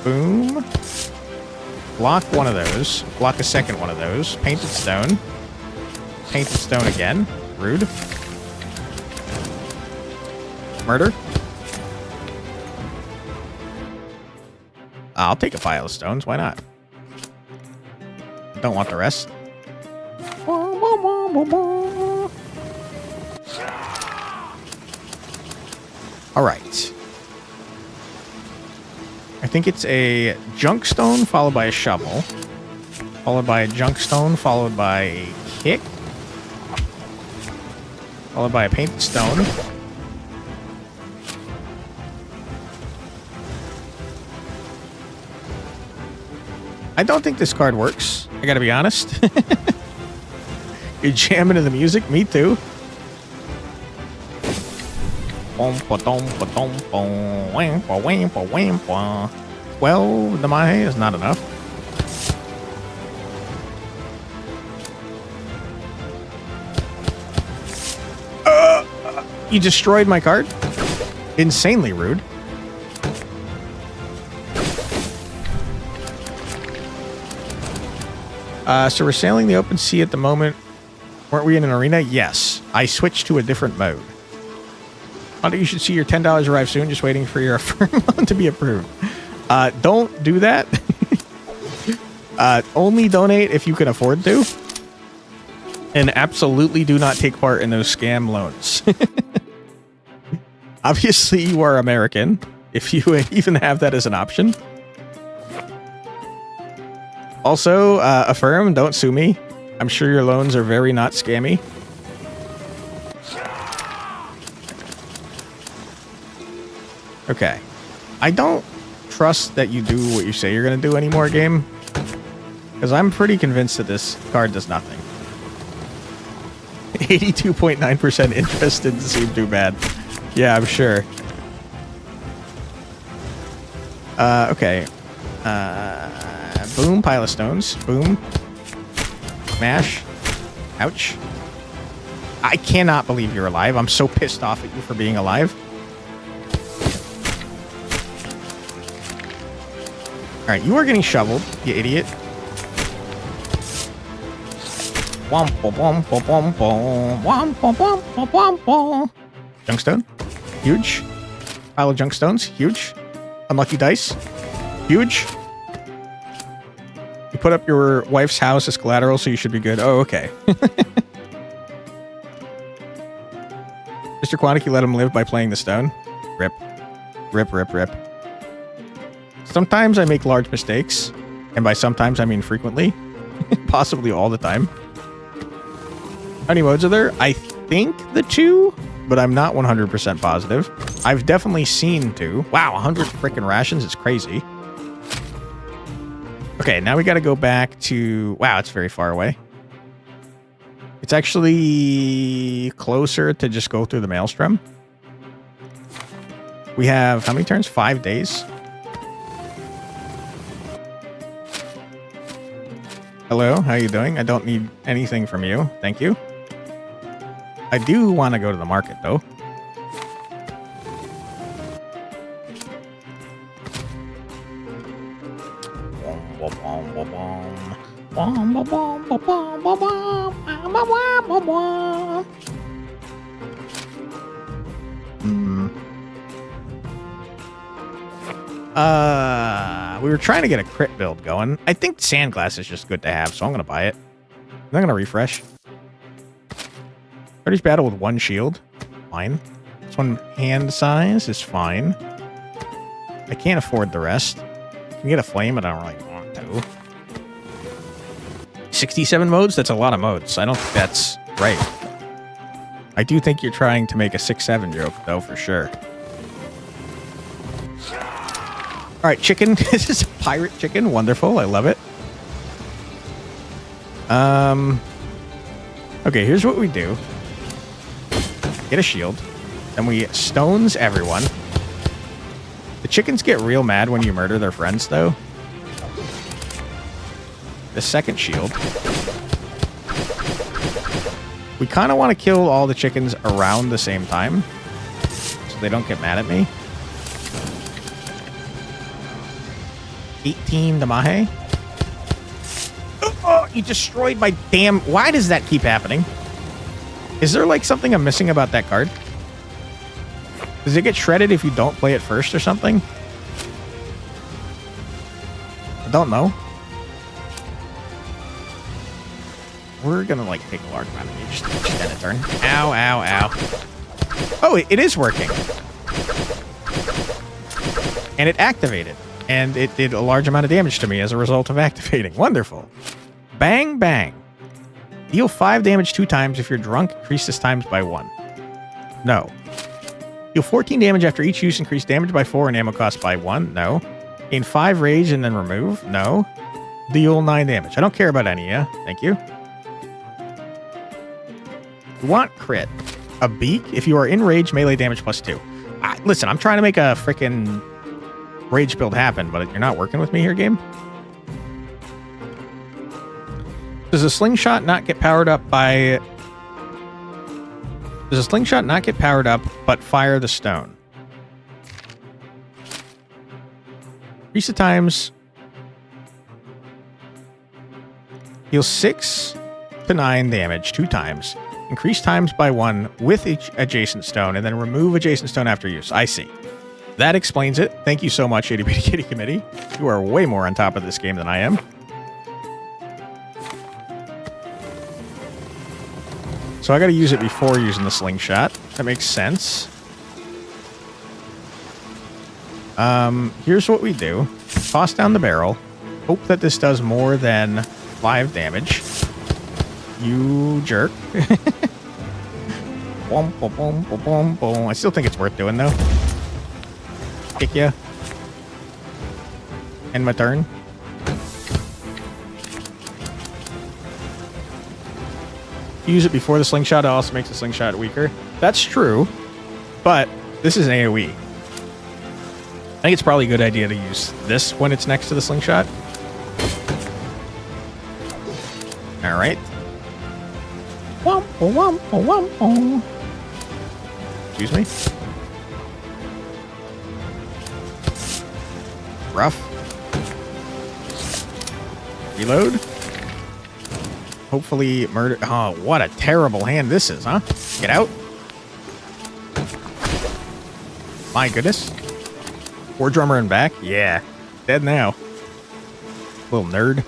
Boom. Block one of those. Block a second one of those. Painted stone. Painted stone again. Rude. Murder. I'll take a pile of stones. Why not? Don't want the rest. All right. I think it's a junk stone followed by a shovel, followed by a junk stone, followed by a kick, followed by a painted stone. I don't think this card works. I gotta be honest. You're jamming to the music? Me too. Well, the Mahe is not enough. You destroyed my card? Insanely rude. So we're sailing the open sea at the moment. Weren't we in an arena? Yes. I switched to a different mode. You should see your $10 arrive soon. Just waiting for your affirm loan to be approved. Don't do that. Only donate if you can afford to. And absolutely do not take part in those scam loans. Obviously, you are American, if you even have that as an option. Also, affirm, don't sue me. I'm sure your loans are very not scammy. Okay. I don't trust that you do what you say you're going to do anymore, game. Because I'm pretty convinced that this card does nothing. 82.9% interest didn't seem too bad. Yeah, I'm sure. Okay. Boom, pile of stones. Boom. Smash. Ouch. I cannot believe you're alive. I'm so pissed off at you for being alive. Alright, you are getting shoveled, you idiot. Junkstone. Huge. Pile of junkstones. Huge. Unlucky dice. Huge. You put up your wife's house as collateral, so you should be good. Oh, okay. Mr. Quantic, you let him live by playing the stone. Rip. Rip, rip, rip. Sometimes I make large mistakes. And by sometimes, I mean frequently. Possibly all the time. How many modes are there? I think the 2, but I'm not 100% positive. I've definitely seen 2. Wow, 100 freaking rations is crazy. Okay, now we got to go back to... Wow, it's very far away. It's actually closer to just go through the Maelstrom. We have... How many turns? 5 days. Hello, how you doing? I don't need anything from you. Thank you. I do want to go to the market, though. We were trying to get a crit build going. I think Sandglass is just good to have, so I'm going to buy it. I'm not going to refresh. Party's battle with 1 shield. Fine. This one hand size is fine. I can't afford the rest. I can get a flame, but I don't really want to. 67 modes? That's a lot of modes. I don't think that's right. I do think you're trying to make a 6-7 joke, though, for sure. Alright, chicken. This is a pirate chicken. Wonderful. I love it. Okay, here's what we do. Get a shield. Then we stones everyone. The chickens get real mad when you murder their friends, though. The second shield. We kind of want to kill all the chickens around the same time, so they don't get mad at me. 18 Damahe. Oh, you destroyed my damn... Why does that keep happening? Is there, like, something I'm missing about that card? Does it get shredded if you don't play it first or something? I don't know. We're gonna, like, take a large amount of damage to extend a turn. Ow, ow, ow. Oh, it is working. And it activated. And it did a large amount of damage to me as a result of activating. Wonderful. Bang, bang. Deal 5 damage 2 times if you're drunk. Increase this times by 1. No. Deal 14 damage after each use. Increase damage by 4 and ammo cost by 1. No. Gain 5 rage and then remove. No. Deal 9 damage. I don't care about any, yeah? Thank you. You want crit. A beak. If you are in rage, melee damage +2. Listen, I'm trying to make a freaking rage build happen, but you're not working with me here, game. Does a slingshot not get powered up by... Does a slingshot not get powered up, but fire the stone? Increase the times. Heal 6 to 9 damage 2 times. Increase times by 1 with each adjacent stone, and then remove adjacent stone after use. I see. That explains it. Thank you so much, Itty Bitty Kitty Committee. You are way more on top of this game than I am. So I gotta use it before using the slingshot. That makes sense. Here's what we do. Toss down the barrel. Hope that this does more than 5 damage. You jerk. I still think it's worth doing, though. Kick ya. End my turn. Use it before the slingshot. It also makes the slingshot weaker. That's true, but this is an AoE. I think it's probably a good idea to use this when it's next to the slingshot. All right. Excuse me. Rough. Reload. Hopefully murder. Oh, what a terrible hand this is, huh? Get out. My goodness. War drummer and back? Yeah. Dead now. Little nerd.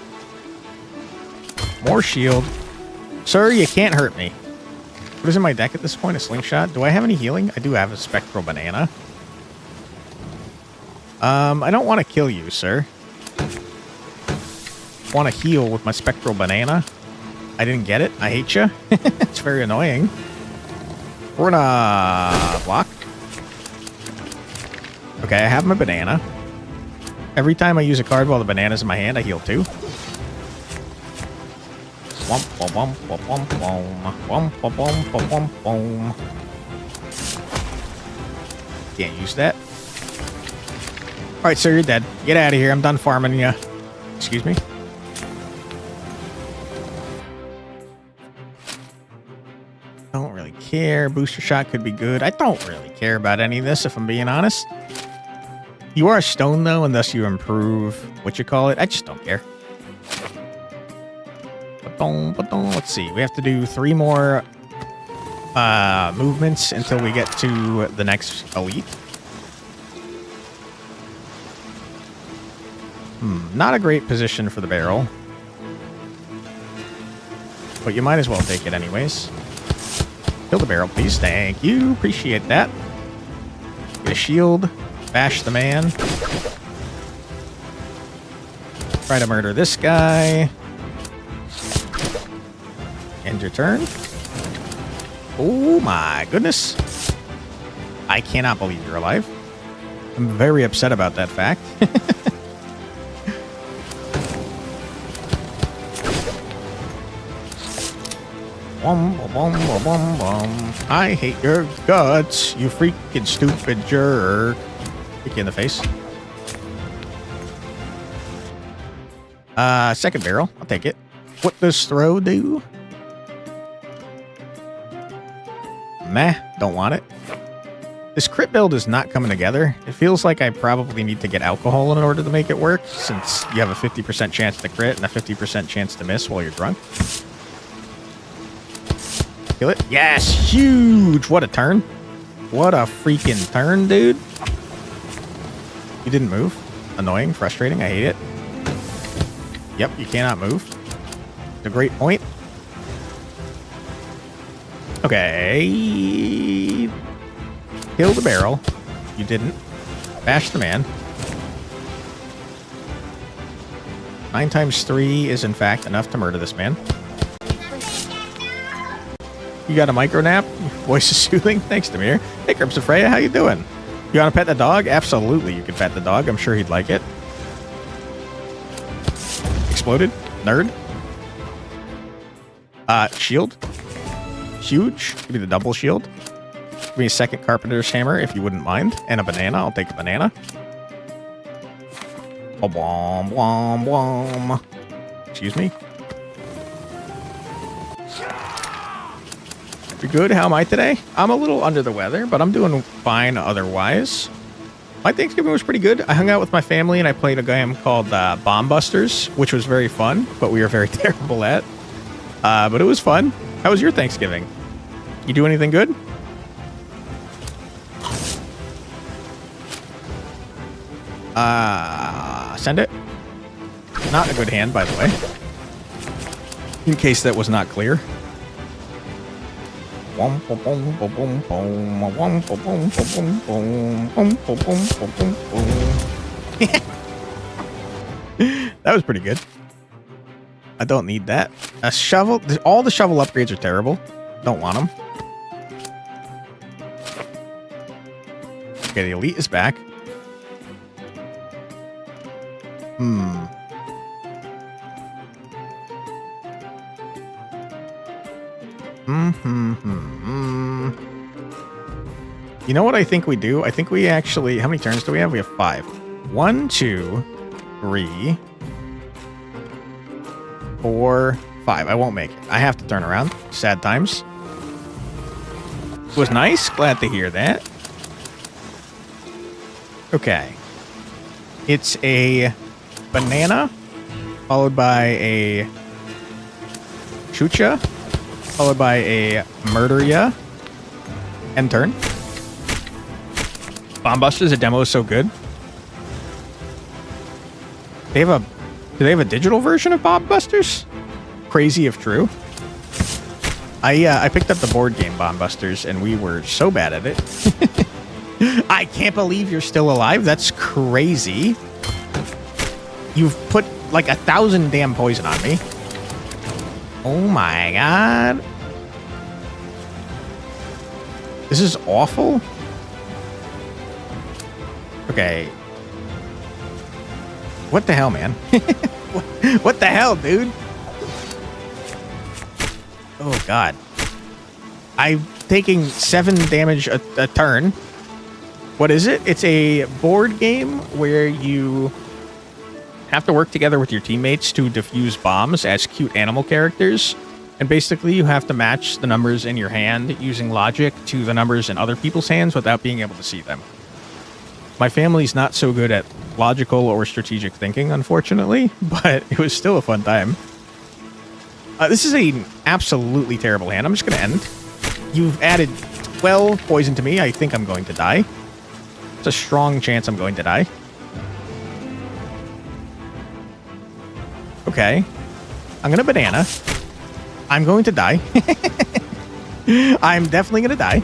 More shield. Sir, you can't hurt me. What is in my deck at this point? A slingshot? Do I have any healing? I do have a spectral banana. I don't want to kill you, sir. Want to heal with my spectral banana. I didn't get it. I hate you. It's very annoying. We're gonna block. Okay, I have my banana. Every time I use a card while the banana's in my hand, I heal 2. Can't use that. Alright, sir, you're dead. Get out of here. I'm done farming you. Excuse me. Don't really care. Booster shot could be good. I don't really care about any of this, if I'm being honest. You are a stone, though, and thus you improve what you call it. I just don't care. Let's see. We have to do 3 more movements until we get to the next elite. Not a great position for the barrel. But you might as well take it anyways. Kill the barrel, please. Thank you. Appreciate that. Get a shield. Bash the man. Try to murder this guy. End your turn. Oh my goodness. I cannot believe you're alive. I'm very upset about that fact. I hate your guts, you freaking stupid jerk. Kick you in the face. Second barrel. I'll take it. What does throw do? Meh. Don't want it. This crit build is not coming together. It feels like I probably need to get alcohol in order to make it work, since you have a 50% chance to crit and a 50% chance to miss while you're drunk. Kill it. Yes! Huge! What a turn. What a freaking turn, dude. You didn't move. Annoying. Frustrating. I hate it. Yep, you cannot move. It's a great point. Okay. Kill the barrel. You didn't. Bash the man. 9 times 3 is in fact enough to murder this man. You got a micro nap? Your voice is soothing. Thanks, Demir. Hey, Crimson Freya, how you doing? You want to pet the dog? Absolutely, you can pet the dog. I'm sure he'd like it. Exploded? Nerd? Shield? huge. Give me the double shield. Give me a second carpenter's hammer if you wouldn't mind. And a banana. I'll take a banana. Wom, wom, wom. Excuse me. You good? How am I today? I'm a little under the weather, but I'm doing fine otherwise. My Thanksgiving was pretty good. I hung out with my family and I played a game called Bomb Busters, which was very fun, but we were very terrible at. But it was fun. How was your Thanksgiving? You do anything good? Send it. Not a good hand, by the way. In case that was not clear. That was pretty good. I don't need that. A shovel. All the shovel upgrades are terrible. Don't want them. Okay, the elite is back. You know what I think we do? I think we actually... How many turns do we have? We have 5. 1, 2, 3, 4, 5. I won't make it. I have to turn around. Sad times. It was nice. Glad to hear that. Okay. It's a banana, followed by a chucha, followed by a murderia, end turn. Bomb Busters, the demo is so good. Do they have a digital version of Bomb Busters? Crazy if true. I picked up the board game Bomb Busters and we were so bad at it. I can't believe you're still alive. That's crazy. You've put like 1,000 damn poison on me. Oh my god. This is awful. Okay. What the hell, man? What the hell, dude? Oh god. I'm taking 7 damage a turn. What is it? It's a board game where you have to work together with your teammates to defuse bombs as cute animal characters. And basically you have to match the numbers in your hand using logic to the numbers in other people's hands without being able to see them. My family's not so good at logical or strategic thinking, unfortunately, but it was still a fun time. This is an absolutely terrible hand. I'm just going to end. You've added 12 poison to me. I think I'm going to die. It's a strong chance I'm going to die. Okay. I'm going to banana. I'm going to die. I'm definitely going to die.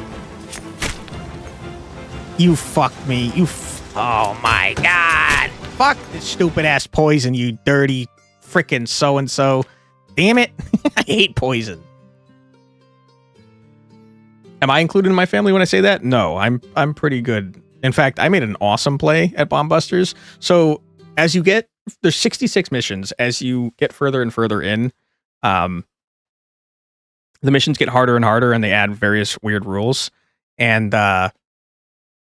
You fucked me. Oh my god. Fuck this stupid ass poison, you dirty frickin' so-and-so. Damn it. I hate poison. Am I included in my family when I say that? No, I'm pretty good. In fact, I made an awesome play at Bomb Busters. So as you get, there's 66 missions. As you get further and further in, the missions get harder and harder and they add various weird rules. And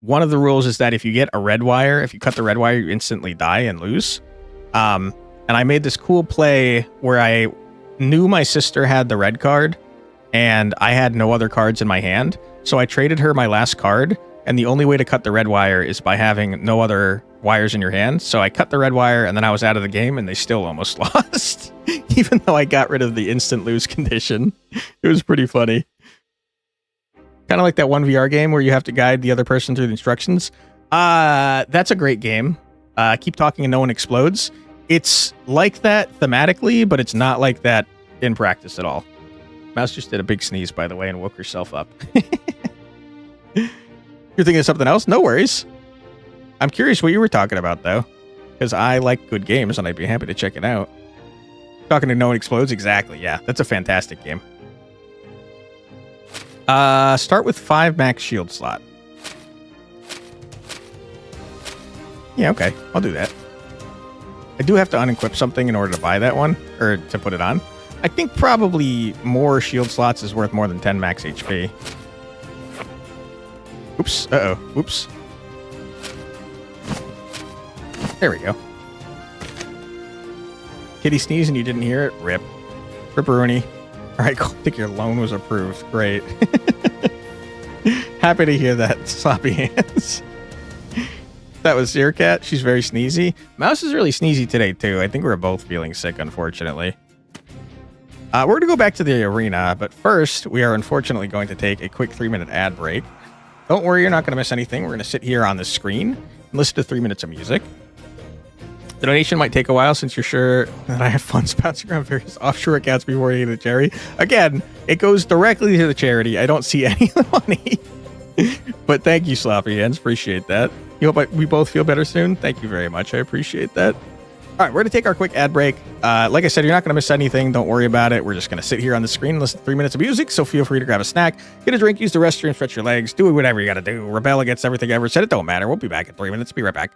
one of the rules is that if you get a red wire, if you cut the red wire, you instantly die and lose. And I made this cool play where I knew my sister had the red card and I had no other cards in my hand. So I traded her my last card. And the only way to cut the red wire is by having no other wires in your hand. So I cut the red wire and then I was out of the game and they still almost lost. Even though I got rid of the instant lose condition. It was pretty funny. Kind of like that one VR game where you have to guide the other person through the instructions. That's a great game. Keep talking and no one explodes. It's like that thematically, but it's not like that in practice at all. Mouse just did a big sneeze, by the way, and woke herself up. You're thinking of something else? No worries. I'm curious what you were talking about, though. Because I like good games, and I'd be happy to check it out. Talking to No One Explodes? Exactly, yeah. That's a fantastic game. Start with 5 max shield slot. Yeah, okay. I'll do that. I do have to unequip something in order to buy that one, or to put it on. I think probably more shield slots is worth more than 10 max HP. Oops. Uh-oh. Oops. There we go. Kitty sneezed and you didn't hear it? Rip. Ripperoonie. All right, cool. I think your loan was approved. Great. Happy to hear that, Sloppy Hands. That was your cat. She's very sneezy. Mouse is really sneezy today, too. I think we're both feeling sick, unfortunately. We're going to go back to the arena, but first, we are unfortunately going to take a quick 3-minute ad break. Don't worry, you're not going to miss anything. We're going to sit here on the screen and listen to 3 minutes of music. The donation might take a while since you're sure that I have funds bouncing around various offshore accounts before you get a charity. Again, it goes directly to the charity. I don't see any of the money. But thank you, Sloppy Hands. Appreciate that. You hope we both feel better soon? Thank you very much. I appreciate that. All right, we're going to take our quick ad break. Like I said, you're not going to miss anything. Don't worry about it. We're just going to sit here on the screen and listen to 3 minutes of music, so feel free to grab a snack, get a drink, use the restroom, stretch your legs, do whatever you got to do. Rebel against everything I ever said. It don't matter. We'll be back in 3 minutes. Be right back.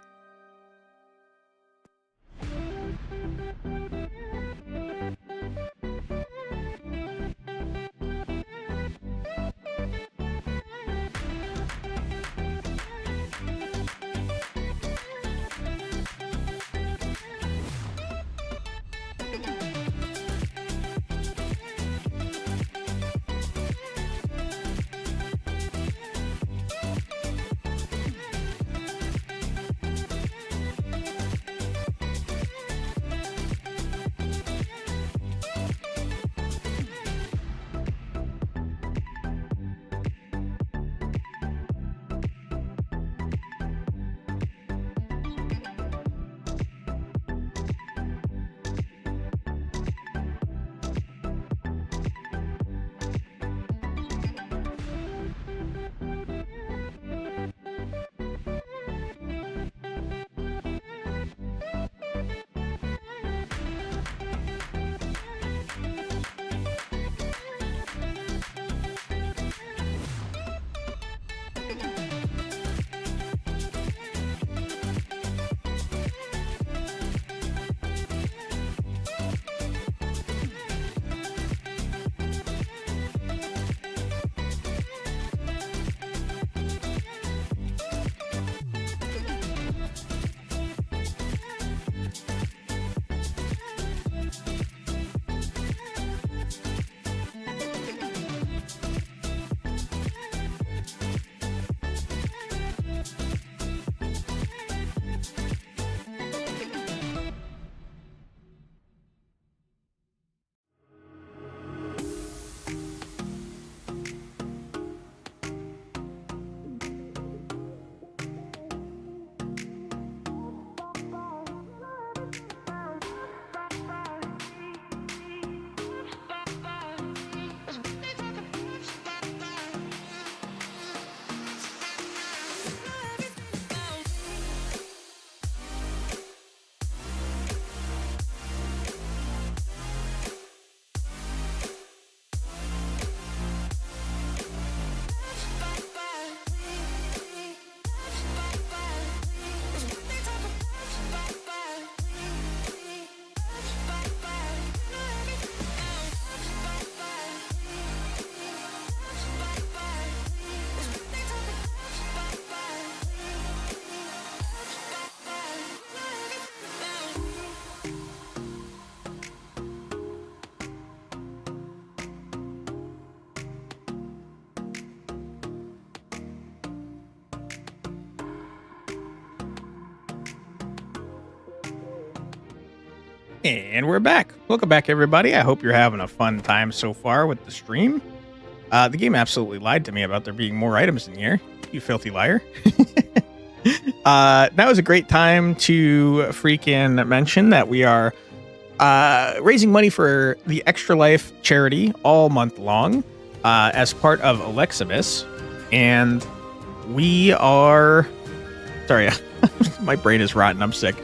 And we're back. Welcome back, everybody. I hope you're having a fun time so far with the stream. The game absolutely lied to me about there being more items in here. You filthy liar. That was a great time to freaking mention that we are raising money for the Extra Life charity all month long as part of Alexibus. And we are... Sorry, my brain is rotten. I'm sick.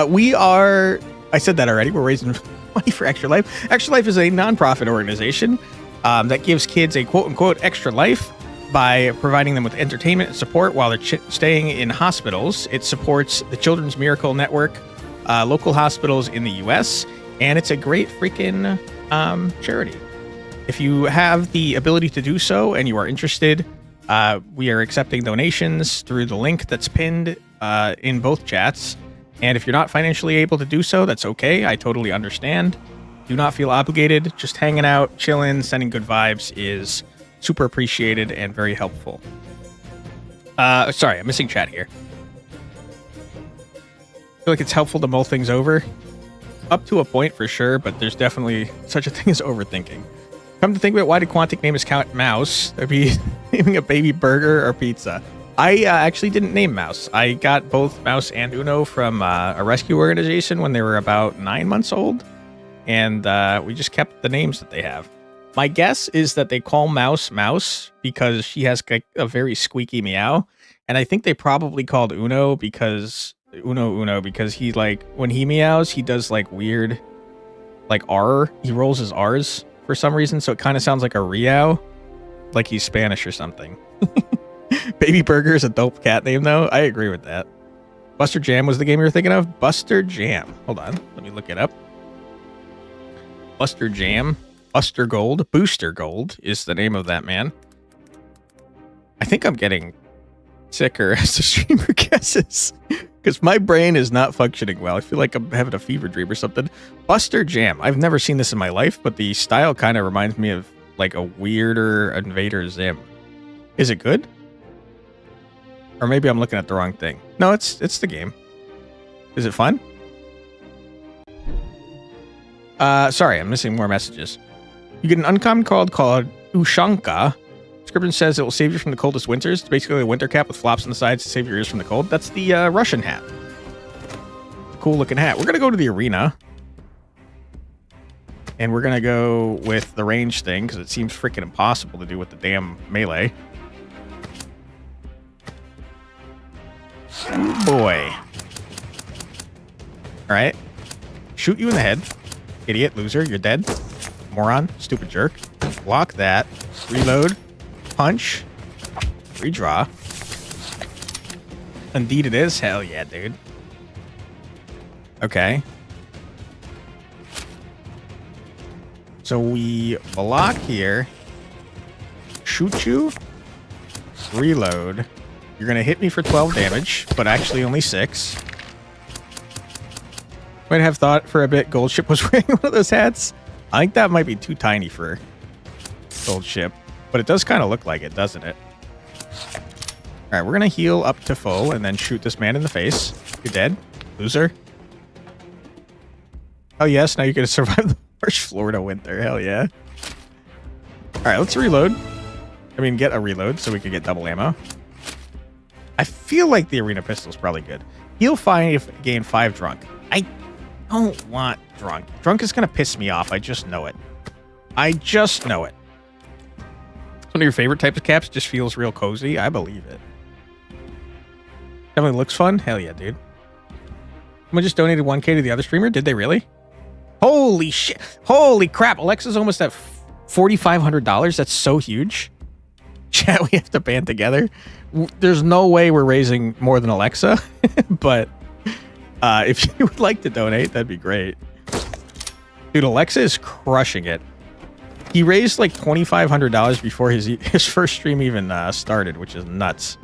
We are... I said that already. We're raising money for Extra Life. Extra Life is a nonprofit organization that gives kids a quote-unquote extra life by providing them with entertainment and support while they're staying in hospitals. It supports the Children's Miracle Network, local hospitals in the U.S., and it's a great freaking charity. If you have the ability to do so and you are interested, we are accepting donations through the link that's pinned in both chats. And if you're not financially able to do so, that's okay. I totally understand. Do not feel obligated. Just hanging out, chilling, sending good vibes is super appreciated and very helpful. Sorry, I'm missing chat here. I feel like it's helpful to mull things over. Up to a point for sure, but there's definitely such a thing as overthinking. Come to think of it, why did Quantic name his cat Mouse? That'd be naming a baby burger or pizza. I actually didn't name Mouse. I got both Mouse and Uno from a rescue organization when they were about 9 months old. And we just kept the names that they have. My guess is that they call Mouse Mouse because she has a very squeaky meow. And I think they probably called Uno because he, like, when he meows, he does like weird, like R. He rolls his R's for some reason. So it kind of sounds like a Riao, like he's Spanish or something. Baby Burger is a dope cat name, though. I agree with that. Buster Jam was the game you were thinking of? Buster Jam. Hold on. Let me look it up. Buster Jam. Buster Gold. Booster Gold is the name of that man. I think I'm getting sicker as the streamer guesses because my brain is not functioning well. I feel like I'm having a fever dream or something. Buster Jam. I've never seen this in my life, but the style kind of reminds me of like a weirder Invader Zim. Is it good? Or maybe I'm looking at the wrong thing. No, it's the game. Is it fun? Sorry, I'm missing more messages. You get an uncommon card called Ushanka. Description says it will save you from the coldest winters. It's basically a winter cap with flops on the sides to save your ears from the cold. That's the Russian hat. Cool looking hat. We're going to go to the arena. And we're going to go with the range thing because it seems freaking impossible to do with the damn melee. Ooh, boy. Alright. Shoot you in the head. Idiot, loser, you're dead. Moron, stupid jerk. Block that. Reload. Punch. Redraw. Indeed it is. Hell yeah, dude. Okay. So we block here. Shoot you. Reload. You're going to hit me for 12 damage, but actually only 6. Might have thought for a bit Gold Ship was wearing one of those hats. I think that might be too tiny for Gold Ship, but it does kind of look like it, doesn't it? All right, we're going to heal up to full and then shoot this man in the face. You're dead, loser. Oh, yes, now you're going to survive the harsh Florida winter. Hell yeah. All right, let's reload. I mean, get a reload so we can get double ammo. I feel like the arena pistol is probably good. Heal 5, gain 5 drunk. I don't want drunk. Drunk is going to piss me off. I just know it. I just know it. One of your favorite types of caps just feels real cozy. I believe it. Definitely looks fun. Hell yeah, dude. Someone just donated 1K to the other streamer. Did they really? Holy shit. Holy crap. Alexa's almost at $4,500. That's so huge. Chat, we have to band together. There's no way we're raising more than Alexa, but if you would like to donate, that'd be great. Dude, Alexa is crushing it. He raised like $2,500 before his first stream even started, which is nuts.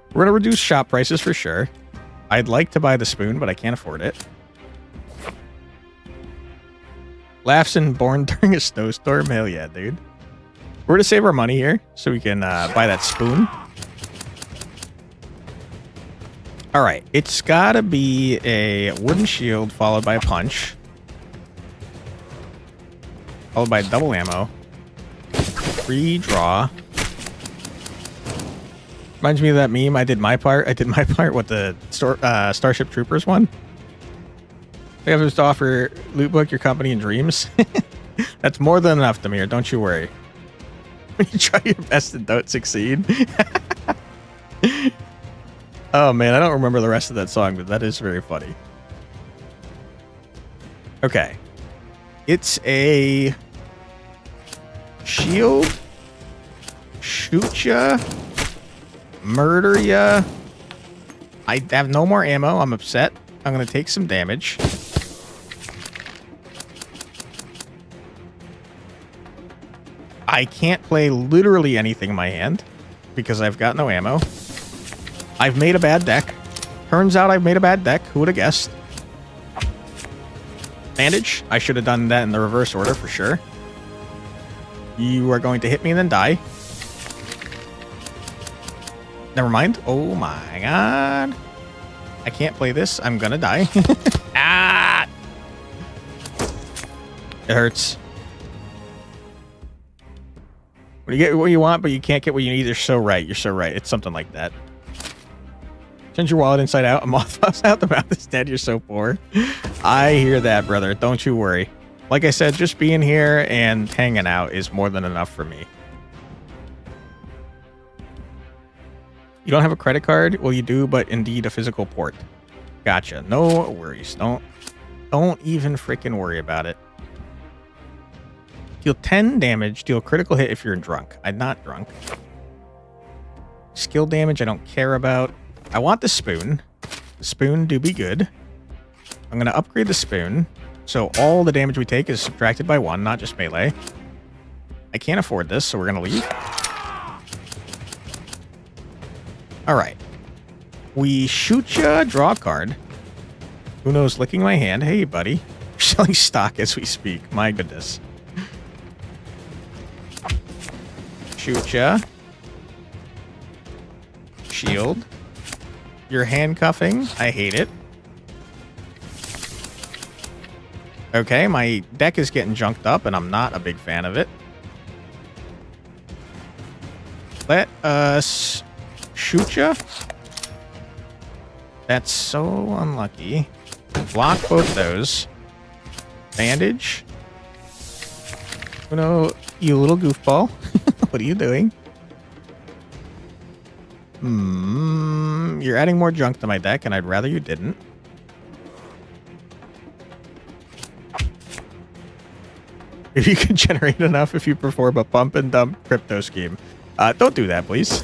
We're going to reduce shop prices for sure. I'd like to buy the spoon, but I can't afford it. Laughs and born during a snowstorm. Hell yeah, dude. We're going to save our money here so we can buy that spoon. All right. It's got to be a wooden shield followed by a punch. Followed by double ammo. Redraw. Reminds me of that meme. I did my part with the Starship Troopers one. They have to offer loot book, your company, and dreams. That's more than enough, Demir. Don't you worry. When you try your best and don't succeed. Oh man, I don't remember the rest of that song, but that is very funny. Okay. It's a shield. Shoot ya. Murder ya. I have no more ammo. I'm upset. I'm going to take some damage. I can't play literally anything in my hand because I've got no ammo. I've made a bad deck. Turns out I've made a bad deck. Who would have guessed? Bandage. I should have done that in the reverse order for sure. You are going to hit me and then die. Never mind. Oh my god. I can't play this. I'm gonna die. Ah! It hurts. When you get what you want, but you can't get what you need, you're so right. You're so right. It's something like that. Change your wallet inside out. A moth falls out. The mouth is dead. You're so poor. I hear that, brother. Don't you worry. Like I said, just being here and hanging out is more than enough for me. You don't have a credit card? Well, you do, but indeed a physical port. Gotcha. No worries. Don't even freaking worry about it. Deal 10 damage. Deal a critical hit if you're drunk. I'm not drunk. Skill damage I don't care about. I want the spoon. The spoon do be good. I'm going to upgrade the spoon. So all the damage we take is subtracted by 1, not just melee. I can't afford this, so we're going to leave. Alright. We shoot ya, draw a card. Who knows, licking my hand. Hey, buddy. We're selling stock as we speak. My goodness. Shoot ya. Shield. You're handcuffing. I hate it. Okay, my deck is getting junked up, and I'm not a big fan of it. Let us shoot ya. That's so unlucky. Block both those. Bandage. Oh no, you little goofball. What are you doing? You're adding more junk to my deck, and I'd rather you didn't. If you can generate enough if you perform a pump and dump crypto scheme. Don't do that, please.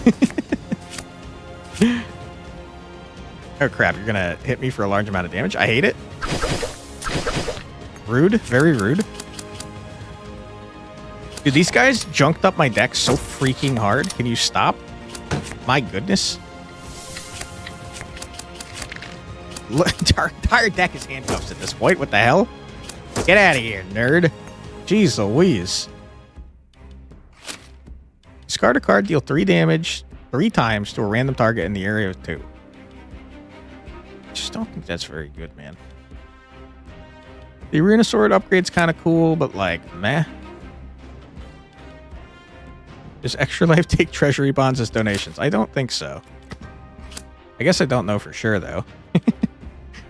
Oh crap, you're gonna hit me for a large amount of damage. I hate it. Rude, very rude. Dude, these guys junked up my deck so freaking hard. Can you stop? My goodness. Look, our entire deck is handcuffs at this point. What the hell? Get out of here, nerd. Jeez Louise. Discard a card, deal 3 damage 3 times to a random target in the area of 2. I just don't think that's very good, man. The Arena Sword upgrade's kind of cool, but like, meh. Does Extra Life take treasury bonds as donations? I don't think so. I guess I don't know for sure, though.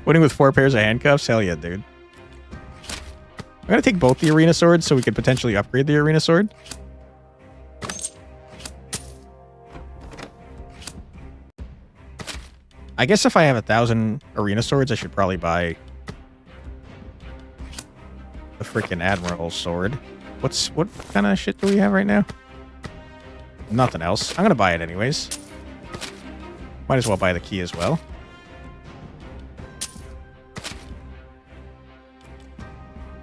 Winning with 4 pairs of handcuffs? Hell yeah, dude. I'm going to take both the Arena Swords so we could potentially upgrade the Arena Sword. I guess if I have 1,000 Arena Swords, I should probably buy the freaking Admiral Sword. What kind of shit do we have right now? Nothing else. I'm going to buy it anyways. Might as well buy the key as well.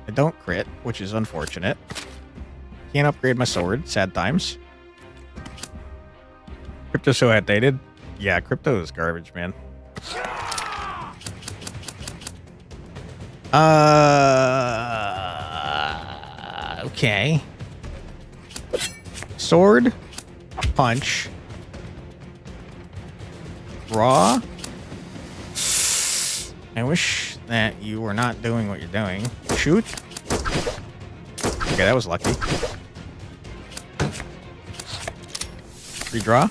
I don't crit, which is unfortunate. Can't upgrade my sword. Sad times. Crypto so outdated. Yeah, crypto is garbage, man. Okay. Sword. Punch. Draw. I wish that you were not doing what you're doing. Shoot. Okay, that was lucky. Redraw.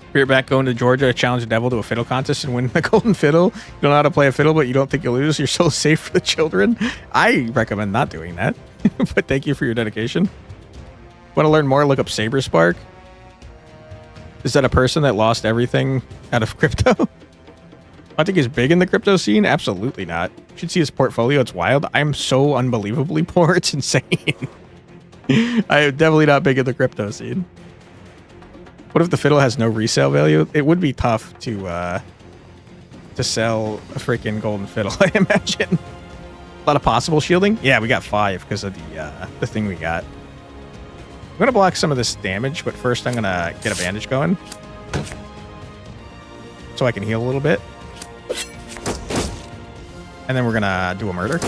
Spirit back going to Georgia, challenge the devil to a fiddle contest and win the golden fiddle. You don't know how to play a fiddle, but you don't think you'll lose. You're so safe for the children. I recommend not doing that. But thank you for your dedication. Want to learn more? Look up Saber Spark. Is that a person that lost everything out of crypto? I think he's big in the crypto scene. Absolutely not. You should see his portfolio. It's wild. I'm so unbelievably poor. It's insane. I am definitely not big in the crypto scene. What if the fiddle has no resale value? It would be tough to sell a freaking golden fiddle, I imagine. A lot of possible shielding. Yeah, we got 5 because of the thing we got. I'm going to block some of this damage, but first I'm going to get a bandage going. So I can heal a little bit. And then we're going to do a murder.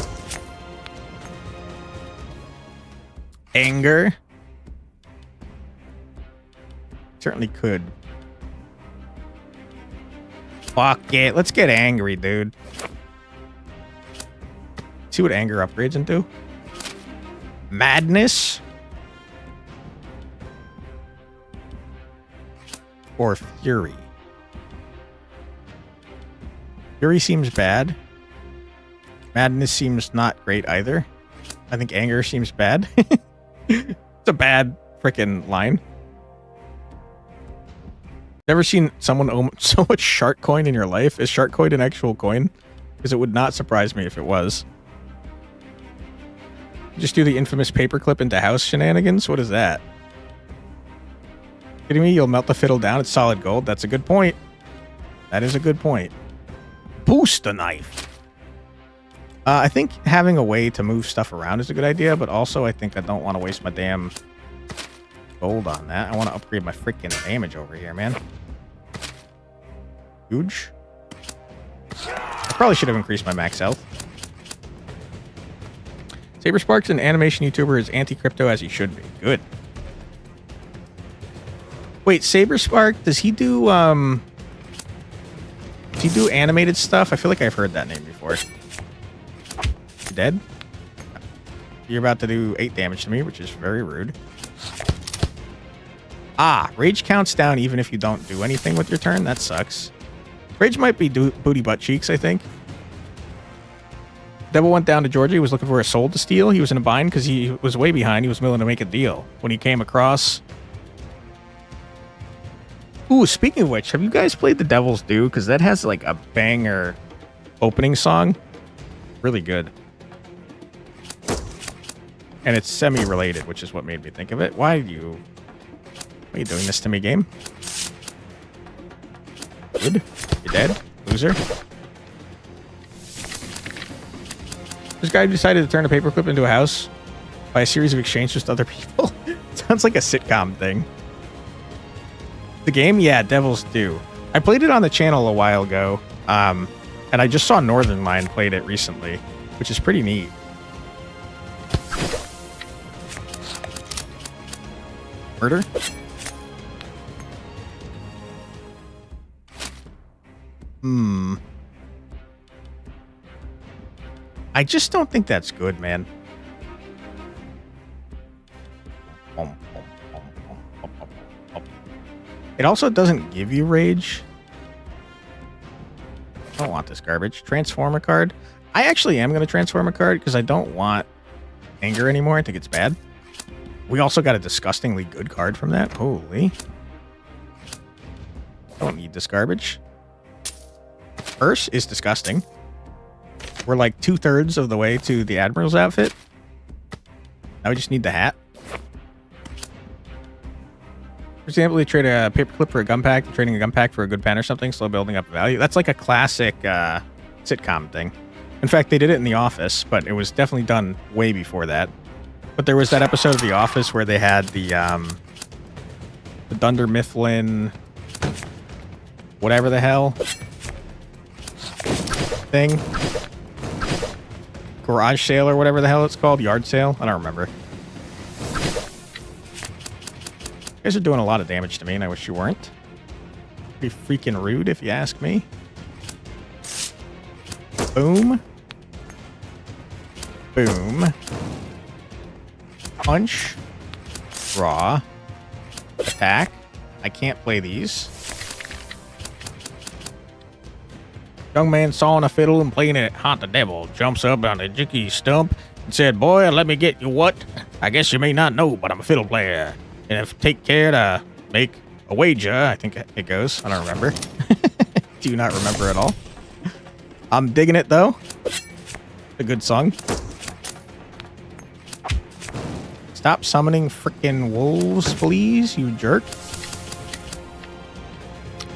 Anger. Certainly could. Fuck it. Let's get angry, dude. See what anger upgrades into. Madness. Or fury. Fury seems bad. Madness seems not great either. I think anger seems bad. It's a bad freaking line. Never seen someone own so much shark coin in your life? Is shark coin an actual coin? Because it would not surprise me if it was. Just do the infamous paperclip into house shenanigans? What is that? Kidding me? You'll melt the fiddle down. It's solid gold. That's a good point. That is a good point. Boost the knife. I think having a way to move stuff around is a good idea, but also I think I don't want to waste my damn gold on that. I want to upgrade my freaking damage over here, man. Huge. I probably should have increased my max health. Saberspark's an animation YouTuber is anti-crypto as he should be. Good. Wait, Saberspark, does he do animated stuff? I feel like I've heard that name before. You dead? You're about to do 8 damage to me, which is very rude. Ah, rage counts down even if you don't do anything with your turn. That sucks. Rage might be booty butt cheeks, I think. Devil went down to Georgia. He was looking for a soul to steal. He was in a bind because he was way behind. He was willing to make a deal. When he came across... Ooh, speaking of which, have you guys played The Devil's Due? Because that has like a banger opening song. Really good. And it's semi-related, which is what made me think of it. Why are you doing this to me, game? Good. You're dead, loser. This guy decided to turn a paperclip into a house by a series of exchanges with other people. Sounds like a sitcom thing. The game? Yeah, Devil's Due. I played it on the channel a while ago, and I just saw Northern Line played it recently, which is pretty neat. Murder? I just don't think that's good, man. It also doesn't give you rage. I don't want this garbage. Transform a card. I actually am going to transform a card because I don't want anger anymore. I think it's bad. We also got a disgustingly good card from that. Holy. Don't need this garbage. Purse is disgusting. We're like 2/3 of the way to the Admiral's outfit. Now we just need the hat. For example, they trade a paperclip for a gun pack, trading a gun pack for a good pen or something, slow building up value. That's like a classic sitcom thing. In fact, they did it in The Office, but it was definitely done way before that. But there was that episode of The Office where they had the Dunder Mifflin, whatever the hell thing, garage sale or whatever the hell it's called, yard sale. I don't remember. You guys are doing a lot of damage to me, and I wish you weren't. Pretty freaking rude, if you ask me. Boom. Boom. Punch. Draw. Attack. I can't play these. Young man sawing a fiddle and playing it Haunt the Devil jumps up on a jicky stump and said, "Boy, let me get you what? I guess you may not know, but I'm a fiddle player. And if take care to make a wager," I think it goes. I don't remember. Do you not remember at all? I'm digging it, though. A good song. Stop summoning frickin' wolves, please, you jerk.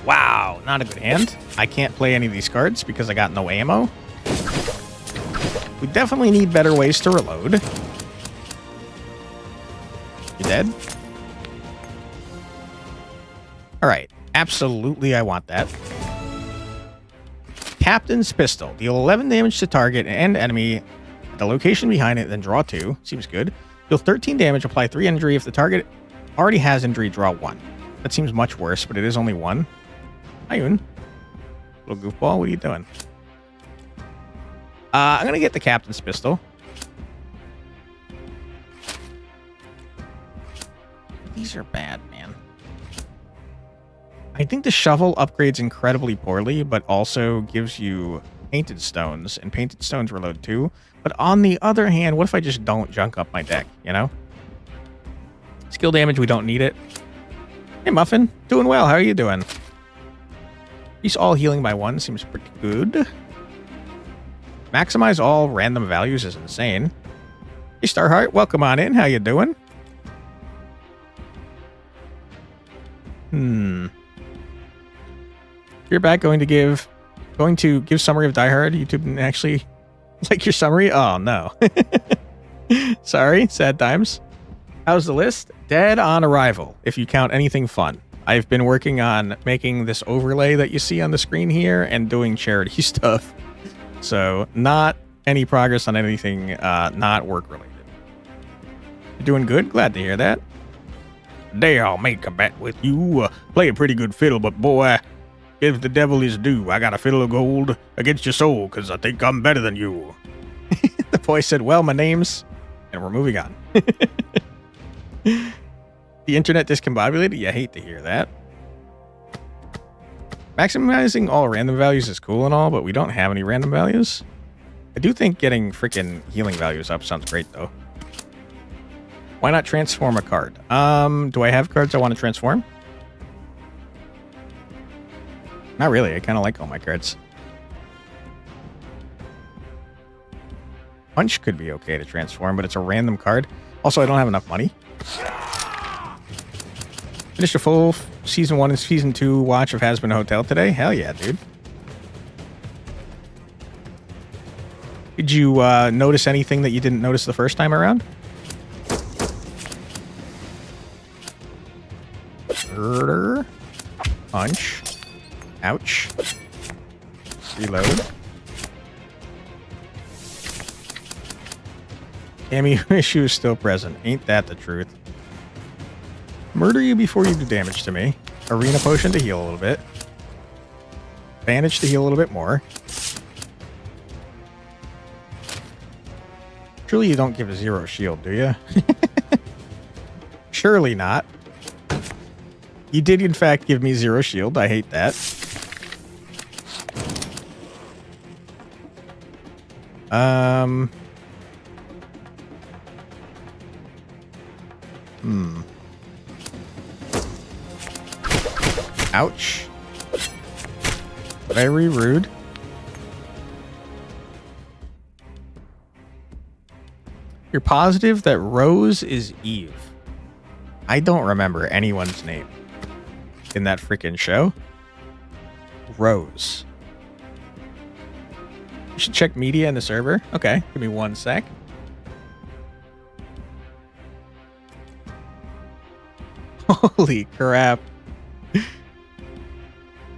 Wow, not a good hand. I can't play any of these cards because I got no ammo. We definitely need better ways to reload. You dead? All right. Absolutely, I want that. Captain's Pistol. Deal 11 damage to target and enemy at the location behind it, then draw 2. Seems good. Deal 13 damage, apply 3 injury. If the target already has injury, draw 1. That seems much worse, but it is only 1. Ayun. Little goofball, what are you doing? I'm going to get the Captain's Pistol. These are bad, man. I think the shovel upgrades incredibly poorly, but also gives you painted stones, and painted stones reload too. But on the other hand, what if I just don't junk up my deck, you know? Skill damage, we don't need it. Hey, Muffin. Doing well. How are you doing? He's all healing by 1. Seems pretty good. Maximize all random values is insane. Hey, Starheart. Welcome on in. How you doing? You're back going to give summary of Die Hard. YouTube didn't actually like your summary? Oh, no. Sorry. Sad times. How's the list? Dead on arrival, if you count anything fun. I've been working on making this overlay that you see on the screen here and doing charity stuff. So, not any progress on anything not work-related. You're doing good? Glad to hear that. Today I'll make a bet with you. Play a pretty good fiddle, but boy, if the devil is due, I got a fiddle of gold against your soul, because I think I'm better than you. The boy said, well, my name's... And we're moving on. The internet discombobulated? You hate to hear that. Maximizing all random values is cool and all, but we don't have any random values. I do think getting freaking healing values up sounds great, though. Why not transform a card? Do I have cards I want to transform? Not really. I kind of like all my cards. Punch could be okay to transform, but it's a random card. Also, I don't have enough money. Finished a full Season 1 and Season 2 watch of Has-Been Hotel today. Hell yeah, dude. Did you notice anything that you didn't notice the first time around? Murder. Punch. Ouch. Reload. Cameo issue is still present. Ain't that the truth? Murder you before you do damage to me. Arena potion to heal a little bit. Bandage to heal a little bit more. Surely you don't give a 0 shield, do you? Surely not. You did, in fact, give me 0 shield. I hate that. Ouch. Very rude. You're positive that Rose is Eve. I don't remember anyone's name in that freaking show. Rose. You should check media in the server. Okay, give me 1 sec. Holy crap.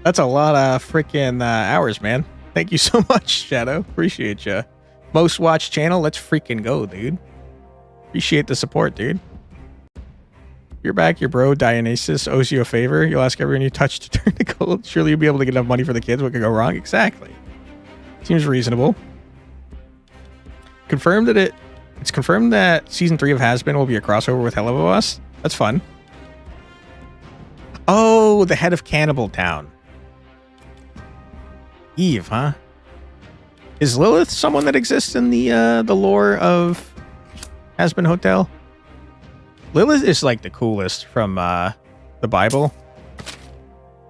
That's a lot of freaking hours, man. Thank you so much, Shadow. Appreciate you. Most watched channel. Let's freaking go, dude. Appreciate the support, dude. You're back. Your bro, Dionysus, owes you a favor. You'll ask everyone you touch to turn to gold. Surely you'll be able to get enough money for the kids. What could go wrong? Exactly. Seems reasonable. It's confirmed that Season 3 of Has-Been will be a crossover with Hell of Us. That's fun. Oh, the head of Cannibal Town. Eve, huh? Is Lilith someone that exists in the lore of Has-Been Hotel? Lilith is like the coolest from the Bible.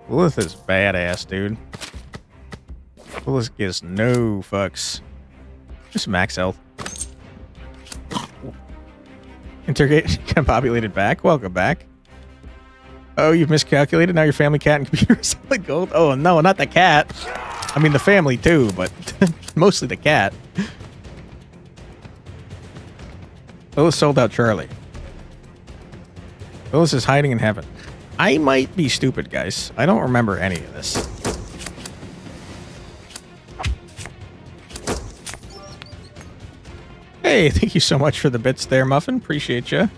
Lilith is badass, dude. Lilith gives no fucks. Just max health. Interrogate compopulated back. Welcome back. Oh, you've miscalculated. Now your family cat and computer is solid gold. Oh no, not the cat. I mean the family too, but mostly the cat. Lilith sold out Charlie. Lilith is hiding in heaven. I might be stupid, guys. I don't remember any of this. Hey, thank you so much for the bits there, Muffin. Appreciate you.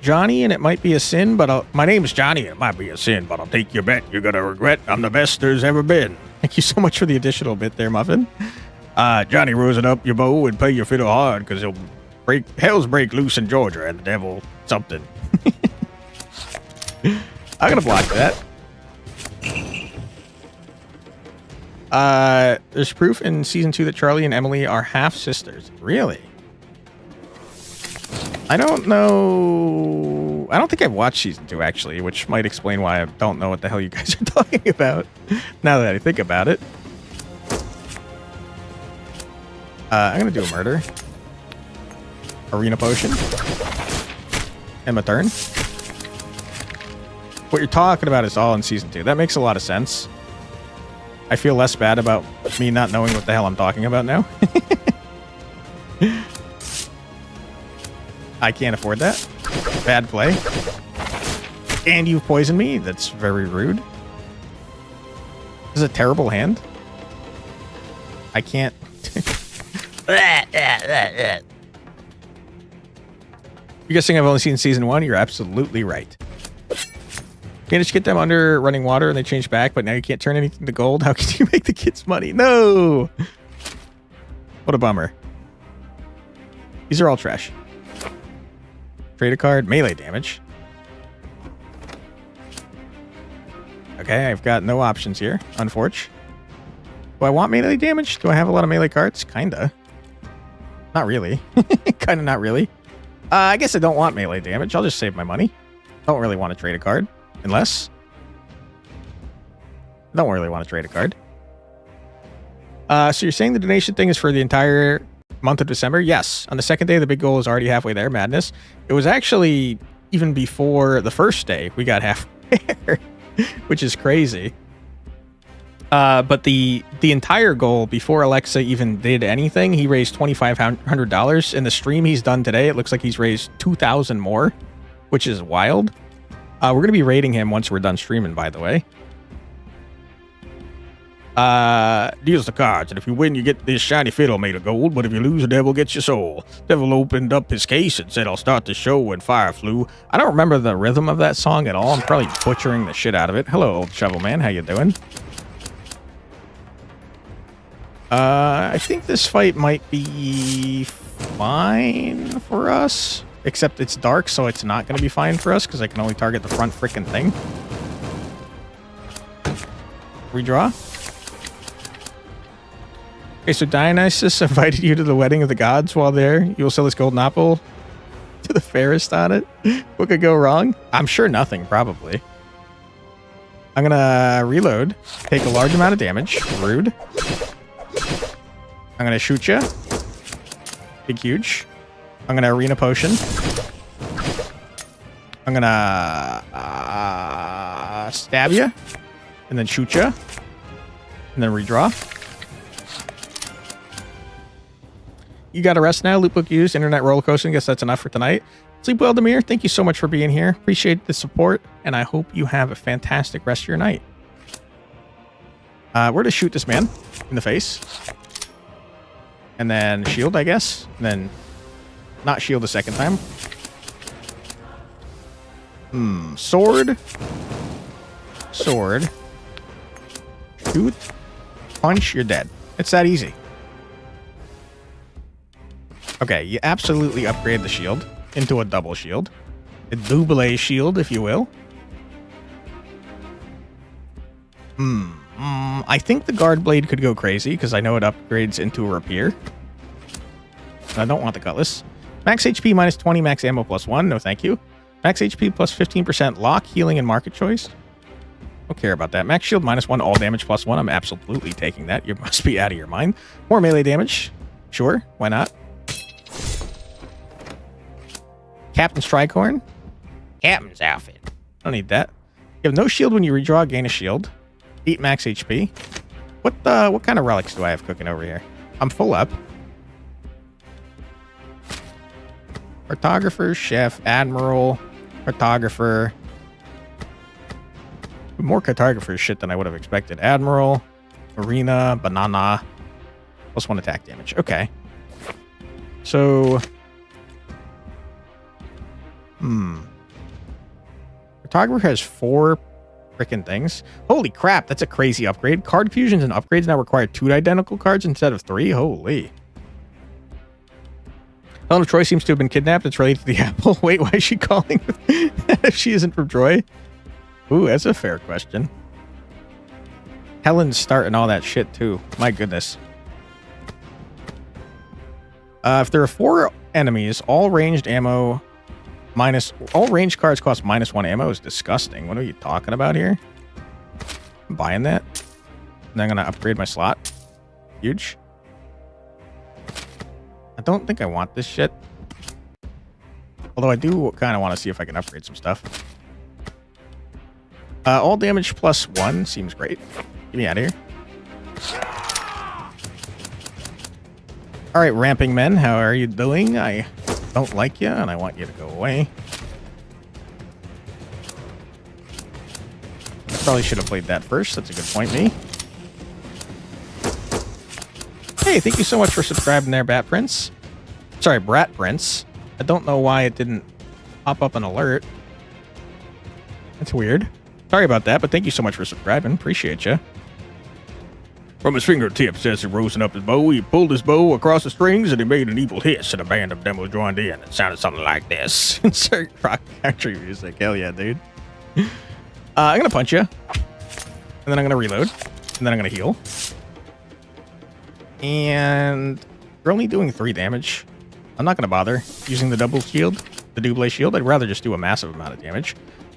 Johnny, and it might be a sin, but my name's Johnny, and it might be a sin, but I'll take your bet. You're gonna regret I'm the best there's ever been. Thank you so much for the additional bit there, Muffin. Johnny, rosin up your bow and play your fiddle hard, because hell's break loose in Georgia, and the devil something. I'm gonna block that. There's proof in season 2 that Charlie and Emily are half sisters. Really? I don't know. I don't think I've watched season 2 actually, which might explain why I don't know what the hell you guys are talking about. Now that I think about it. I'm gonna do a murder. Arena potion. And my turn. What you're talking about is all in season 2. That makes a lot of sense. I feel less bad about me not knowing what the hell I'm talking about now. I can't afford that. Bad play. And you've poisoned me? That's very rude. This is a terrible hand. I can't... You're guessing I've only seen season 1? You're absolutely right. Managed to get them under running water and they changed back, but now you can't turn anything to gold. How can you make the kids money? No! What a bummer. These are all trash. Trade a card, melee damage. Okay, I've got no options here, unfortunately. Do I want melee damage? Do I have a lot of melee cards? Kinda. Not really. Kinda not really. I guess I don't want melee damage. I'll just save my money. Don't really want to trade a card. Unless... Don't really want to trade a card. So you're saying the donation thing is for the entire month of December? Yes. On the second day, the big goal is already halfway there. Madness. It was actually even before the first day we got halfway there, which is crazy. But the entire goal before Alexa even did anything, he raised $2,500. In the stream he's done today, it looks like he's raised $2,000 more, which is wild. We're going to be rating him once we're done streaming, by the way. Deals the cards, and if you win, you get this shiny fiddle made of gold, but if you lose, the devil gets your soul. Devil opened up his case and said, I'll start the show when fire flew. I don't remember the rhythm of that song at all. I'm probably butchering the shit out of it. Hello, old shovel man. How you doing? I think this fight might be fine for us. Except it's dark, so it's not going to be fine for us, because I can only target the front frickin' thing. Redraw. Okay, so Dionysus invited you to the wedding of the gods. While there, you will sell this golden apple to the fairest on it. What could go wrong? I'm sure nothing, probably. I'm going to reload. Take a large amount of damage. Rude. I'm going to shoot you. Big, huge. I'm going to arena potion. I'm going to stab you. And then shoot you. And then redraw. You got to rest now. Loot book used. Internet roller coaster. I guess that's enough for tonight. Sleep well, Demir. Thank you so much for being here. Appreciate the support. And I hope you have a fantastic rest of your night. We're to shoot this man in the face. And then shield, I guess. And then not shield the second time. Sword. Sword. Shoot. Punch, you're dead. It's that easy. Okay, you absolutely upgrade the shield into a double shield. A double shield, if you will. I think the guard blade could go crazy, because I know it upgrades into a rapier. I don't want the cutlass. Max HP minus 20, max ammo plus 1. No, thank you. Max HP plus 15% lock, healing, and market choice. Don't care about that. Max shield minus 1, all damage plus 1. I'm absolutely taking that. You must be out of your mind. More melee damage. Sure, why not? Captain's Tricorn. Captain's outfit. Don't need that. You have no shield when you redraw, gain a shield. 8 max HP. What kind of relics do I have cooking over here? I'm full up. Cartographer, chef, admiral, Cartographer. More cartographer shit than I would have expected. Admiral, Arena, Banana. +1 attack damage. Okay. So... Cartographer has 4 freaking things. Holy crap, that's a crazy upgrade. Card fusions and upgrades now require 2 identical cards instead of 3. Holy. Helen of Troy seems to have been kidnapped. It's related to the apple. Wait, why is she calling if she isn't from Troy? Ooh, that's a fair question. Helen's starting all that shit too. My goodness. If there are 4 enemies, all ranged ammo all ranged cards cost -1 ammo is disgusting. What are you talking about here? I'm buying that. And then I'm gonna upgrade my slot. Huge. I don't think I want this shit. Although I do kind of want to see if I can upgrade some stuff. All damage +1 seems great. Get me out of here. Alright, ramping men, how are you doing? I don't like you, and I want you to go away. Probably should have played that first. That's a good point, me. Hey, thank you so much for subscribing there, Bat Prince. Sorry, Brat Prince. I don't know why it didn't pop up an alert. That's weird. Sorry about that, but thank you so much for subscribing. Appreciate you. From his fingertips as he rose up his bow, he pulled his bow across the strings and he made an evil hiss, and a band of demos joined in. It sounded something like this. Insert rock country music. Hell yeah, dude. I'm gonna punch you. And then I'm gonna reload. And then I'm gonna heal. And we're only doing 3 damage. I'm not gonna bother using the double shield, the double shield. I'd rather just do a massive amount of damage.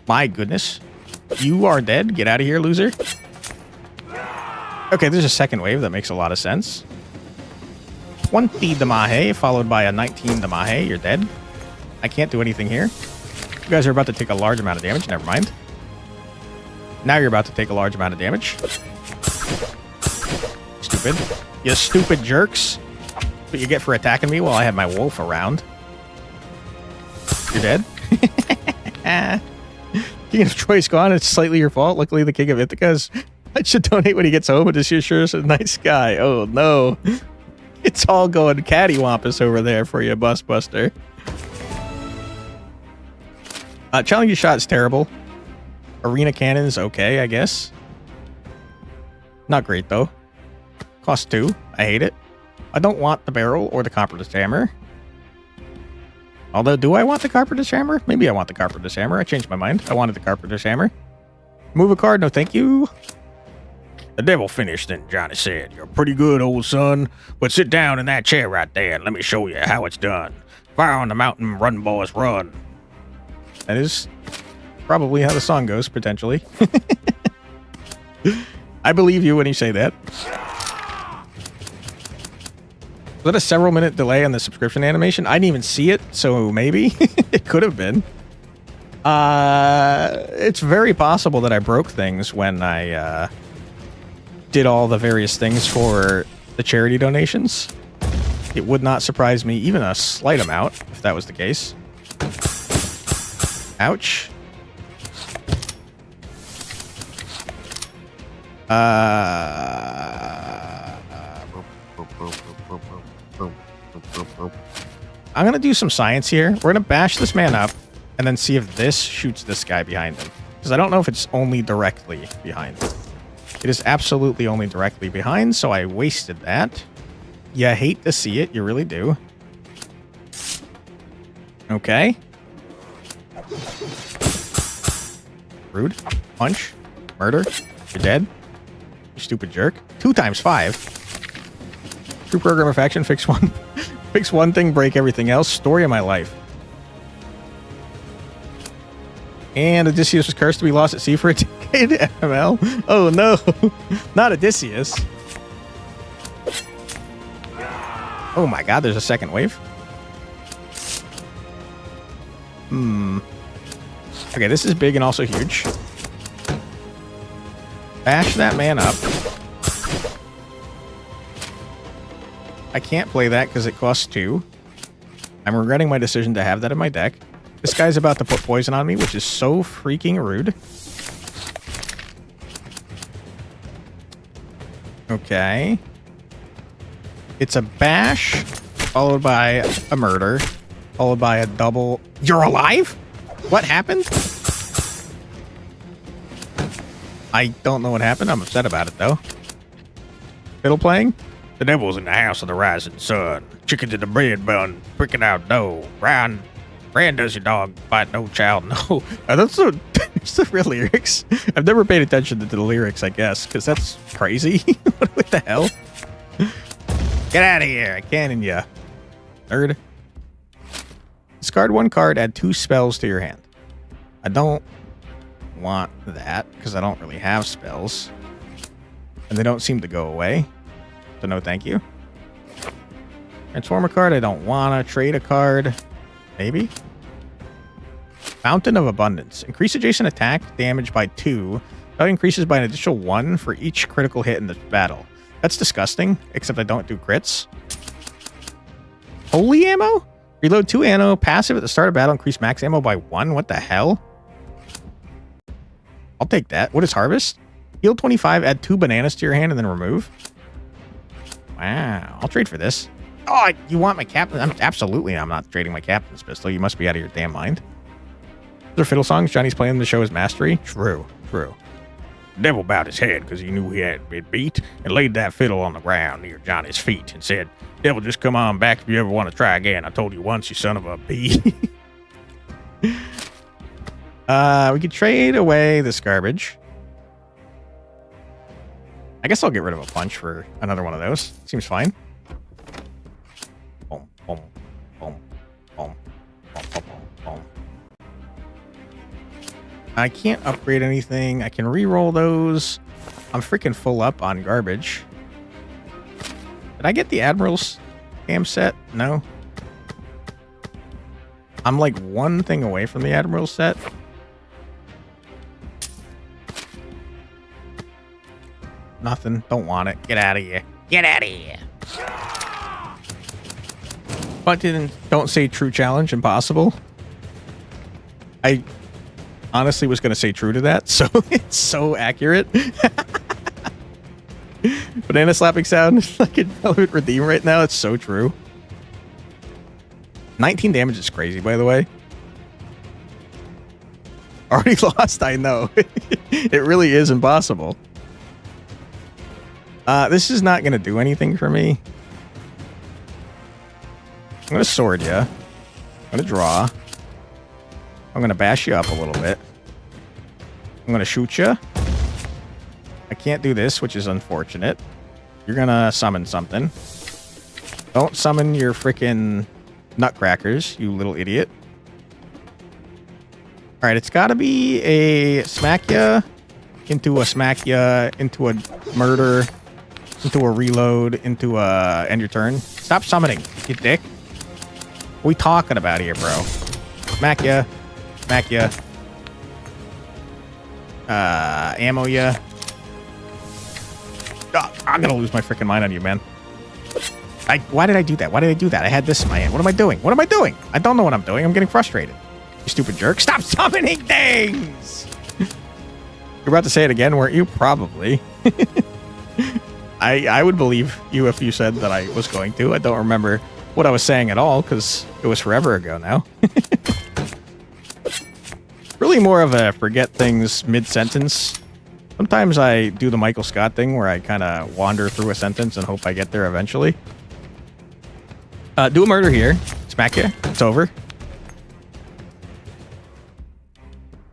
My goodness. You are dead. Get out of here, loser. Okay, there's a second wave. That makes a lot of sense. 20 damage, followed by a 19 damage. You're dead. I can't do anything here. You guys are about to take a large amount of damage. Never mind. Now you're about to take a large amount of damage. Stupid. You stupid jerks. That's what you get for attacking me while I had my wolf around. You're dead. King of Troy's gone. It's slightly your fault. Luckily, the King of Ithaca's... I should donate when he gets home, but this year sure is a nice guy. Oh, no. It's all going cattywampus over there for you, Busbuster. Challenge shot is terrible. Arena cannon is okay, I guess. Not great, though. Cost 2. I hate it. I don't want the barrel or the carpenter's hammer. Although, do I want the carpenter's hammer? Maybe I want the carpenter's hammer. I changed my mind. I wanted the carpenter's hammer. Move a card. No, thank you. The devil finished, then Johnny said, "You're pretty good, old son, but sit down in that chair right there and let me show you how it's done. Fire on the mountain, run, boys, run." That is probably how the song goes, potentially. I believe you when you say that. Was that a several minute delay on the subscription animation? I didn't even see it, so maybe it could have been. It's very possible that I broke things when I did all the various things for the charity donations. It would not surprise me even a slight amount if that was the case. Ouch. I'm gonna do some science here. We're gonna bash this man up and then see if this shoots this guy behind him. Because I don't know if it's only directly behind him. It is absolutely only directly behind, so I wasted that. You hate to see it, you really do. Okay. Rude. Punch. Murder. You're dead. You stupid jerk. 2 times 5. True programmer faction, fix one. Fix one thing, break everything else. Story of my life. And Odysseus was cursed to be lost at sea for a decade. ML. Oh no. Not Odysseus. Oh my god, there's a second wave. Okay, this is big and also huge. Bash that man up. I can't play that because it costs 2. I'm regretting my decision to have that in my deck. This guy's about to put poison on me, which is so freaking rude. Okay. It's a bash, followed by a murder, followed by a double... You're alive? What happened? I don't know what happened. I'm upset about it, though. Fiddle playing? The devil's in the house of the rising sun. Chickens in the bread bun, pricking out dough. Brown does your dog, bite no child, no. That's the real lyrics. I've never paid attention to the lyrics, I guess, because that's crazy. What the hell? Get out of here. I cannon ya. Nerd. Discard 1 card, add 2 spells to your hand. I don't want that, because I don't really have spells. And they don't seem to go away. So no thank you. Transform a card, I don't want to. Trade a card. Maybe? Fountain of Abundance. Increase adjacent attack damage by 2. That increases by an additional 1 for each critical hit in the battle. That's disgusting, except I don't do crits. Holy ammo? Reload 2 ammo. Passive at the start of battle. Increase max ammo by 1. What the hell? I'll take that. What is Harvest? Heal 25. Add 2 bananas to your hand and then remove. Wow. I'll trade for this. Oh, you want my captain? Absolutely, I'm not trading my captain's pistol. You must be out of your damn mind. These are fiddle songs. Johnny's playing them to show his mastery. True. The devil bowed his head because he knew he had been beat and laid that fiddle on the ground near Johnny's feet and said, "Devil, just come on back if you ever want to try again. I told you once, you son of a bee." We could trade away this garbage. I guess I'll get rid of a punch for another one of those. Seems fine. Boom, boom, boom, boom, boom, boom, boom. I can't upgrade anything. I can re-roll those. I'm freaking full up on garbage. Did I get the Admiral's cam set? No. I'm like one thing away from the Admiral set. Nothing. Don't want it. Get out of here. Get out of here. But don't say true challenge. Impossible. I honestly was going to say true to that, so it's so accurate. Banana slapping sound like an Relevant Redeem right now. It's so true. 19 damage is crazy, by the way. Already lost, I know. It really is impossible. This is not going to do anything for me. I'm going to sword you. I'm going to draw. I'm going to bash you up a little bit. I'm going to shoot you. I can't do this, which is unfortunate. You're going to summon something. Don't summon your freaking nutcrackers, you little idiot. All right, it's got to be a smack ya into a smack ya into a murder into a reload into a end your turn. Stop summoning, you dick. What are we talking about here, bro? Smack ya. Smack ya. Ammo ya. Oh, I'm gonna lose my freaking mind on you, man. Why did I do that? Why did I do that? I had this in my hand. What am I doing? What am I doing? I don't know what I'm doing. I'm getting frustrated. You stupid jerk. Stop summoning things! You're about to say it again, weren't you? Probably. I would believe you if you said that I was going to. I don't remember what I was saying at all, because it was forever ago now. Really more of a forget things mid-sentence. Sometimes I do the Michael Scott thing where I kind of wander through a sentence and hope I get there eventually. Do a murder here. Smack you. It's over.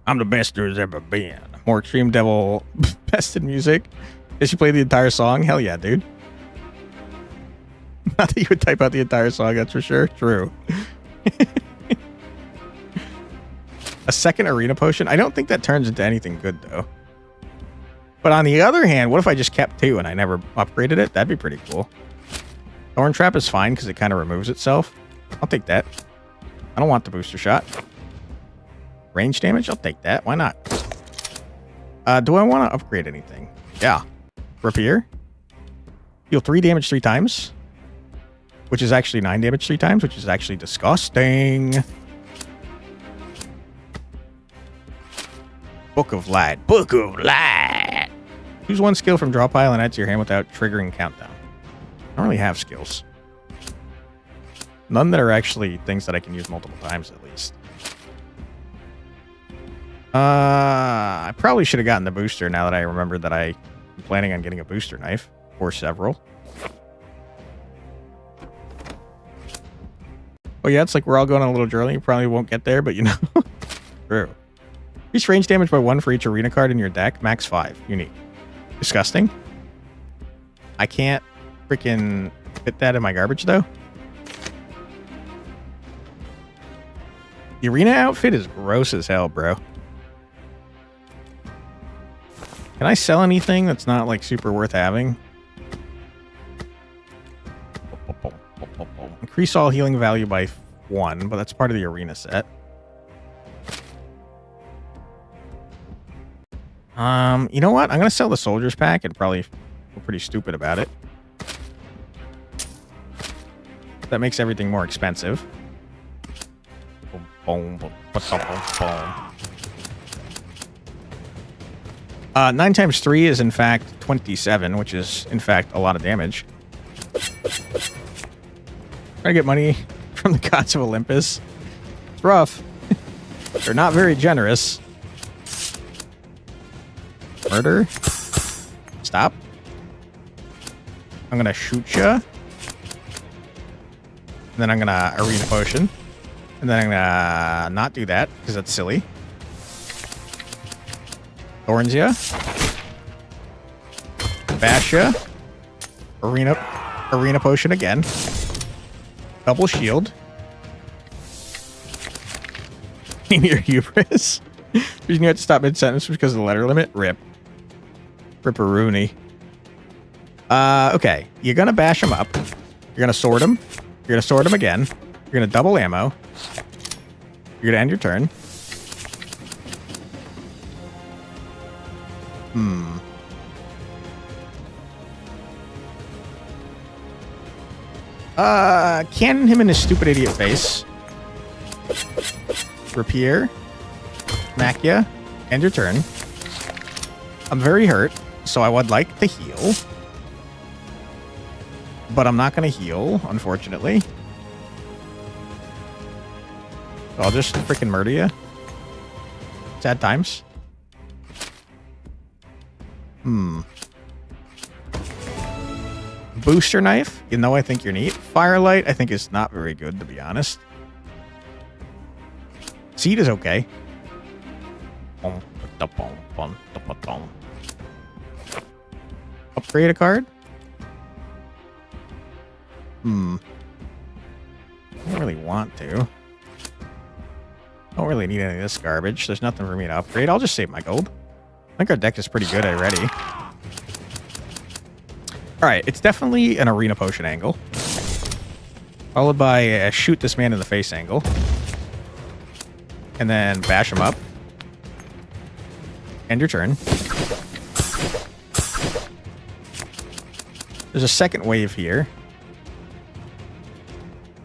I'm the best there's ever been. More Extreme Devil bested music. Did you play the entire song? Hell yeah, dude. Not that you would type out the entire song, that's for sure. True. A second arena potion? I don't think that turns into anything good, though. But on the other hand, what if I just kept 2 and I never upgraded it? That'd be pretty cool. Thorn Trap is fine because it kind of removes itself. I'll take that. I don't want the booster shot. Range damage? I'll take that. Why not? Do I want to upgrade anything? Yeah. Rapier. Deal 3 damage 3 times. Which is actually 9 damage 3 times, which is actually disgusting. Book of Light. Book of Light. Choose one skill from draw pile and add to your hand without triggering countdown. I don't really have skills. None that are actually things that I can use multiple times at least. I probably should have gotten the booster now that I remembered that I'm planning on getting a booster knife. Or several. Oh yeah, it's like we're all going on a little journey. You probably won't get there, but you know. True. Increase range damage by 1 for each arena card in your deck. Max 5. Unique. Disgusting. I can't freaking fit that in my garbage, though. The arena outfit is gross as hell, bro. Can I sell anything that's not, like, super worth having? Increase all healing value by 1, but that's part of the arena set. You know what? I'm going to sell the soldiers pack and probably feel pretty stupid about it. That makes everything more expensive. 9 times 3 is in fact 27, which is in fact a lot of damage. Trying to get money from the gods of Olympus. It's rough. They're not very generous. Murder. Stop. I'm gonna shoot ya. And then I'm gonna arena potion. And then I'm gonna not do that because that's silly. Thorns ya. Bash ya. Arena potion again. Double shield. In your hubris. You have to stop mid-sentence because of the letter limit. Rip. Ripperoonie. Okay. You're gonna bash him up. You're gonna sword him. You're gonna sword him again. You're gonna double ammo. You're gonna end your turn. Cannon him in his stupid idiot face. Rapier. Smack ya. End your turn. I'm very hurt, so I would like to heal. But I'm not going to heal, unfortunately. So I'll just freaking murder you. Sad times. Booster knife, you know I think you're neat. Firelight, I think is not very good, to be honest. Seed is okay. Upgrade a card? I don't really want to. Don't really need any of this garbage. There's nothing for me to upgrade. I'll just save my gold. I think our deck is pretty good already. Alright, it's definitely an arena potion angle. Followed by a shoot this man in the face angle. And then bash him up. End your turn. There's a second wave here.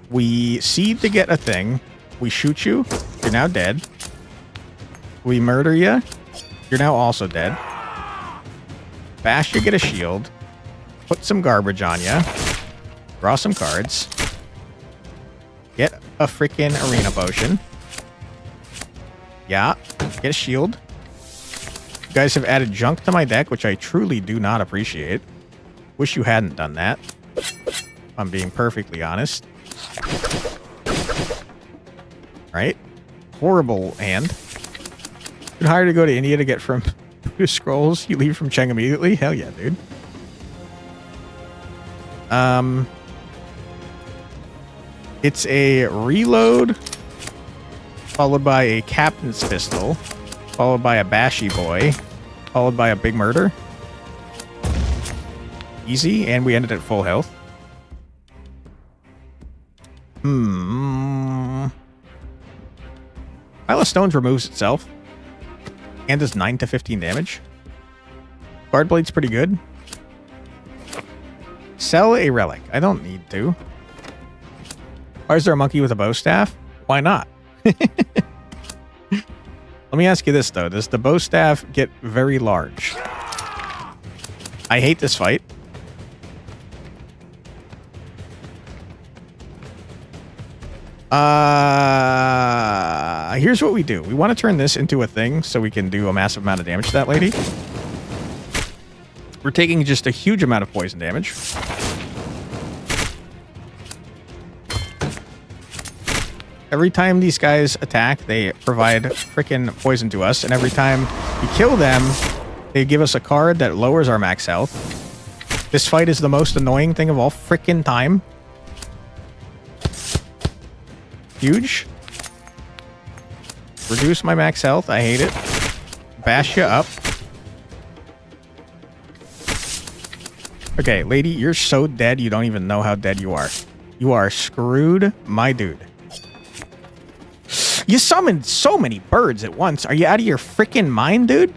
We seed to get a thing. We shoot you. You're now dead. We murder you. You're now also dead. Bash you, get a shield. Put some garbage on you. Draw some cards. Get a freaking arena potion. Yeah. Get a shield. You guys have added junk to my deck, which I truly do not appreciate. Wish you hadn't done that. If I'm being perfectly honest. Right? Horrible hand. You'd hire to go to India to get from Buddhist scrolls. You leave from Cheng immediately? Hell yeah, dude. It's a reload, followed by a captain's pistol, followed by a bashy boy, followed by a big murder. Easy, and we ended at full health. Pile of Stones removes itself and does 9 to 15 damage. Guard Blade's pretty good. Sell a relic. I don't need to. Why is there a monkey with a bow staff? Why not? Let me ask you this, though. Does the bow staff get very large? I hate this fight. Here's what we do. We want to turn this into a thing so we can do a massive amount of damage to that lady. We're taking just a huge amount of poison damage. Every time these guys attack, they provide freaking poison to us, and every time we kill them, they give us a card that lowers our max health. This fight is the most annoying thing of all freaking time. Huge. Reduce my max health. I hate it. Bash you up. Okay, lady, you're so dead you don't even know how dead you are. You are screwed, my dude. You summoned so many birds at once. Are you out of your freaking mind, dude?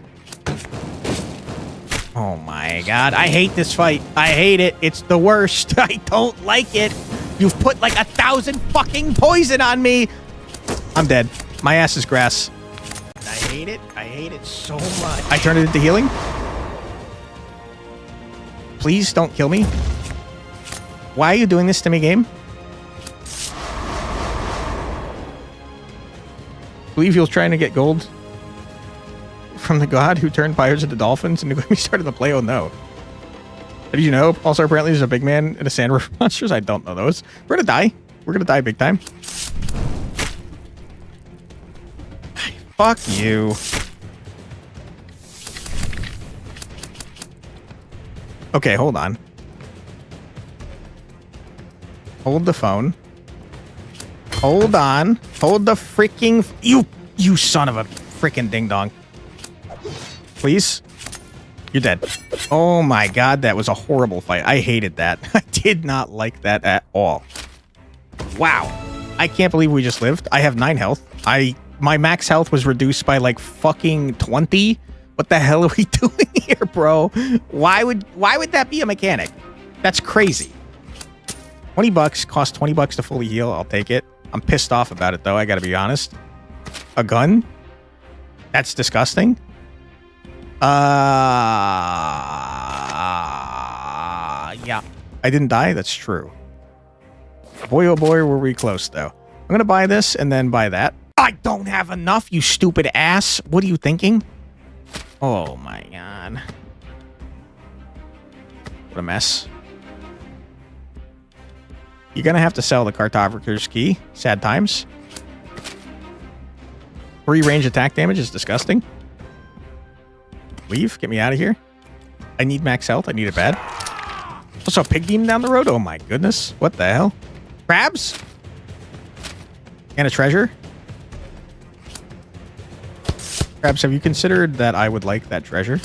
Oh my god. I hate this fight. I hate it. It's the worst. I don't like it. You've put like 1,000 fucking poison on me. I'm dead. My ass is grass. I hate it. I hate it so much. I turned it into healing. Please don't kill me. Why are you doing this to me, game? Believe he was trying to get gold from the god who turned pirates into dolphins and we started to play. Oh no. Did you know? Also, apparently there's a big man and a sand river monsters. I don't know those. We're gonna die. We're gonna die big time. Fuck you. Okay, hold on. Hold the phone. Hold on. Hold the freaking... You son of a freaking ding-dong. Please? You're dead. Oh my god, that was a horrible fight. I hated that. I did not like that at all. Wow. I can't believe we just lived. I have 9 health. My max health was reduced by like fucking 20. What the hell are we doing here, bro? Why would that be a mechanic? That's crazy. $20 cost $20 to fully heal. I'll take it. I'm pissed off about it, though. I gotta be honest. A gun? That's disgusting. Yeah. I didn't die. That's true. Boy, oh boy, were we close, though. I'm gonna buy this and then buy that. I don't have enough, you stupid ass. What are you thinking? Oh, my God. What a mess. You're gonna have to sell the cartographer's key. Sad times. Free range attack damage is disgusting. Leave. Get me out of here. I need max health. I need it bad. Also, a pig demon down the road. Oh my goodness. What the hell? Crabs? And a treasure? Crabs, have you considered that I would like that treasure?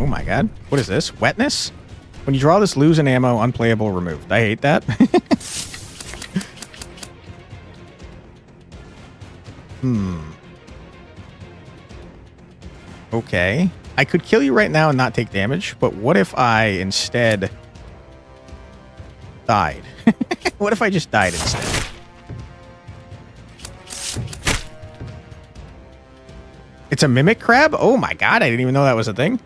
Oh my god. What is this? Wetness? When you draw this, lose an ammo, unplayable, removed. I hate that. Okay. I could kill you right now and not take damage, but what if I instead died? What if I just died instead? It's a mimic crab? Oh my god, I didn't even know that was a thing.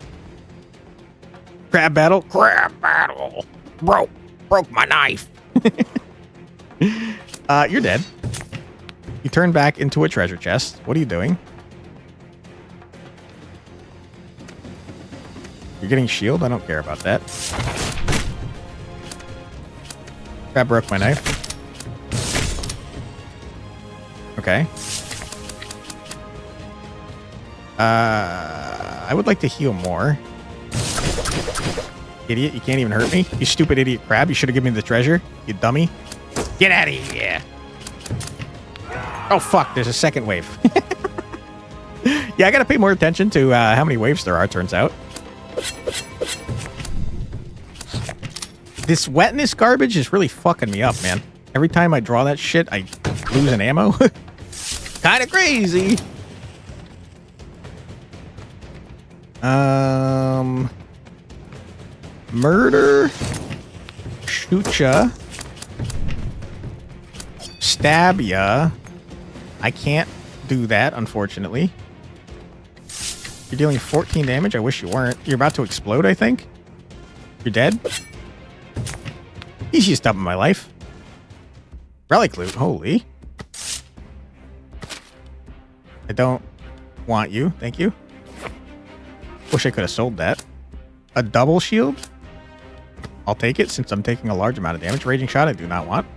Crab battle? Crab battle. Broke my knife. You're dead. You turned back into a treasure chest. What are you doing? You're getting shield? I don't care about that. Crab broke my knife. Okay. I would like to heal more. Idiot, you can't even hurt me. You stupid idiot crab. You should have given me the treasure. You dummy. Get out of here. Oh, fuck. There's a second wave. Yeah, I gotta pay more attention to how many waves there are, turns out. This wetness garbage is really fucking me up, man. Every time I draw that shit, I lose an ammo. Kinda crazy. Murder. Shoot ya. stab ya. I can't do that, unfortunately. You're dealing 14 damage. I wish you weren't. You're about to explode, I think. You're dead. Easiest stop in my life. Relic loot. Holy. I don't want you. Thank you. Wish I could have sold that. A double shield. I'll take it since I'm taking a large amount of damage. Raging shot I do not want.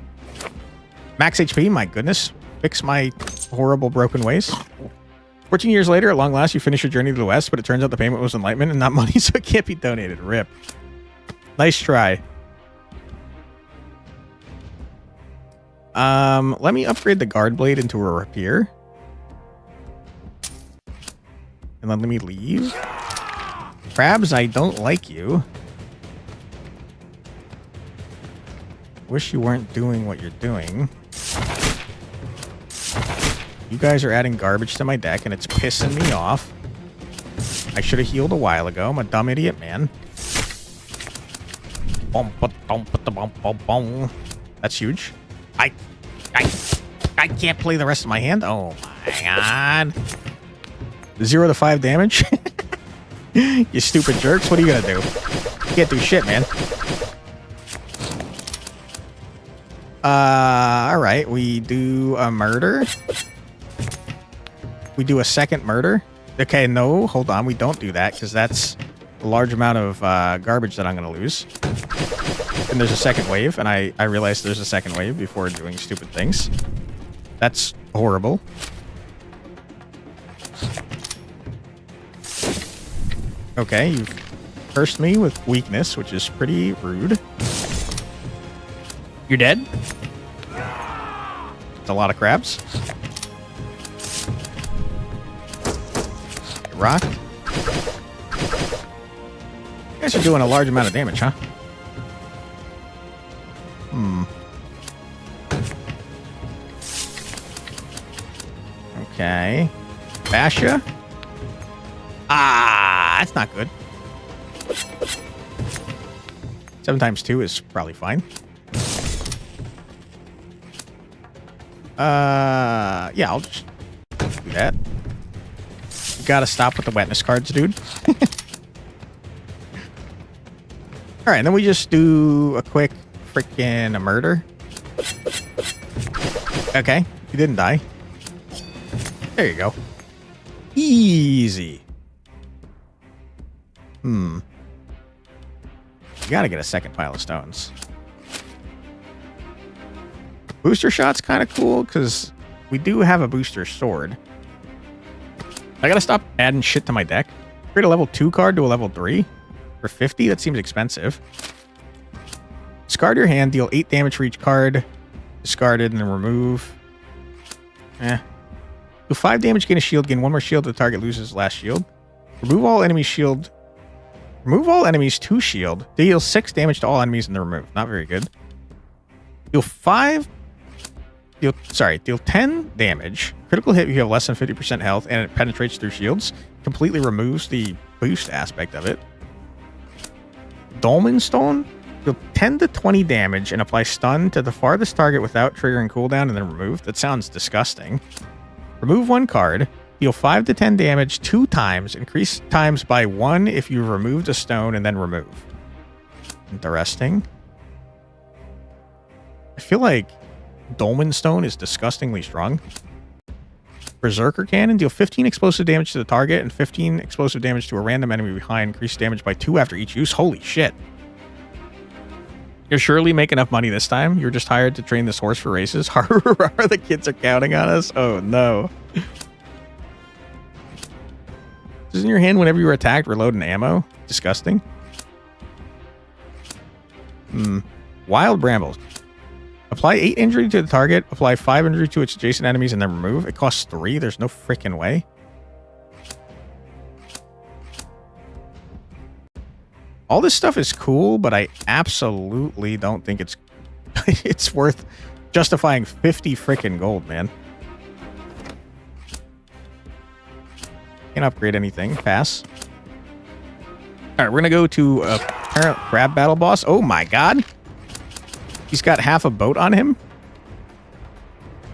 Max HP. My goodness. Fix my horrible broken ways. 14 years later, at long last, you finish your journey to the west, but it turns out the payment was enlightenment and not money, so it can't be donated. RIP. Nice try. Let me upgrade the guard blade into a rapier. And then let me leave. Crabs, I don't like you. Wish you weren't doing what you're doing. You guys are adding garbage to my deck, and it's pissing me off. I should have healed a while ago. I'm a dumb idiot, man. That's huge. I can't play the rest of my hand. Oh my god. 0 to 5 damage. You stupid jerks. What are you gonna do? You can't do shit, man. Alright, we do a murder. We do a second murder. Okay, no, hold on. We don't do that because that's a large amount of garbage that I'm going to lose. And there's a second wave, and I realized there's a second wave before doing stupid things. That's horrible. Okay, you've cursed me with weakness, which is pretty rude. You're dead? It's a lot of crabs. Rock. You guys are doing a large amount of damage, huh? Okay. Basha. Ah, that's not good. 7 times 2 is probably fine. Yeah, I'll just do that. You gotta stop with the wetness cards, dude. Alright, and then we just do a quick freaking murder. Okay, you didn't die. There you go. Easy. You gotta get a second pile of stones. Booster shot's kind of cool because we do have a booster sword. I gotta stop adding shit to my deck. Create a level 2 card to a level 3 for 50. That seems expensive. Discard your hand, deal 8 damage for each card. Discarded and then remove. Do 5 damage, gain a shield, gain 1 more shield. The target loses last shield. Remove all enemies' shield. Remove all enemies to shield. Deal 6 damage to all enemies and then remove. Not very good. Deal 10 damage. Critical hit if you have less than 50% health and it penetrates through shields. Completely removes the boost aspect of it. Dolmen Stone. Deal 10 to 20 damage and apply stun to the farthest target without triggering cooldown and then remove. That sounds disgusting. Remove 1 card. Deal 5 to 10 damage 2 times. Increase times by 1 if you've removed a stone and then remove. Interesting. I feel like Dolmen Stone is disgustingly strong. Berserker Cannon. Deal 15 explosive damage to the target and 15 explosive damage to a random enemy behind. Increase damage by 2 after each use. Holy shit. You'll surely make enough money this time. You're just hired to train this horse for races. The kids are counting on us. Oh no. This is in your hand whenever you are attacked. Reload an ammo. Disgusting. Wild Brambles. Apply 8 injury to the target. Apply 5 injury to its adjacent enemies and then remove. It costs 3. There's no freaking way. All this stuff is cool, but I absolutely don't think it's it's worth justifying 50 freaking gold, man. Can't upgrade anything. Pass. Alright, we're gonna go to a apparent crab battle boss. Oh my god. He's got half a boat on him.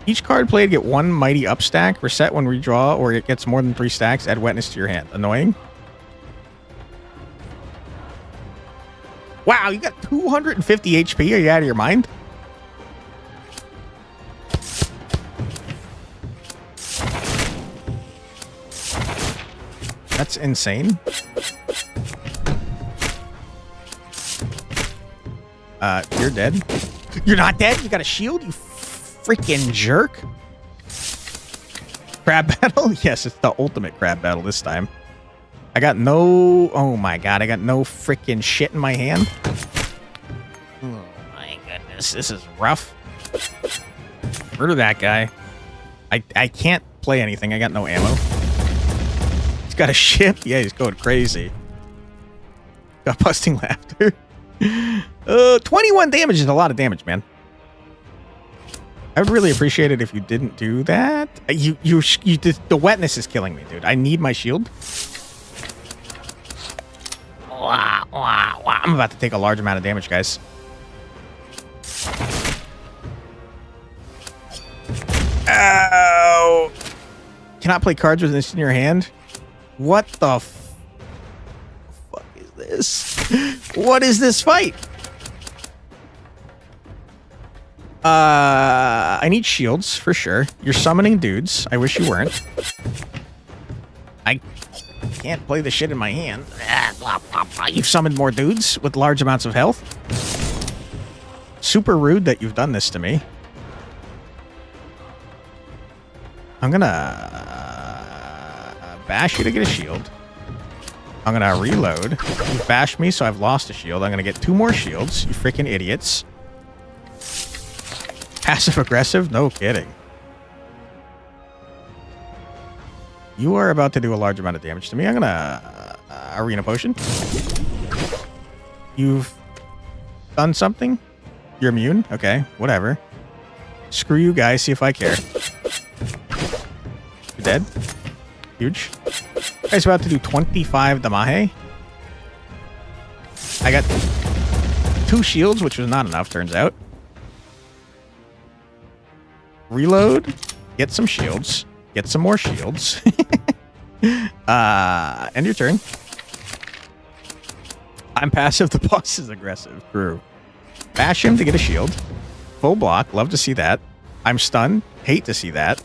Each card played get 1 mighty up stack. Reset when redraw, or it gets more than 3 stacks. Add wetness to your hand. Annoying. Wow, you got 250 HP. Are you out of your mind? That's insane. You're dead. You're not dead? You got a shield? You freaking jerk. Crab battle? Yes, it's the ultimate crab battle this time. I got no... Oh my god, I got no freaking shit in my hand. Oh my goodness, this is rough. Murder that guy. I can't play anything. I got no ammo. He's got a ship? Yeah, he's going crazy. Got busting laughter. 21 damage is a lot of damage, man. I would really appreciate it if you didn't do that. You did, the wetness is killing me, dude. I need my shield. Wow, wow, wow. I'm about to take a large amount of damage, guys. Oh. Cannot play cards with this in your hand. What the fuck is this? What is this fight? I need shields for sure. You're summoning dudes. I wish you weren't. I can't play the shit in my hand. You've summoned more dudes with large amounts of health. Super rude that you've done this to me. I'm gonna bash you to get a shield. I'm gonna reload. You bashed me, so I've lost a shield. I'm gonna get 2 more shields. You freaking idiots. Passive aggressive? No kidding. You are about to do a large amount of damage to me. I'm gonna arena potion. You've done something? You're immune? Okay, whatever. Screw you guys, see if I care. You're dead. Huge. Guy's about to do 25 Damahe. I got 2 shields, which was not enough, turns out. Reload. Get some shields. Get some more shields. End your turn. I'm passive. The boss is aggressive. True. Bash him to get a shield. Full block. Love to see that. I'm stunned. Hate to see that.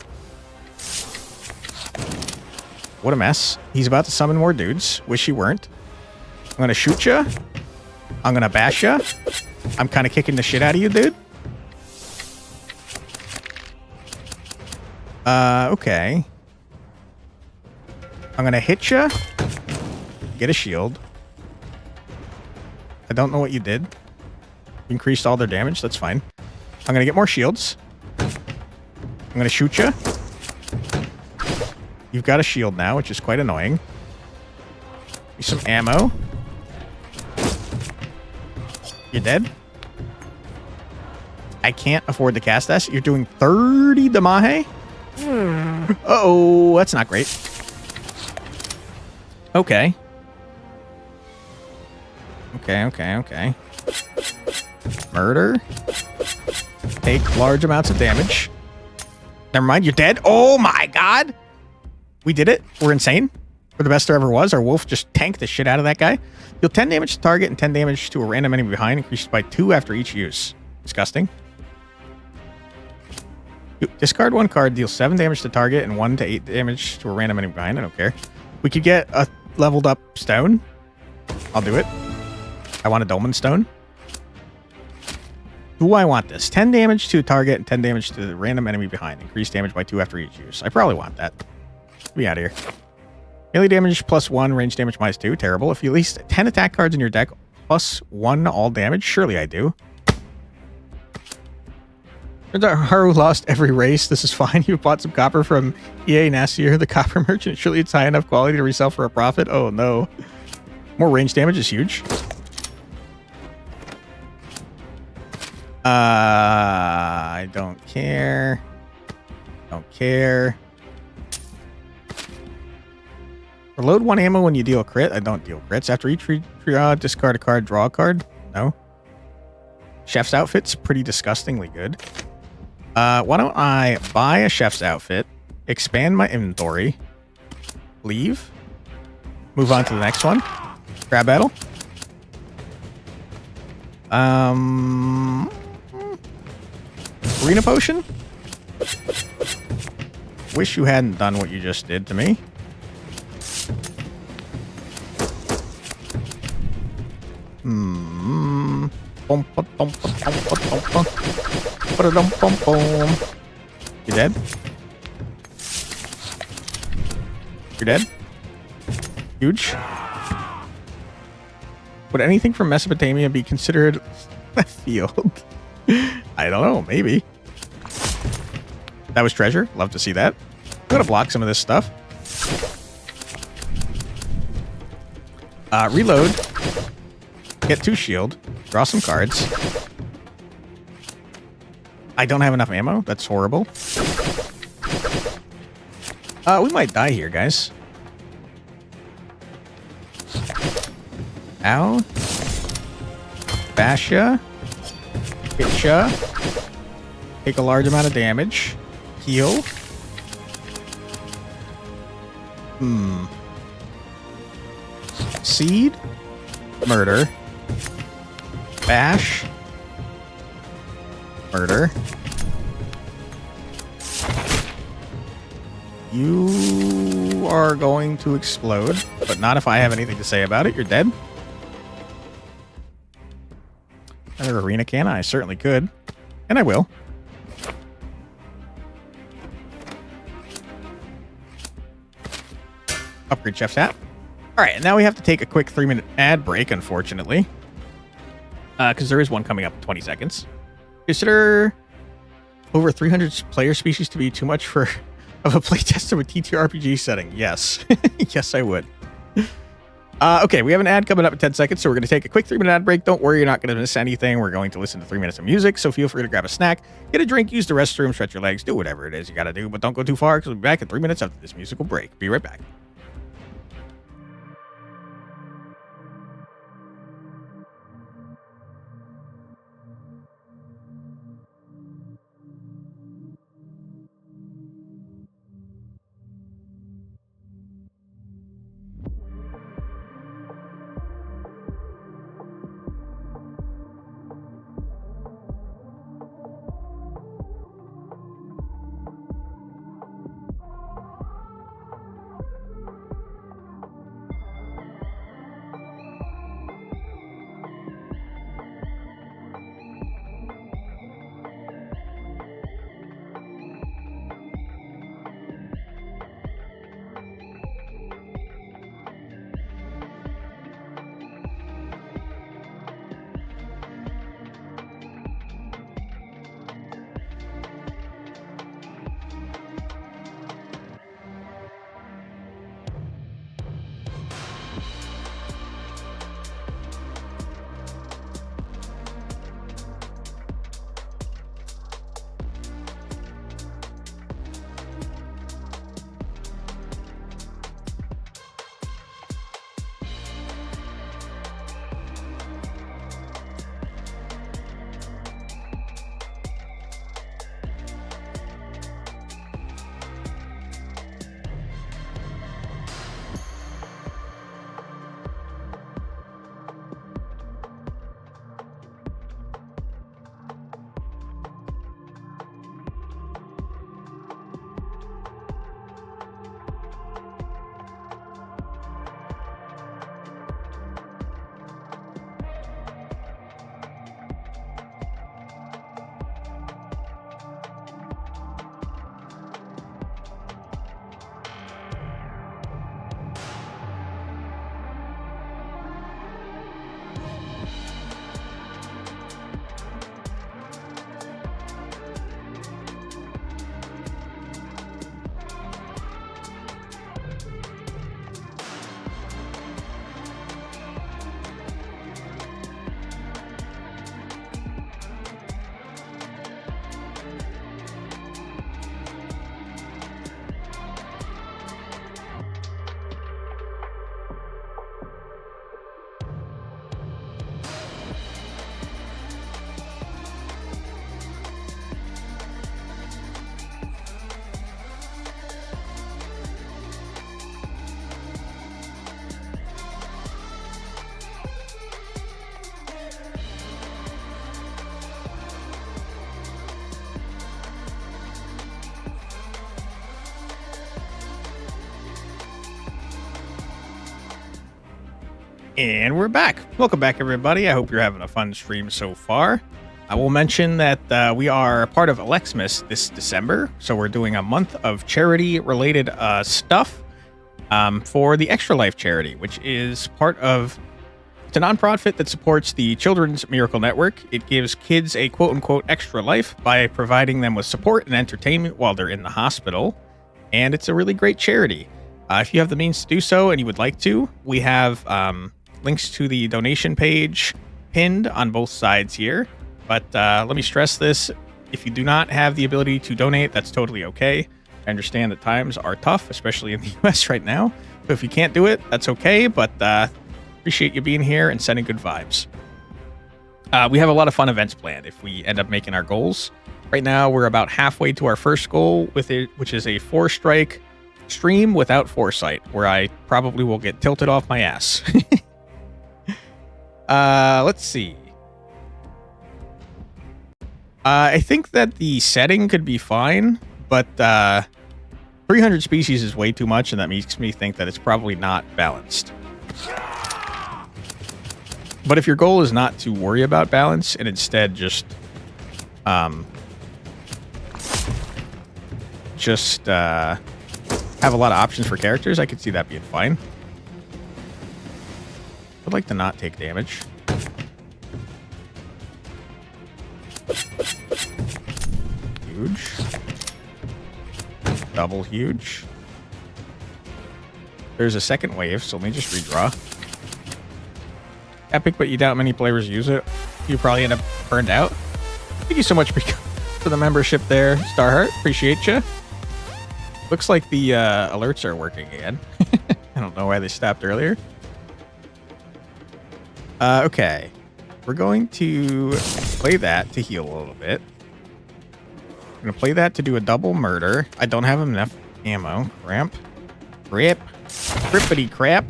What a mess. He's about to summon more dudes. Wish he weren't. I'm going to shoot you. I'm going to bash you. I'm kind of kicking the shit out of you, dude. Okay. I'm going to hit you. Get a shield. I don't know what you did. Increased all their damage. That's fine. I'm going to get more shields. I'm going to shoot you. You've got a shield now, which is quite annoying. Give some ammo. You're dead. I can't afford to cast this. You're doing 30 Damahe? Uh-oh, that's not great. Okay. Okay. Murder. Take large amounts of damage. Never mind, you're dead. Oh my god! We did it. We're insane. We're the best there ever was. Our wolf just tanked the shit out of that guy. Deal 10 damage to target and 10 damage to a random enemy behind. Increased by 2 after each use. Disgusting. Discard 1 card, deal 7 damage to target and 1 to 8 damage to a random enemy behind. I don't care. We could get a leveled up stone. I'll do it. I want a dolmen stone. Do I want this? 10 damage to a target and 10 damage to the random enemy behind. Increased damage by 2 after each use. I probably want that. Be out of here. Melee damage +1, range damage -2. Terrible. If you at least 10 attack cards in your deck, +1 all damage. Surely I do. Turns out Haru lost every race. This is fine. You bought some copper from EA Nassier, the copper merchant. Surely it's high enough quality to resell for a profit. Oh no. More range damage is huge. I don't care. Don't care. Reload 1 ammo when you deal a crit. I don't deal crits. After each discard a card, draw a card. No. Chef's outfit's pretty disgustingly good. Why don't I buy a chef's outfit, expand my inventory, leave, move on to the next one, grab battle. Arena potion? Wish you hadn't done what you just did to me. You dead? You're dead? Huge. Would anything from Mesopotamia be considered a field? I don't know, maybe. That was treasure. Love to see that. I'm gonna block some of this stuff. Reload. Get 2 shield. Draw some cards. I don't have enough ammo. That's horrible. We might die here, guys. Ow. Basha. Hitcha. Take a large amount of damage. Heal. Seed. Murder. Bash. Murder. You are going to explode, but not if I have anything to say about it. You're dead. Another arena can? I certainly could. And I will. Upgrade chef's hat. Alright, and now we have to take a quick 3-minute ad break, unfortunately. Because there is one coming up in 20 seconds. Consider over 300 player species to be too much for of a playtest of a TTRPG setting. Yes. Yes, I would. Okay, we have an ad coming up in 10 seconds, so we're going to take a quick 3-minute ad break. Don't worry, you're not going to miss anything. We're going to listen to 3 minutes of music, so feel free to grab a snack, get a drink, use the restroom, stretch your legs, do whatever it is you got to do, but don't go too far, because we'll be back in 3 minutes after this musical break. Be right back. And we're back. Welcome back, everybody. I hope you're having a fun stream so far. I will mention that we are part of Alexmas this December, so we're doing a month of charity-related stuff for the Extra Life charity, which is part of... It's a nonprofit that supports the Children's Miracle Network. It gives kids a quote-unquote extra life by providing them with support and entertainment while they're in the hospital, and it's a really great charity. If you have the means to do so and you would like to, we have... links to the donation page pinned on both sides here. But let me stress this. If you do not have the ability to donate, that's totally okay. I understand that times are tough, especially in the US right now. So if you can't do it, that's okay. But appreciate you being here and sending good vibes. We have a lot of fun events planned if we end up making our goals. Right now, we're about halfway to our first goal, with it, which is a 4-strike stream without foresight, where I probably will get tilted off my ass. Let's see. I think that the setting could be fine, but 300 species is way too much, and that makes me think that it's probably not balanced. But if your goal is not to worry about balance and instead just have a lot of options for characters, I could see that being fine. I'd like to not take damage. Huge. Double huge. There's a second wave, so let me just redraw. Epic, but you doubt many players use it. You probably end up burned out. Thank you so much for the membership there, Starheart. Appreciate you. Looks like the alerts are working again. I don't know why they stopped earlier. Okay. We're going to play that to heal a little bit. I'm going to play that to do a double murder. I don't have enough ammo. Cramp. Rip. Crippity crap.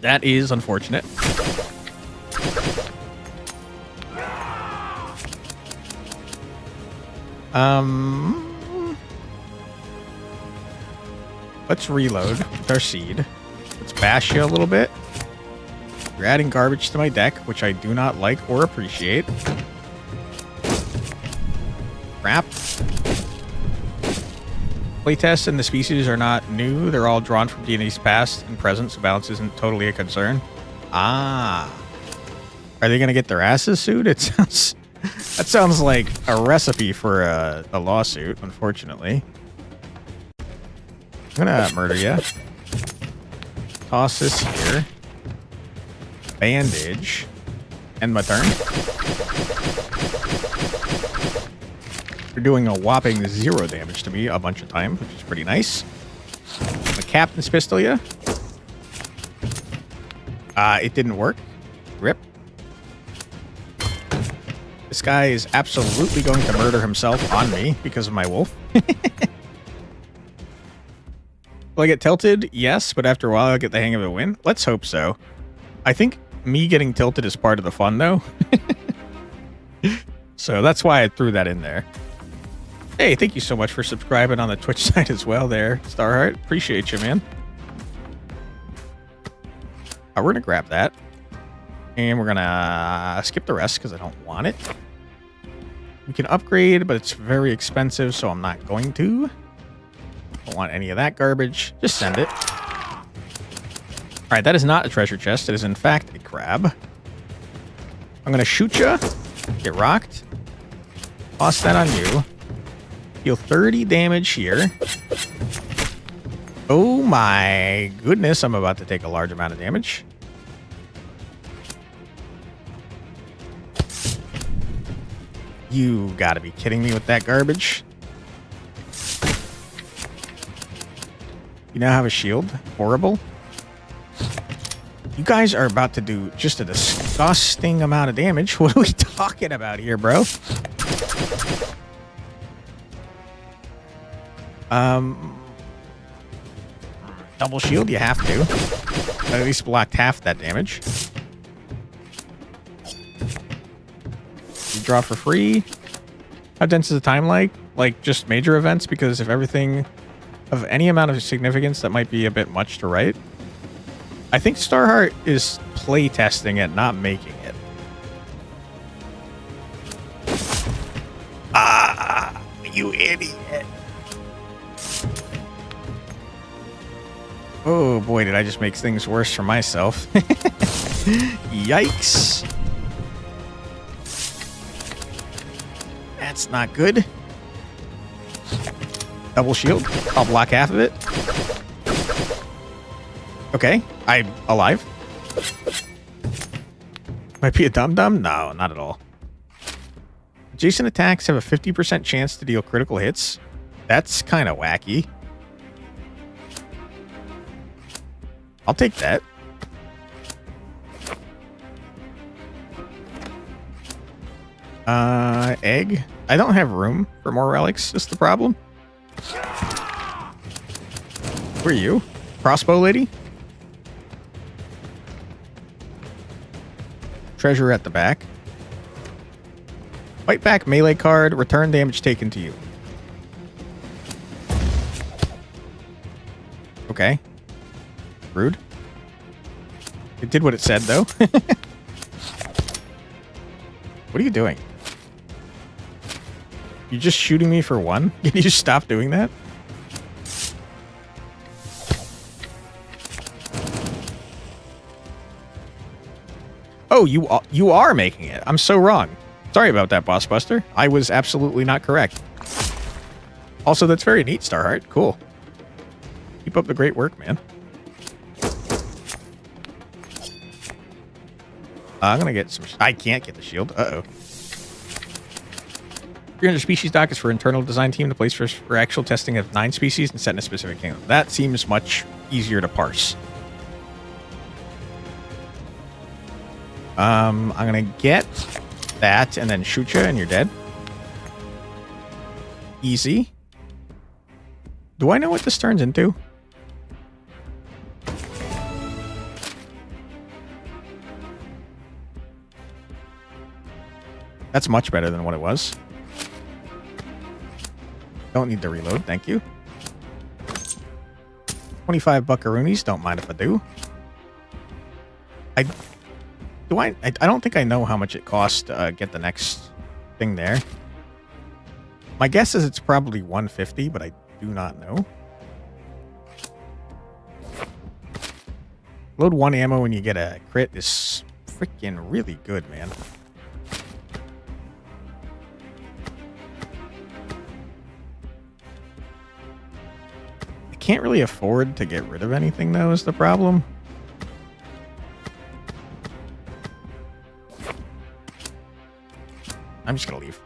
That is unfortunate. Let's reload with our seed. Let's bash you a little bit. You're adding garbage to my deck, which I do not like or appreciate. Crap. Playtests and the species are not new. They're all drawn from D&D's past and present, so balance isn't totally a concern. Ah. Are they going to get their asses sued? It sounds... That sounds like a recipe for a lawsuit, unfortunately. I'm going to murder you. Toss this here. Bandage. End my turn. You're doing a whopping 0 damage to me a bunch of times, which is pretty nice. The Captain's Pistol you. It didn't work. Rip. This guy is absolutely going to murder himself on me because of my wolf. Will I get tilted? Yes, but after a while I'll get the hang of a win. Let's hope so. I think me getting tilted is part of the fun, though. So that's why I threw that in there. Hey, thank you so much for subscribing on the Twitch side as well there, Starheart. Appreciate you, man. We're going to grab that. And we're going to skip the rest because I don't want it. We can upgrade, but it's very expensive, so I'm not going to. Don't want any of that garbage. Just send it. All right, that is not a treasure chest. It is, in fact, a crab. I'm going to shoot you. Get rocked. Toss that on you. Deal 30 damage here. Oh my goodness, I'm about to take a large amount of damage. You gotta be kidding me with that garbage. You now have a shield. Horrible. You guys are about to do just a disgusting amount of damage. What are we talking about here, bro? Double shield, you have to. At least blocked half that damage. You draw for free. How dense is the time like? Like just major events? Because if everything of any amount of significance, that might be a bit much to write. I think Starheart is play testing it, not making it. Ah, you idiot. Oh boy, did I just make things worse for myself. Yikes. That's not good. Double shield. I'll block half of it. Okay, I'm alive. Might be a dum-dum? No, not at all. Adjacent attacks have a 50% chance to deal critical hits. That's kind of wacky. I'll take that. Egg. I don't have room for more relics, is the problem. Who are you? Crossbow lady? Treasure at the back. Fight back melee card. Return damage taken to you. Okay. Rude. It did what it said, though. What are you doing? You're just shooting me for one? Can you just stop doing that? Oh, you are making it. I'm so wrong. Sorry about that, Boss Buster. I was absolutely not correct. Also, that's very neat, Starheart. Cool. Keep up the great work, man. I'm gonna get some... I can't get the shield. Uh-oh. 300 species dock is for internal design team to place for actual testing of 9 species and set in a specific kingdom. That seems much easier to parse. I'm gonna get that and then shoot you and you're dead. Easy. Do I know what this turns into? That's much better than what it was. Don't need to reload, thank you. 25 buckaroonies, don't mind if I do. I don't think I know how much it costs to get the next thing there. My guess is it's probably 150, but I do not know. Load 1 ammo when you get a crit is freaking really good, man. I can't really afford to get rid of anything, though, is the problem. I'm just gonna leave.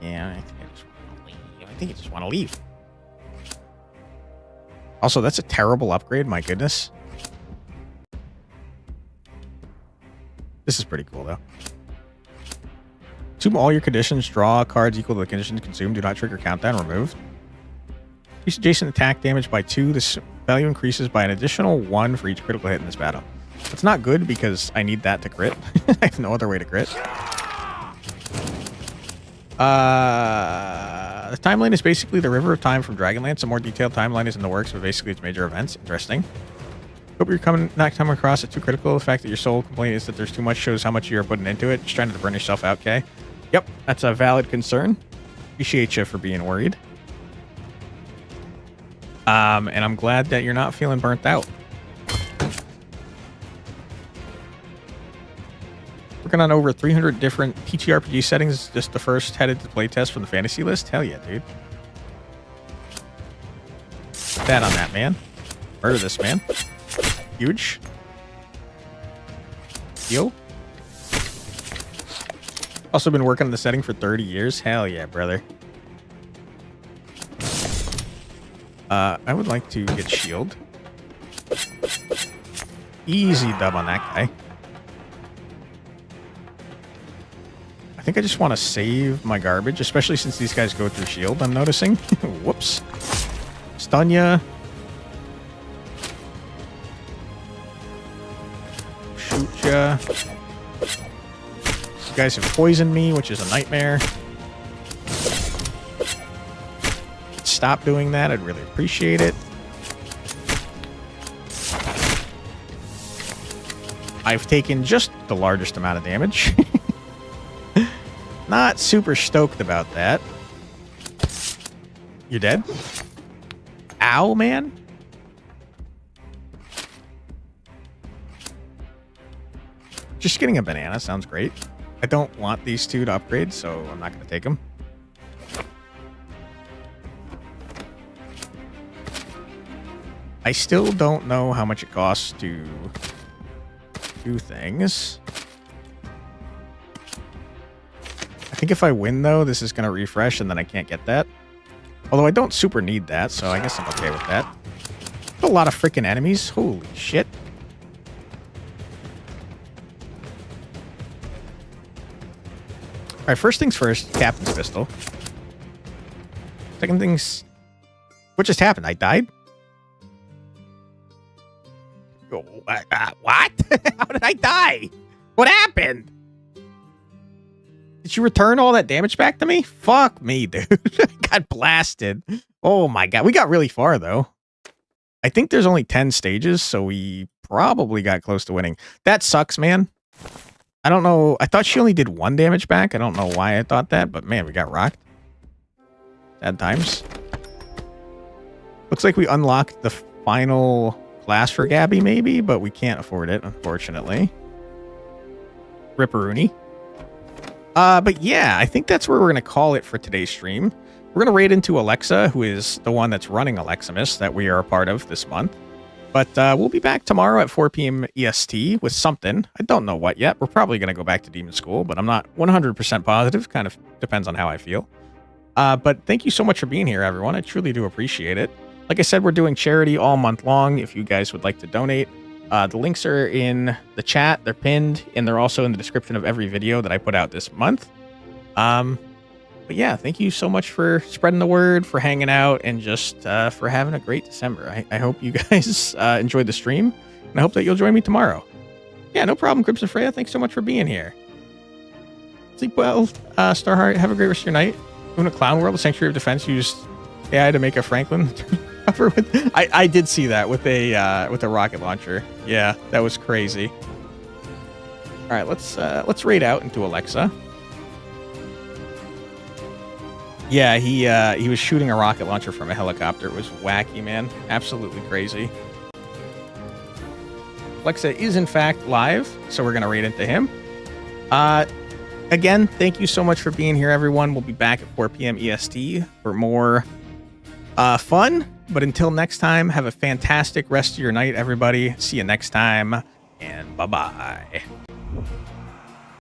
Yeah, I think I just want to leave. Also, that's a terrible upgrade, my goodness. This is pretty cool, though. Consume all your conditions. Draw cards equal to the conditions consumed. Do not trigger countdown. Removed. Increase adjacent attack damage by 2. This value increases by an additional 1 for each critical hit in this battle. It's not good because I need that to crit. I have no other way to crit. The timeline is basically the River of Time from Dragonlance. A more detailed timeline is in the works, but basically it's major events. Interesting. Hope you're not coming across it too critical. The fact that your sole complaint is that there's too much shows how much you're putting into it. Just trying to burn yourself out, Kay. Yep, that's a valid concern. Appreciate you for being worried. And I'm glad that you're not feeling burnt out. Working on over 300 different TTRPG settings. Just the first headed to playtest from the fantasy list. Hell yeah, dude. Put that on that, man. Murder this, man. Huge. Yo. Also been working on the setting for 30 years. Hell yeah, brother. I would like to get shield. Easy dub on that guy. I think I just want to save my garbage, especially since these guys go through shield, I'm noticing. Whoops. Stun ya. Shoot ya. You guys have poisoned me, which is a nightmare. stop doing that, I'd really appreciate it. I've taken just the largest amount of damage. Not super stoked about that. You're dead? Ow, man. Just getting a banana sounds great. I don't want these two to upgrade, so I'm not going to take them. I still don't know how much it costs to do things. I think if I win, though, this is going to refresh, and then I can't get that. Although I don't super need that, so I guess I'm okay with that. A lot of freaking enemies. Holy shit. Alright, first things first, Captain's Pistol. Second things... What just happened? I died? Oh, what? How did I die? What happened? Did you return all that damage back to me? Fuck me, dude. I got blasted. Oh my god. We got really far, though. I think there's only 10 stages, so we probably got close to winning. That sucks, man. I don't know. I thought she only did 1 damage back. I don't know why I thought that, but man, we got rocked. Sad times. Looks like we unlocked the final class for Gabby, maybe, but we can't afford it, unfortunately. Ripperoonie. But yeah, I think that's where we're going to call it for today's stream. We're going to raid into Alexa, who is the one that's running Aleximus that we are a part of this month. But we'll be back tomorrow at 4 p.m. EST with something. I don't know what yet. We're probably going to go back to Demon School, but I'm not 100% positive. Kind of depends on how I feel. But thank you so much for being here, everyone. I truly do appreciate it. Like I said, we're doing charity all month long. If you guys would like to donate, the links are in the chat. They're pinned, and they're also in the description of every video that I put out this month. But yeah, thank you so much for spreading the word, for hanging out, and just for having a great December. I hope you guys enjoyed the stream, and I hope that you'll join me tomorrow. Yeah, no problem, Crimson Freya. Thanks so much for being here. Sleep well, Starheart. Have a great rest of your night. In a Clown World, the Sanctuary of Defense used AI to make a Franklin cover with. I did see that with a rocket launcher. Yeah, that was crazy. All right, let's raid out into Alexa. Yeah, he was shooting a rocket launcher from a helicopter. It was wacky, man. Absolutely crazy. Alexa is in fact live, so we're gonna raid into him. Again, thank you so much for being here, everyone. We'll be back at 4 p.m. EST for more fun. But until next time, have a fantastic rest of your night, everybody. See you next time, and bye-bye.